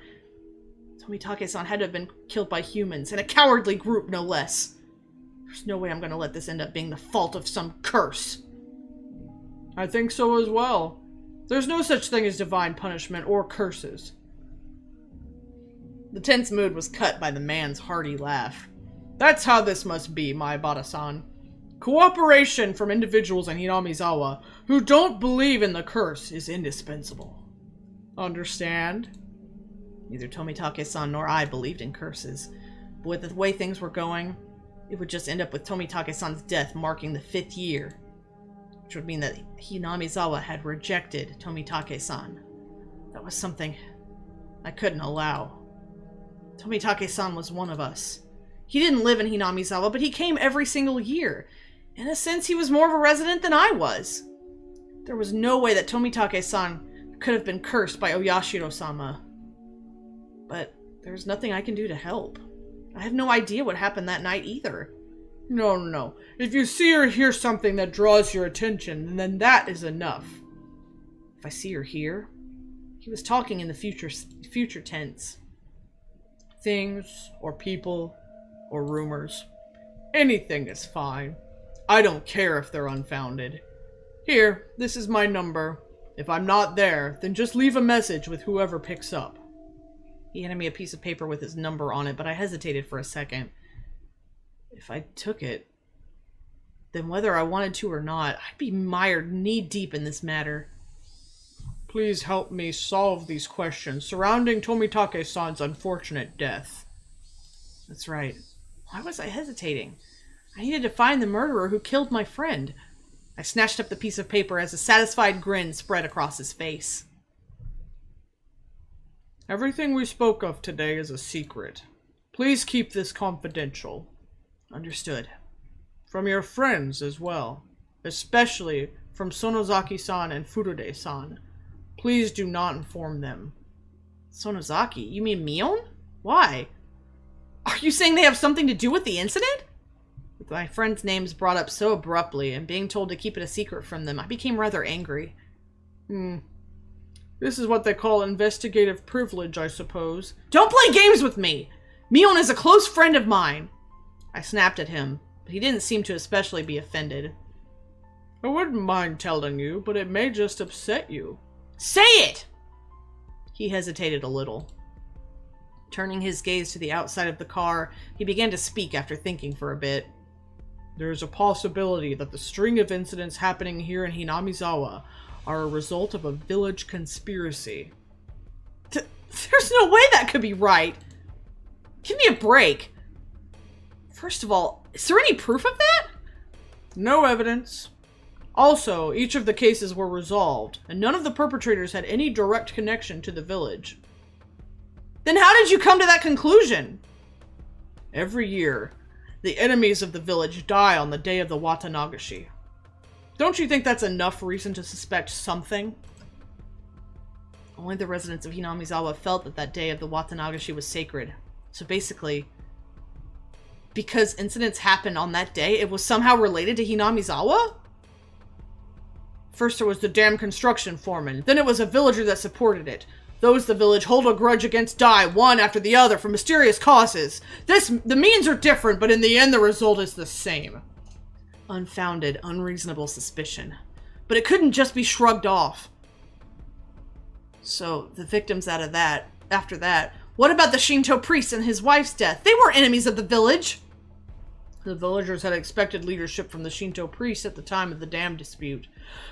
Tomitake-san had to have been killed by humans, and a cowardly group, no less. There's no way I'm going to let this end up being the fault of some curse. I think so as well. There's no such thing as divine punishment or curses. The tense mood was cut by the man's hearty laugh. That's how this must be, Maebara-san. Cooperation from individuals in Hinamizawa who don't believe in the curse is indispensable. Understand? Neither Tomitake-san nor I believed in curses, but with the way things were going, it would just end up with Tomitake-san's death marking the 5th year, which would mean that Hinamizawa had rejected Tomitake-san. That was something I couldn't allow. Tomitake-san was one of us. He didn't live in Hinamizawa, but he came every single year. In a sense, he was more of a resident than I was. There was no way that Tomitake-san could have been cursed by Oyashiro-sama. But there's nothing I can do to help. I have no idea what happened that night either. No. If you see or hear something that draws your attention, then that is enough. If I see or hear? He was talking in the future tense. Things, or people, or rumors. Anything is fine. I don't care if they're unfounded. Here, this is my number. If I'm not there, then just leave a message with whoever picks up. He handed me a piece of paper with his number on it, but I hesitated for a second. If I took it, then whether I wanted to or not, I'd be mired knee-deep in this matter. Please help me solve these questions surrounding Tomitake-san's unfortunate death. That's right. Why was I hesitating? I needed to find the murderer who killed my friend. I snatched up the piece of paper as a satisfied grin spread across his face. Everything we spoke of today is a secret. Please keep this confidential. Understood. From your friends as well, especially from Sonozaki-san and Furude-san. Please do not inform them. Sonozaki? You mean Mion? Why? Are you saying they have something to do with the incident? With my friends' names brought up so abruptly and being told to keep it a secret from them, I became rather angry. This is what they call investigative privilege, I suppose. Don't play games with me! Mion is a close friend of mine! I snapped at him, but he didn't seem to especially be offended. I wouldn't mind telling you, but it may just upset you. Say it! He hesitated a little. Turning his gaze to the outside of the car, he began to speak after thinking for a bit. There's a possibility that the string of incidents happening here in Hinamizawa are a result of a village conspiracy. There's no way that could be right! Give me a break! First of all, is there any proof of that? No evidence. Also, each of the cases were resolved, and none of the perpetrators had any direct connection to the village. Then how did you come to that conclusion? Every year, the enemies of the village die on the day of the Watanagashi. Don't you think that's enough reason to suspect something? Only the residents of Hinamizawa felt that that day of the Watanagashi was sacred. So basically, because incidents happened on that day, it was somehow related to Hinamizawa? First there was the damn construction foreman, then it was a villager that supported it. Those the village hold a grudge against die one after the other for mysterious causes. The means are different, but in the end the result is the same. Unfounded, unreasonable suspicion. But it couldn't just be shrugged off. So, the victims after that, what about the Shinto priest and his wife's death? They were enemies of the village! The villagers had expected leadership from the Shinto priest at the time of the dam dispute,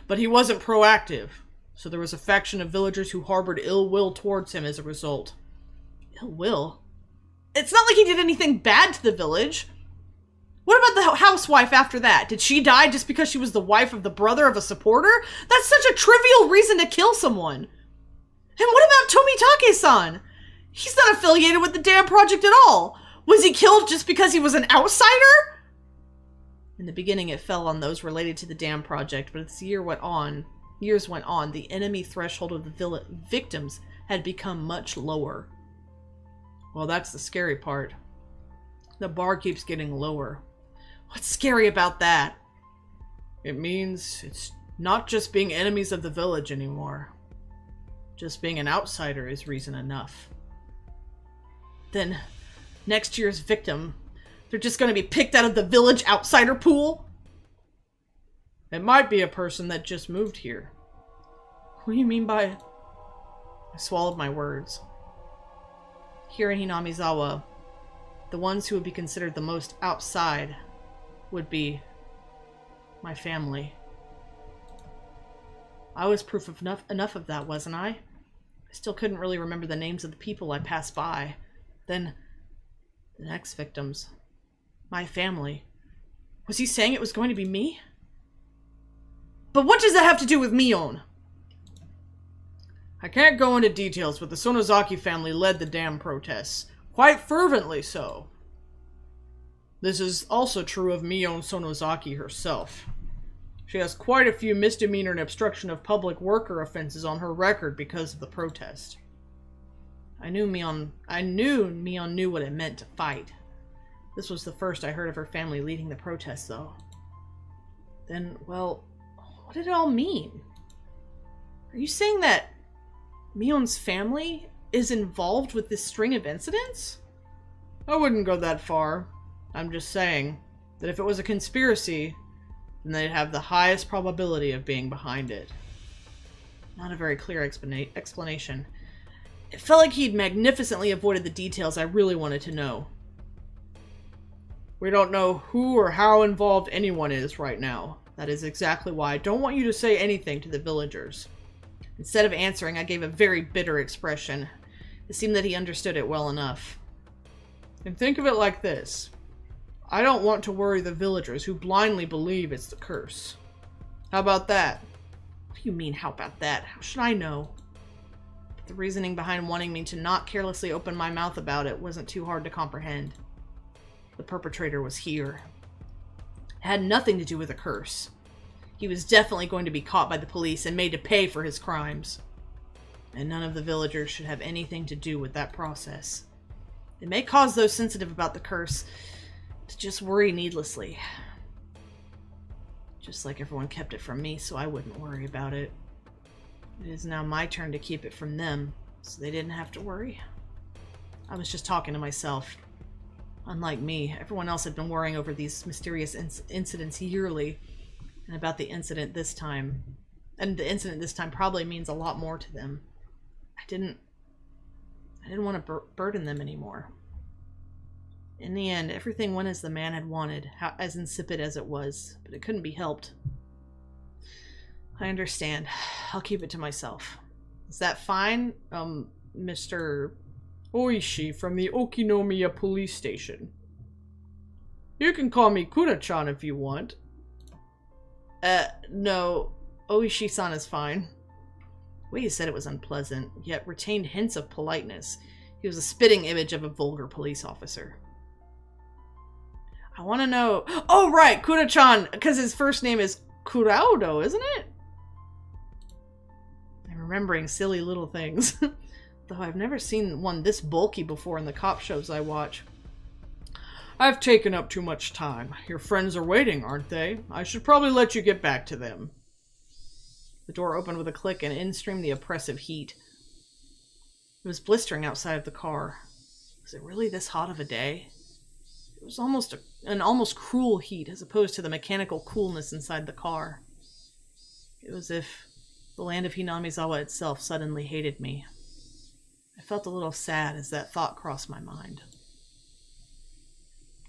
but he wasn't proactive. So there was a faction of villagers who harbored ill will towards him as a result. Ill will? It's not like he did anything bad to the village. What about the housewife after that? Did she die just because she was the wife of the brother of a supporter? That's such a trivial reason to kill someone. And what about Tomitake-san? He's not affiliated with the dam project at all. Was he killed just because he was an outsider? In the beginning, it fell on those related to the dam project, but as years went on, the enemy threshold of the victims had become much lower. Well, that's the scary part. The bar keeps getting lower. What's scary about that? It means it's not just being enemies of the village anymore. Just being an outsider is reason enough. Then, next year's victim, they're just going to be picked out of the village outsider pool? It might be a person that just moved here. What do you mean by... I swallowed my words. Here in Hinamizawa, the ones who would be considered the most outside would be my family. I was proof of enough of that, wasn't I? I still couldn't really remember the names of the people I passed by. Then, the next victims. My family. Was he saying it was going to be me? But what does that have to do with Mion? I can't go into details, but the Sonozaki family led the dam protests. Quite fervently so. This is also true of Mion Sonozaki herself. She has quite a few misdemeanor and obstruction of public worker offenses on her record because of the protest. I knew Mion knew what it meant to fight. This was the first I heard of her family leading the protest, though. Then, well, what did it all mean? Are you saying that Mion's family is involved with this string of incidents? I wouldn't go that far. I'm just saying that if it was a conspiracy, then they'd have the highest probability of being behind it. Not a very clear explanation. It felt like he'd magnificently avoided the details I really wanted to know. We don't know who or how involved anyone is right now. That is exactly why I don't want you to say anything to the villagers. Instead of answering, I gave a very bitter expression. It seemed that he understood it well enough. And think of it like this. I don't want to worry the villagers who blindly believe it's the curse. How about that? What do you mean, how about that? How should I know? But the reasoning behind wanting me to not carelessly open my mouth about it wasn't too hard to comprehend. The perpetrator was here. It had nothing to do with a curse. He was definitely going to be caught by the police and made to pay for his crimes. And none of the villagers should have anything to do with that process. It may cause those sensitive about the curse to just worry needlessly. Just like everyone kept it from me, so I wouldn't worry about it. It is now my turn to keep it from them, so they didn't have to worry. I was just talking to myself. Unlike me, everyone else had been worrying over these mysterious incidents yearly, and about the incident this time. And the incident this time probably means a lot more to them. I didn't want to burden them anymore. In the end, everything went as the man had wanted, as insipid as it was, but it couldn't be helped. I understand. I'll keep it to myself. Is that fine, Mr. Oishi from the Okinomiya police station. You can call me Kuna-chan if you want. No. Oishi-san is fine. The way he said it was unpleasant, yet retained hints of politeness. He was a spitting image of a vulgar police officer. I want to know... Oh, right! Kuna-chan! Because his first name is Kuraudo, isn't it? I'm remembering silly little things. Though I've never seen one this bulky before in the cop shows I watch. I've taken up too much time. Your friends are waiting, aren't they? I should probably let you get back to them. The door opened with a click and in streamed the oppressive heat. It was blistering outside of the car. Was it really this hot of a day? It was an almost cruel heat as opposed to the mechanical coolness inside the car. It was as if the land of Hinamizawa itself suddenly hated me. I felt a little sad as that thought crossed my mind.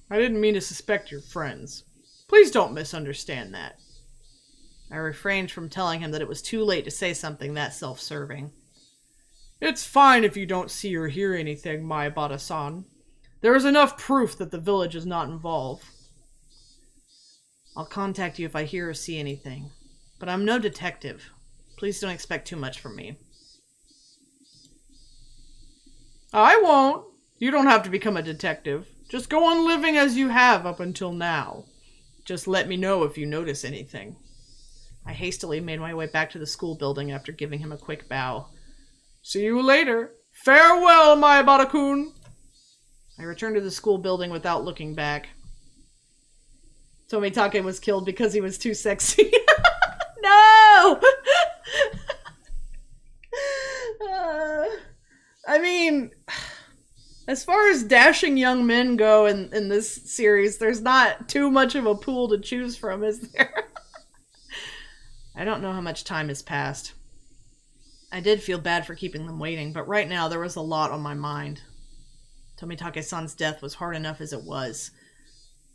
I didn't mean to suspect your friends. Please don't misunderstand that. I refrained from telling him that it was too late to say something that self-serving. It's fine if you don't see or hear anything, Maebata-san. There is enough proof that the village is not involved. I'll contact you if I hear or see anything. But I'm no detective. Please don't expect too much from me. I won't. You don't have to become a detective. Just go on living as you have up until now. Just let me know if you notice anything. I hastily made my way back to the school building after giving him a quick bow. See you later. Farewell, Maebata-kun. I returned to the school building without looking back. Tomitake was killed because he was too sexy. No! I mean, as far as dashing young men go in this series, there's not too much of a pool to choose from, is there? I don't know how much time has passed. I did feel bad for keeping them waiting, but right now there was a lot on my mind. Tomitake-san's death was hard enough as it was.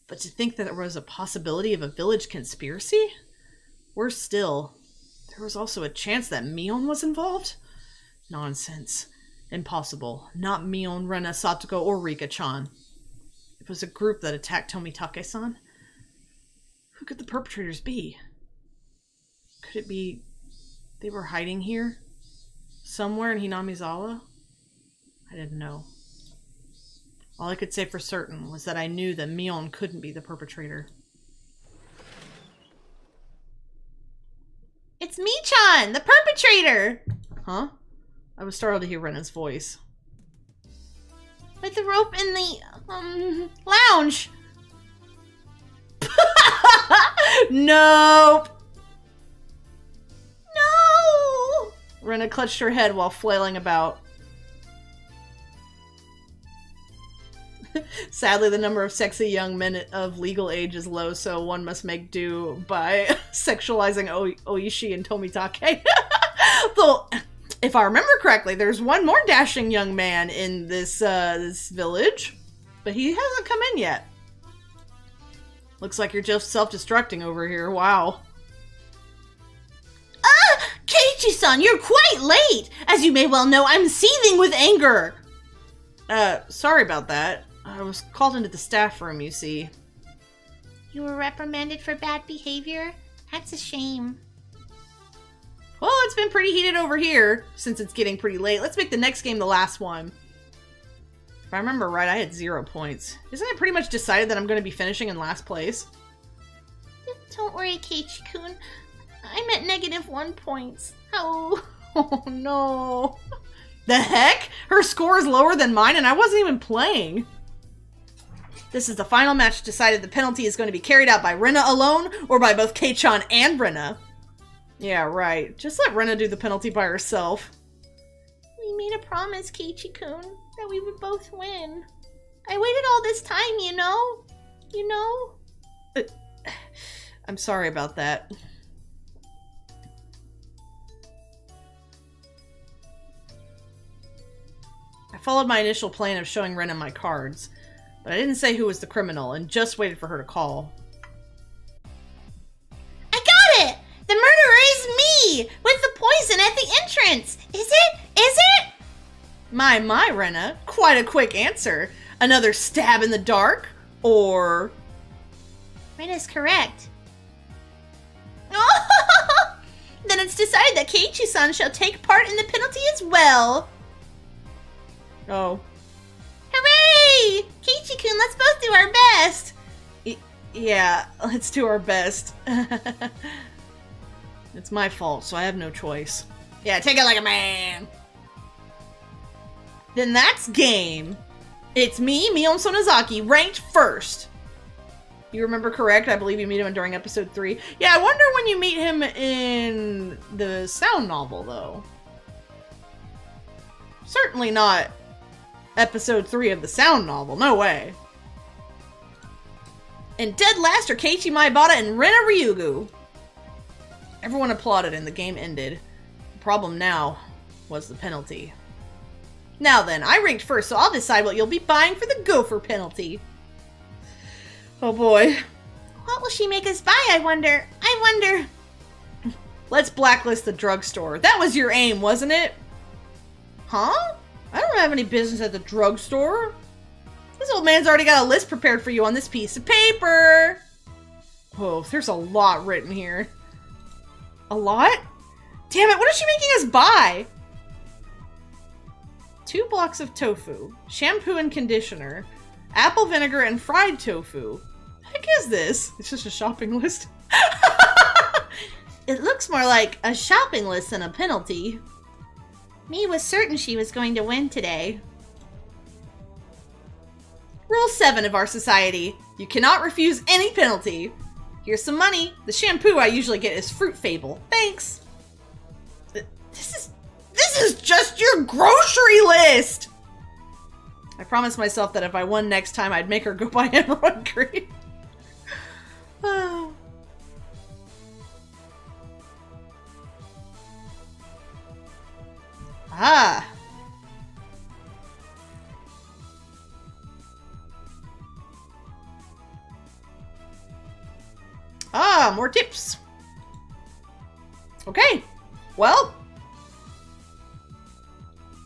But to think that there was a possibility of a village conspiracy? Worse still, there was also a chance that Mion was involved? Nonsense. Impossible. Not Mion, Rena, Satoko, or Rika-Chan. It was a group that attacked Tomitake-san. Who could the perpetrators be? Could it be they were hiding here? Somewhere in Hinamizawa? I didn't know. All I could say for certain was that I knew that Mion couldn't be the perpetrator. It's Mi-chan, the perpetrator! Huh? I was startled to hear Rena's voice. With the rope in the, lounge. Nope! No! Rena clutched her head while flailing about. Sadly, the number of sexy young men of legal age is low, so one must make do by sexualizing Oishi and Tomitake. Though, if I remember correctly, there's one more dashing young man in this village, but he hasn't come in yet. Looks like you're just self-destructing over here. Wow. Keiichi-san, you're quite late! As you may well know, I'm seething with anger! Sorry about that. I was called into the staff room, you see. You were reprimanded for bad behavior? That's a shame. Well, it's been pretty heated over here since it's getting pretty late. Let's make the next game the last one. If I remember right, I had 0 points. Isn't it pretty much decided that I'm going to be finishing in last place? Don't worry, Keiichi-kun. I'm at -1 points. Oh. Oh no. The heck? Her score is lower than mine and I wasn't even playing. This is the final match decided the penalty is going to be carried out by Rina alone or by both Kei-chan and Rina. Yeah, right. Just let Rina do the penalty by herself. We made a promise, Keiichi-kun, that we would both win. I waited all this time, you know? You know? I'm sorry about that. I followed my initial plan of showing Rina my cards, but I didn't say who was the criminal and just waited for her to call. I got it! The murderer is me! With the poison at the entrance! Is it? Is it? My, Rina. Quite a quick answer. Another stab in the dark? Or... Rina's correct. Then it's decided that Keiichi-san shall take part in the penalty as well. Oh. Hooray! Keiichi-kun, let's both do our best. Yeah, let's do our best. It's my fault, so I have no choice. Yeah, take it like a man. Then that's game. It's me, Mion Sonozaki, ranked first. You remember correct? I believe you meet him during episode 3. Yeah, I wonder when you meet him in the sound novel, though. Certainly not episode 3 of the sound novel. No way. And dead last are Keiichi Maibata and Rina Ryugu. Everyone applauded and the game ended. The problem now was the penalty. Now then, I ranked first, so I'll decide what you'll be buying for the Gopher Penalty. Oh boy. What will she make us buy, I wonder? Let's blacklist the drugstore. That was your aim, wasn't it? Huh? I don't have any business at the drugstore. This old man's already got a list prepared for you on this piece of paper. Oh, there's a lot written here. A lot? Damn it, what is she making us buy? 2 blocks of tofu, shampoo and conditioner, apple vinegar and fried tofu. The heck is this? It's just a shopping list. It looks more like a shopping list than a penalty. Me was certain she was going to win today. Rule 7 of our society. You cannot refuse any penalty. Here's some money. The shampoo I usually get is Fruit Fable. Thanks. This is just your grocery list! I promised myself that if I won next time, I'd make her go buy Emerald Cream. Oh. Ah. Ah, more tips. Okay. Well.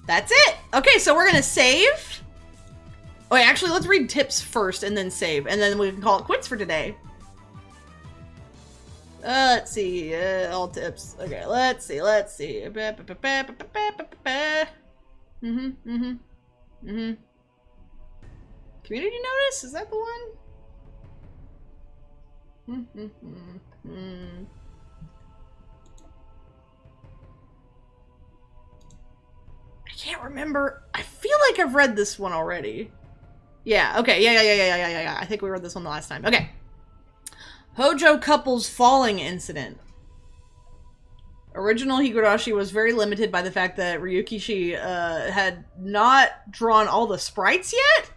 That's it. Okay, so we're gonna save. Oh, wait, actually, let's read tips first and then save. And then we can call it quits for today. Let's see. All tips. Okay, let's see. Community notice? Is that the one? I can't remember. I feel like I've read this one already. Yeah, okay. Yeah. I think we read this one the last time. Okay. Hojo couples falling incident. Original Higurashi was very limited by the fact that Ryukishi had not drawn all the sprites yet.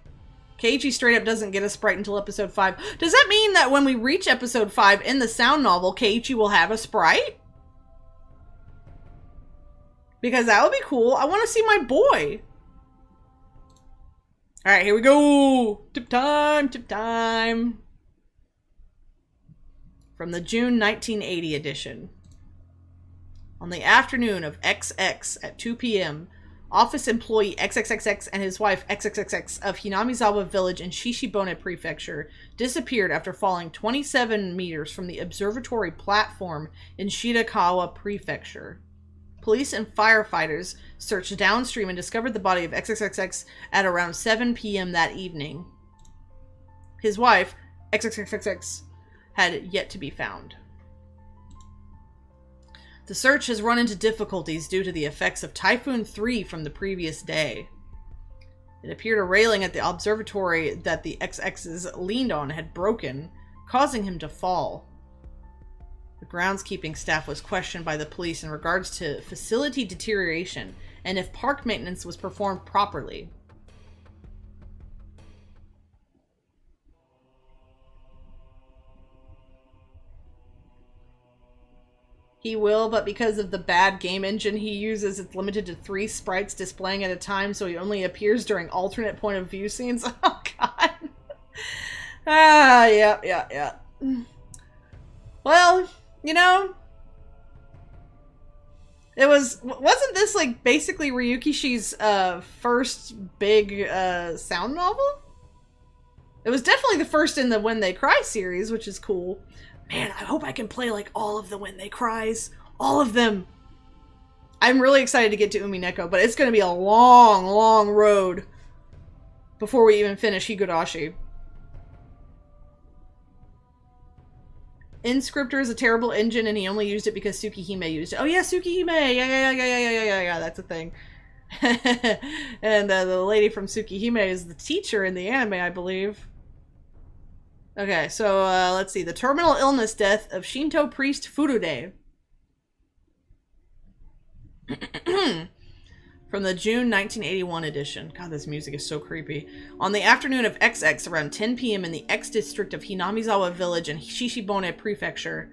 Keiichi straight up doesn't get a sprite until episode 5. Does that mean that when we reach episode 5 in the sound novel, Keiichi will have a sprite? Because that would be cool. I want to see my boy. Alright, here we go. Tip time. From the June 1980 edition. On the afternoon of XX at 2 p.m., office employee XXXX and his wife XXXX of Hinamizawa village in Shishibone Prefecture disappeared after falling 27 meters from the observatory platform in Shirakawa Prefecture. Police and firefighters searched downstream and discovered the body of XXXX at around 7 p.m. that evening. His wife, XXXX, had yet to be found. The search has run into difficulties due to the effects of Typhoon 3 from the previous day. It appeared a railing at the observatory that the XXs leaned on had broken, causing him to fall. The groundskeeping staff was questioned by the police in regards to facility deterioration and if park maintenance was performed properly. He will, but because of the bad game engine he uses, it's limited to 3 sprites displaying at a time, so he only appears during alternate point of view scenes. Oh, God. Yeah. Well, you know, wasn't this, like, basically Ryukishi's first big sound novel? It was definitely the first in the When They Cry series, which is cool. Man, I hope I can play, like, all of the When They Cries. All of them. I'm really excited to get to Umineko, but it's going to be a long, long road before we even finish Higurashi. Inscriptor is a terrible engine, and he only used it because Tsukihime used it. Oh, yeah, Tsukihime! Yeah, that's a thing. And the lady from Tsukihime is the teacher in the anime, I believe. Okay, so let's see. The terminal illness death of Shinto priest Furude. From the June 1981 edition. God, this music is so creepy. On the afternoon of XX, around 10 p.m. in the X district of Hinamizawa village in Shishibone Prefecture,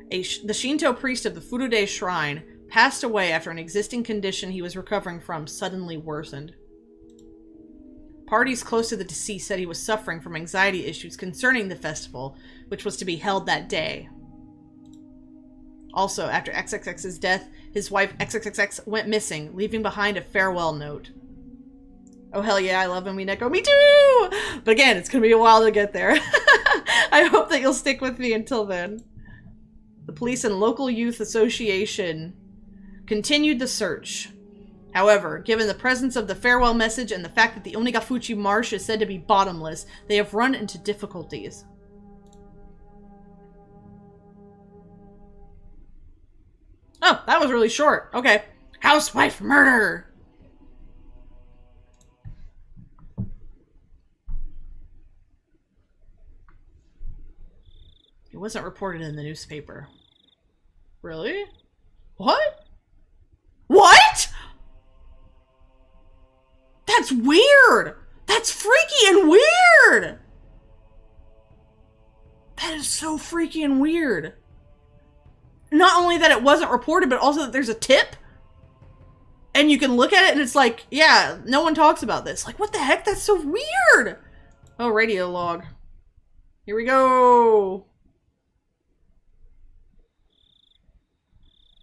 the Shinto priest of the Furude shrine passed away after an existing condition he was recovering from suddenly worsened. Parties close to the deceased said he was suffering from anxiety issues concerning the festival, which was to be held that day. Also, after XXX's death, his wife XXXX went missing, leaving behind a farewell note. Oh hell yeah, I love Umineko. Me too! But again, it's gonna be a while to get there. I hope that you'll stick with me until then. The police and local youth association continued the search. However, given the presence of the farewell message and the fact that the Onigafuchi Marsh is said to be bottomless, they have run into difficulties. Oh, that was really short. Okay. Housewife murder! It wasn't reported in the newspaper. Really? What? What?! That's weird! That's freaky and weird! That is so freaky and weird. Not only that it wasn't reported, but also that there's a tip. And you can look at it and it's like, yeah, no one talks about this. Like, what the heck? That's so weird! Oh, radio log. Here we go!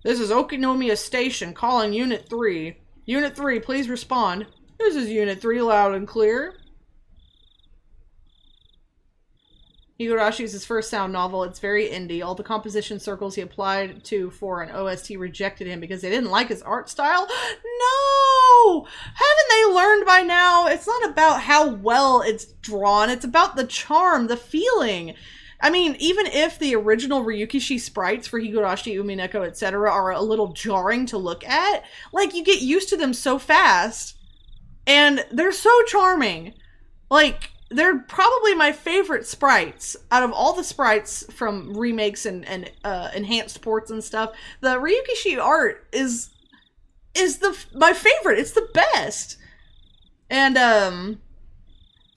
This is Okinomiya Station calling Unit 3. Unit 3, please respond. This is Unit 3, loud and clear. Higurashi is his first sound novel. It's very indie. All the composition circles he applied to for an OST rejected him because they didn't like his art style. No! Haven't they learned by now? It's not about how well it's drawn. It's about the charm, the feeling. I mean, even if the original Ryukishi sprites for Higurashi, Umineko, etc. are a little jarring to look at, like, you get used to them so fast. And they're so charming. Like, they're probably my favorite sprites. Out of all the sprites from remakes and enhanced ports and stuff, the Ryukishi art is my favorite. It's the best. And,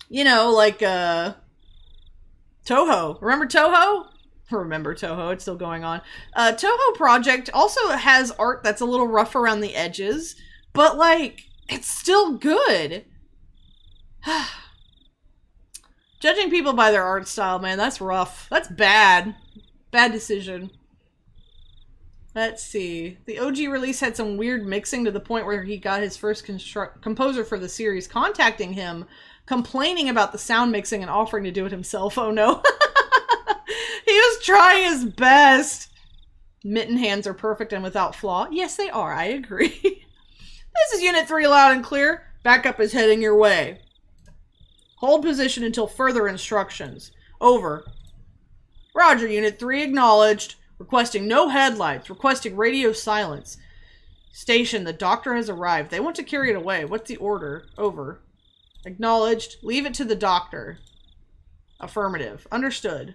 you know, like, Toho. Remember Toho? Remember Toho. It's still going on. Toho Project also has art that's a little rough around the edges, but, like, it's still good. Judging people by their art style, man, that's rough. That's bad. Bad decision. Let's see. The OG release had some weird mixing to the point where he got his first composer for the series contacting him, complaining about the sound mixing and offering to do it himself. Oh no. He was trying his best. Mitten hands are perfect and without flaw. Yes, they are. I agree. This is Unit 3 loud and clear. Backup is heading your way. Hold position until further instructions. Over. Roger, Unit 3 acknowledged. Requesting no headlights. Requesting radio silence. Station, the doctor has arrived. They want to carry it away. What's the order? Over. Acknowledged. Leave it to the doctor. Affirmative. Understood.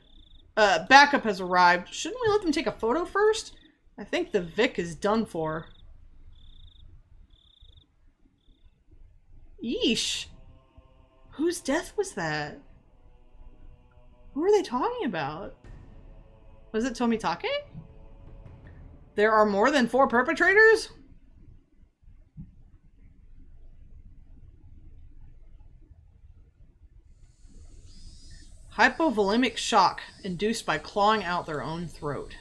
Backup has arrived. Shouldn't we let them take a photo first? I think the Vic is done for. Yeesh. Whose death was that? Who are they talking about? Was it Tomitake? There are more than 4 perpetrators? Hypovolemic shock induced by clawing out their own throat.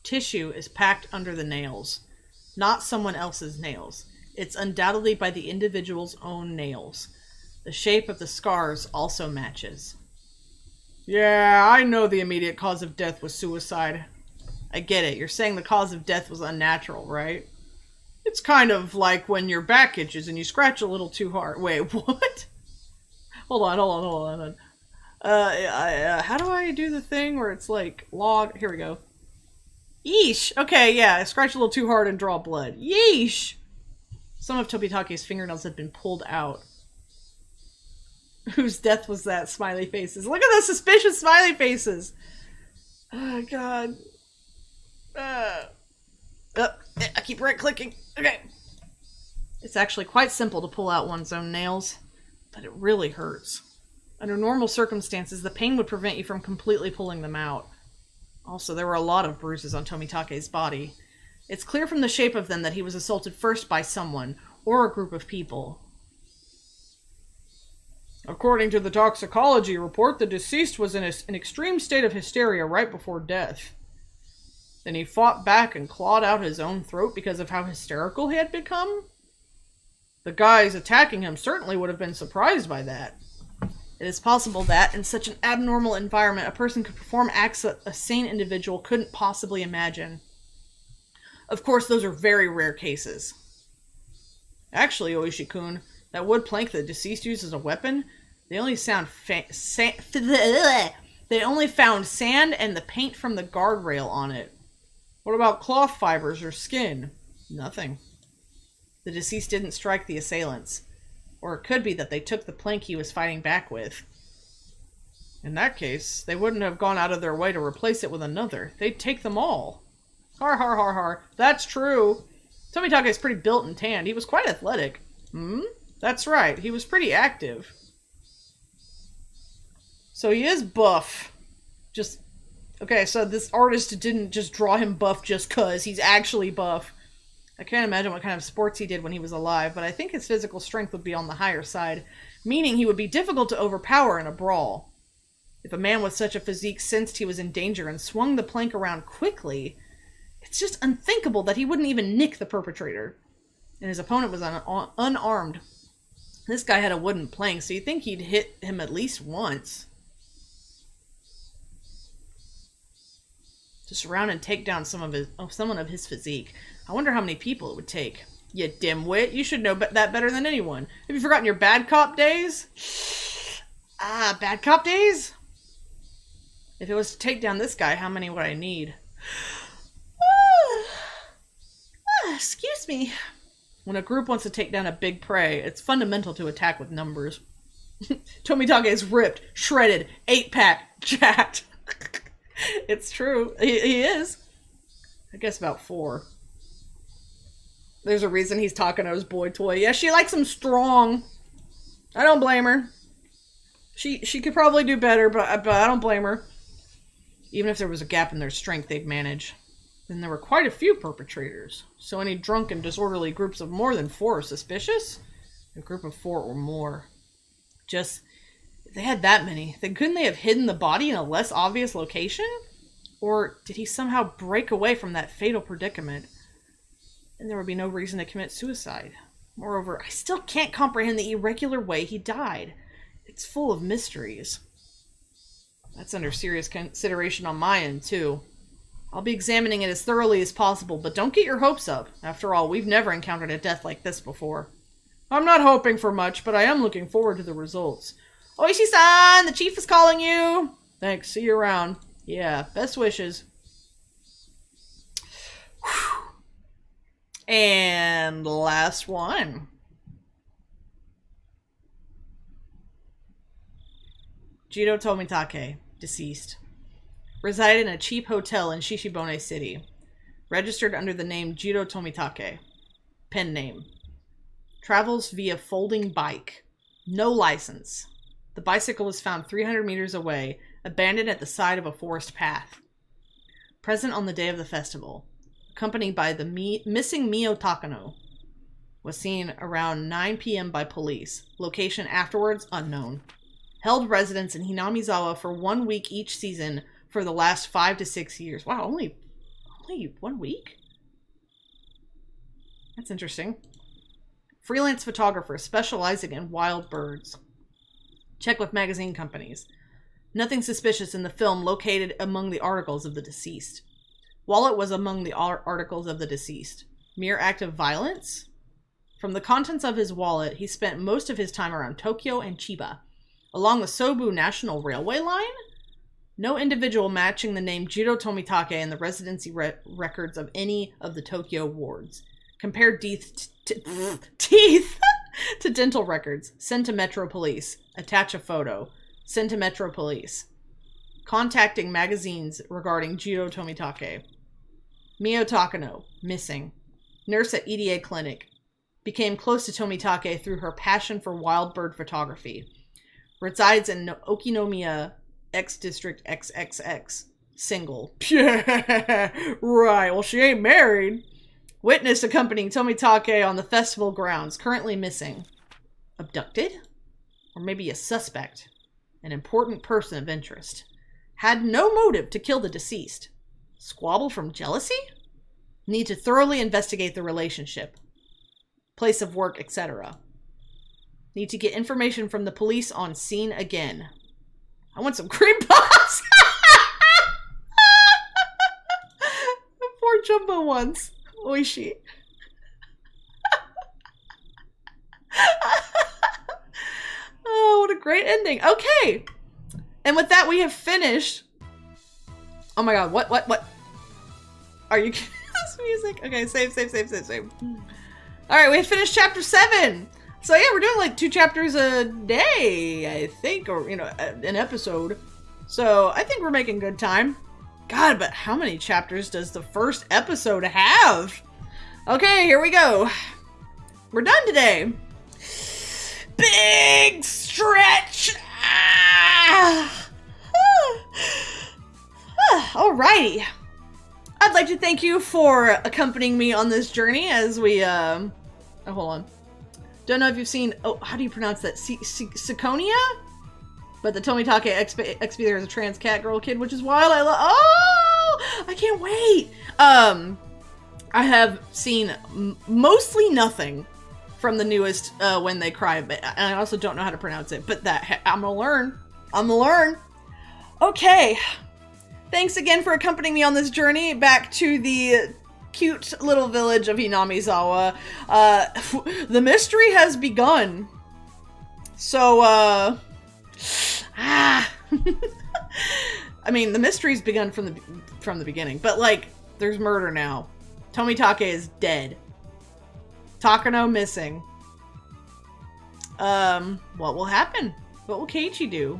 Tissue is packed under the nails. Not someone else's nails. It's undoubtedly by the individual's own nails. The shape of the scars also matches. Yeah, I know the immediate cause of death was suicide. I get it. You're saying the cause of death was unnatural, right? It's kind of like when your back itches and you scratch a little too hard. Wait, what? Hold on. How do I do the thing where it's like log? Here we go. Yeesh. Okay, yeah, I scratch a little too hard and draw blood. Yeesh. Some of Tobitake's fingernails had been pulled out. Whose death was that? Smiley faces. Look at those suspicious smiley faces. Oh, God. I keep right-clicking. Okay. It's actually quite simple to pull out one's own nails, but it really hurts. Under normal circumstances, the pain would prevent you from completely pulling them out. Also, there were a lot of bruises on Tomitake's body. It's clear from the shape of them that he was assaulted first by someone, or a group of people. According to the toxicology report, the deceased was in an extreme state of hysteria right before death. Then he fought back and clawed out his own throat because of how hysterical he had become? The guys attacking him certainly would have been surprised by that. It is possible that, in such an abnormal environment, a person could perform acts that a sane individual couldn't possibly imagine. Of course, those are very rare cases. Actually, Oishi-kun, that wood plank the deceased used as a weapon, they only found sand and the paint from the guardrail on it. What about cloth fibers or skin? Nothing. The deceased didn't strike the assailants. Or it could be that they took the plank he was fighting back with. In that case, they wouldn't have gone out of their way to replace it with another. They'd take them all. Har har har har. That's true. Tomitake is pretty built and tanned. He was quite athletic. That's right. He was pretty active. So he is buff. Okay, so this artist didn't just draw him buff just cuz. He's actually buff. I can't imagine what kind of sports he did when he was alive, but I think his physical strength would be on the higher side, meaning he would be difficult to overpower in a brawl. If a man with such a physique sensed he was in danger and swung the plank around quickly, it's just unthinkable that he wouldn't even nick the perpetrator. And his opponent was unarmed. This guy had a wooden plank, so you'd think he'd hit him at least once. To surround and take down someone of his physique. I wonder how many people it would take. You dimwit, you should know that better than anyone. Have you forgotten your bad cop days? Bad cop days? If it was to take down this guy, how many would I need? Excuse me. When a group wants to take down a big prey, it's fundamental to attack with numbers. Tomitake is ripped, shredded, 8-pack, jacked. It's true. He is. I guess about 4. There's a reason he's talking to his boy toy. Yeah, she likes him strong. I don't blame her. She could probably do better, but I don't blame her. Even if there was a gap in their strength, they'd manage. Then there were quite a few perpetrators. So any drunk and disorderly groups of more than 4 are suspicious? A group of 4 or more. If they had that many, then couldn't they have hidden the body in a less obvious location? Or did he somehow break away from that fatal predicament, and there would be no reason to commit suicide? Moreover, I still can't comprehend the irregular way he died. It's full of mysteries. That's under serious consideration on my end, too. I'll be examining it as thoroughly as possible, but don't get your hopes up. After all, we've never encountered a death like this before. I'm not hoping for much, but I am looking forward to the results. Oishi-san, the chief is calling you. Thanks, see you around. Yeah, best wishes. Whew. And last one. Jiro Tomitake, deceased. Resided in a cheap hotel in Shishibone City. Registered under the name Jiro Tomitake. Pen name. Travels via folding bike. No license. The bicycle was found 300 meters away, abandoned at the side of a forest path. Present on the day of the festival. Accompanied by the missing Mio Takano. Was seen around 9 p.m. by police. Location afterwards unknown. Held residence in Hinamizawa for 1 week each season for the last 5 to 6 years. Wow, only 1 week? That's interesting. Freelance photographer specializing in wild birds. Check with magazine companies. Nothing suspicious in the film located among the articles of the deceased. Wallet was among the articles of the deceased. Mere act of violence? From the contents of his wallet, he spent most of his time around Tokyo and Chiba. Along the Sobu National Railway line? No individual matching the name Jiro Tomitake in the residency records of any of the Tokyo wards. Compare teeth to dental records. Send to Metro Police. Attach a photo. Send to Metro Police. Contacting magazines regarding Jiro Tomitake. Mio Takano, missing. Nurse at EDA clinic. Became close to Tomitake through her passion for wild bird photography. Resides in Okinomiya X District XXX. Single. Yeah, right. Well, she ain't married. Witness accompanying Tomitake on the festival grounds. Currently missing. Abducted? Or maybe a suspect. An important person of interest. Had no motive to kill the deceased. Squabble from jealousy? Need to thoroughly investigate the relationship. Place of work, etc. Need to get information from the police on scene again. I want some cream puffs! The 4 jumbo ones. Oishi. Oh, what a great ending. Okay. And with that, we have finished. Oh my god, what? Are you kidding? This music? Okay, save. Alright, we have finished chapter 7. So yeah, we're doing like 2 chapters a day, I think, or, you know, an episode. So I think we're making good time. God, but how many chapters does the first episode have? Okay, here we go. We're done today. Big stretch. Alrighty. I'd like to thank you for accompanying me on this journey as we, oh, hold on. Don't know if you've seen, oh, how do you pronounce that? Siconia? But the Tomitake XP there is a trans cat girl kid, which is wild. Oh, I can't wait. I have seen mostly nothing from the newest When They Cry, but I also don't know how to pronounce it, but that I'm gonna learn. Okay. Thanks again for accompanying me on this journey back to the cute little village of Hinamizawa. The mystery has begun. So, I mean, the mystery's begun from the beginning, but like, there's murder now. Tomitake is dead. Takano missing. What will happen? What will Keiichi do?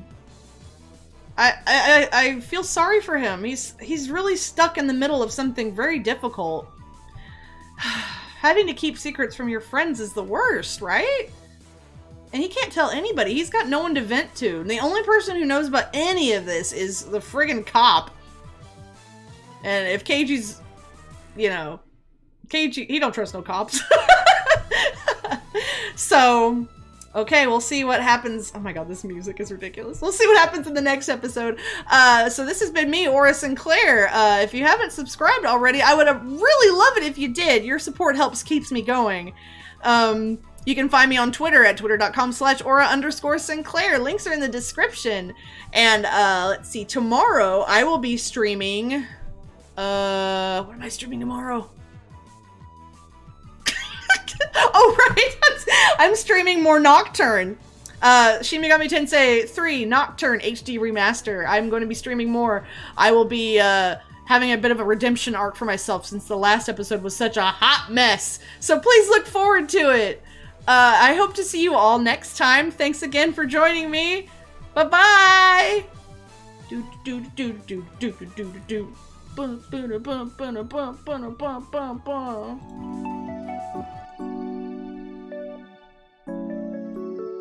I feel sorry for him. He's really stuck in the middle of something very difficult. Having to keep secrets from your friends is the worst, right? And he can't tell anybody. He's got no one to vent to. And the only person who knows about any of this is the friggin' cop. And if Keiichi's, you know, Keiichi, he don't trust no cops. So, Okay, we'll see what happens. Oh my god, this music is ridiculous. We'll see what happens in the next episode. So this has been me, Aura Sinclair. If you haven't subscribed already, I would really love it if you did. Your support keeps me going. You can find me on Twitter at twitter.com/Aura_Sinclair. Links are in the description. And let's see, tomorrow I will be streaming. What am I streaming tomorrow? Oh, right. I'm streaming more Nocturne. Shin Megami Tensei 3 Nocturne HD Remaster. I'm going to be streaming more. I will be having a bit of a redemption arc for myself since the last episode was such a hot mess. So please look forward to it. I hope to see you all next time. Thanks again for joining me. Bye-bye. Do do do do do do do do. Bum bum bum bum bum bum bum bum bum.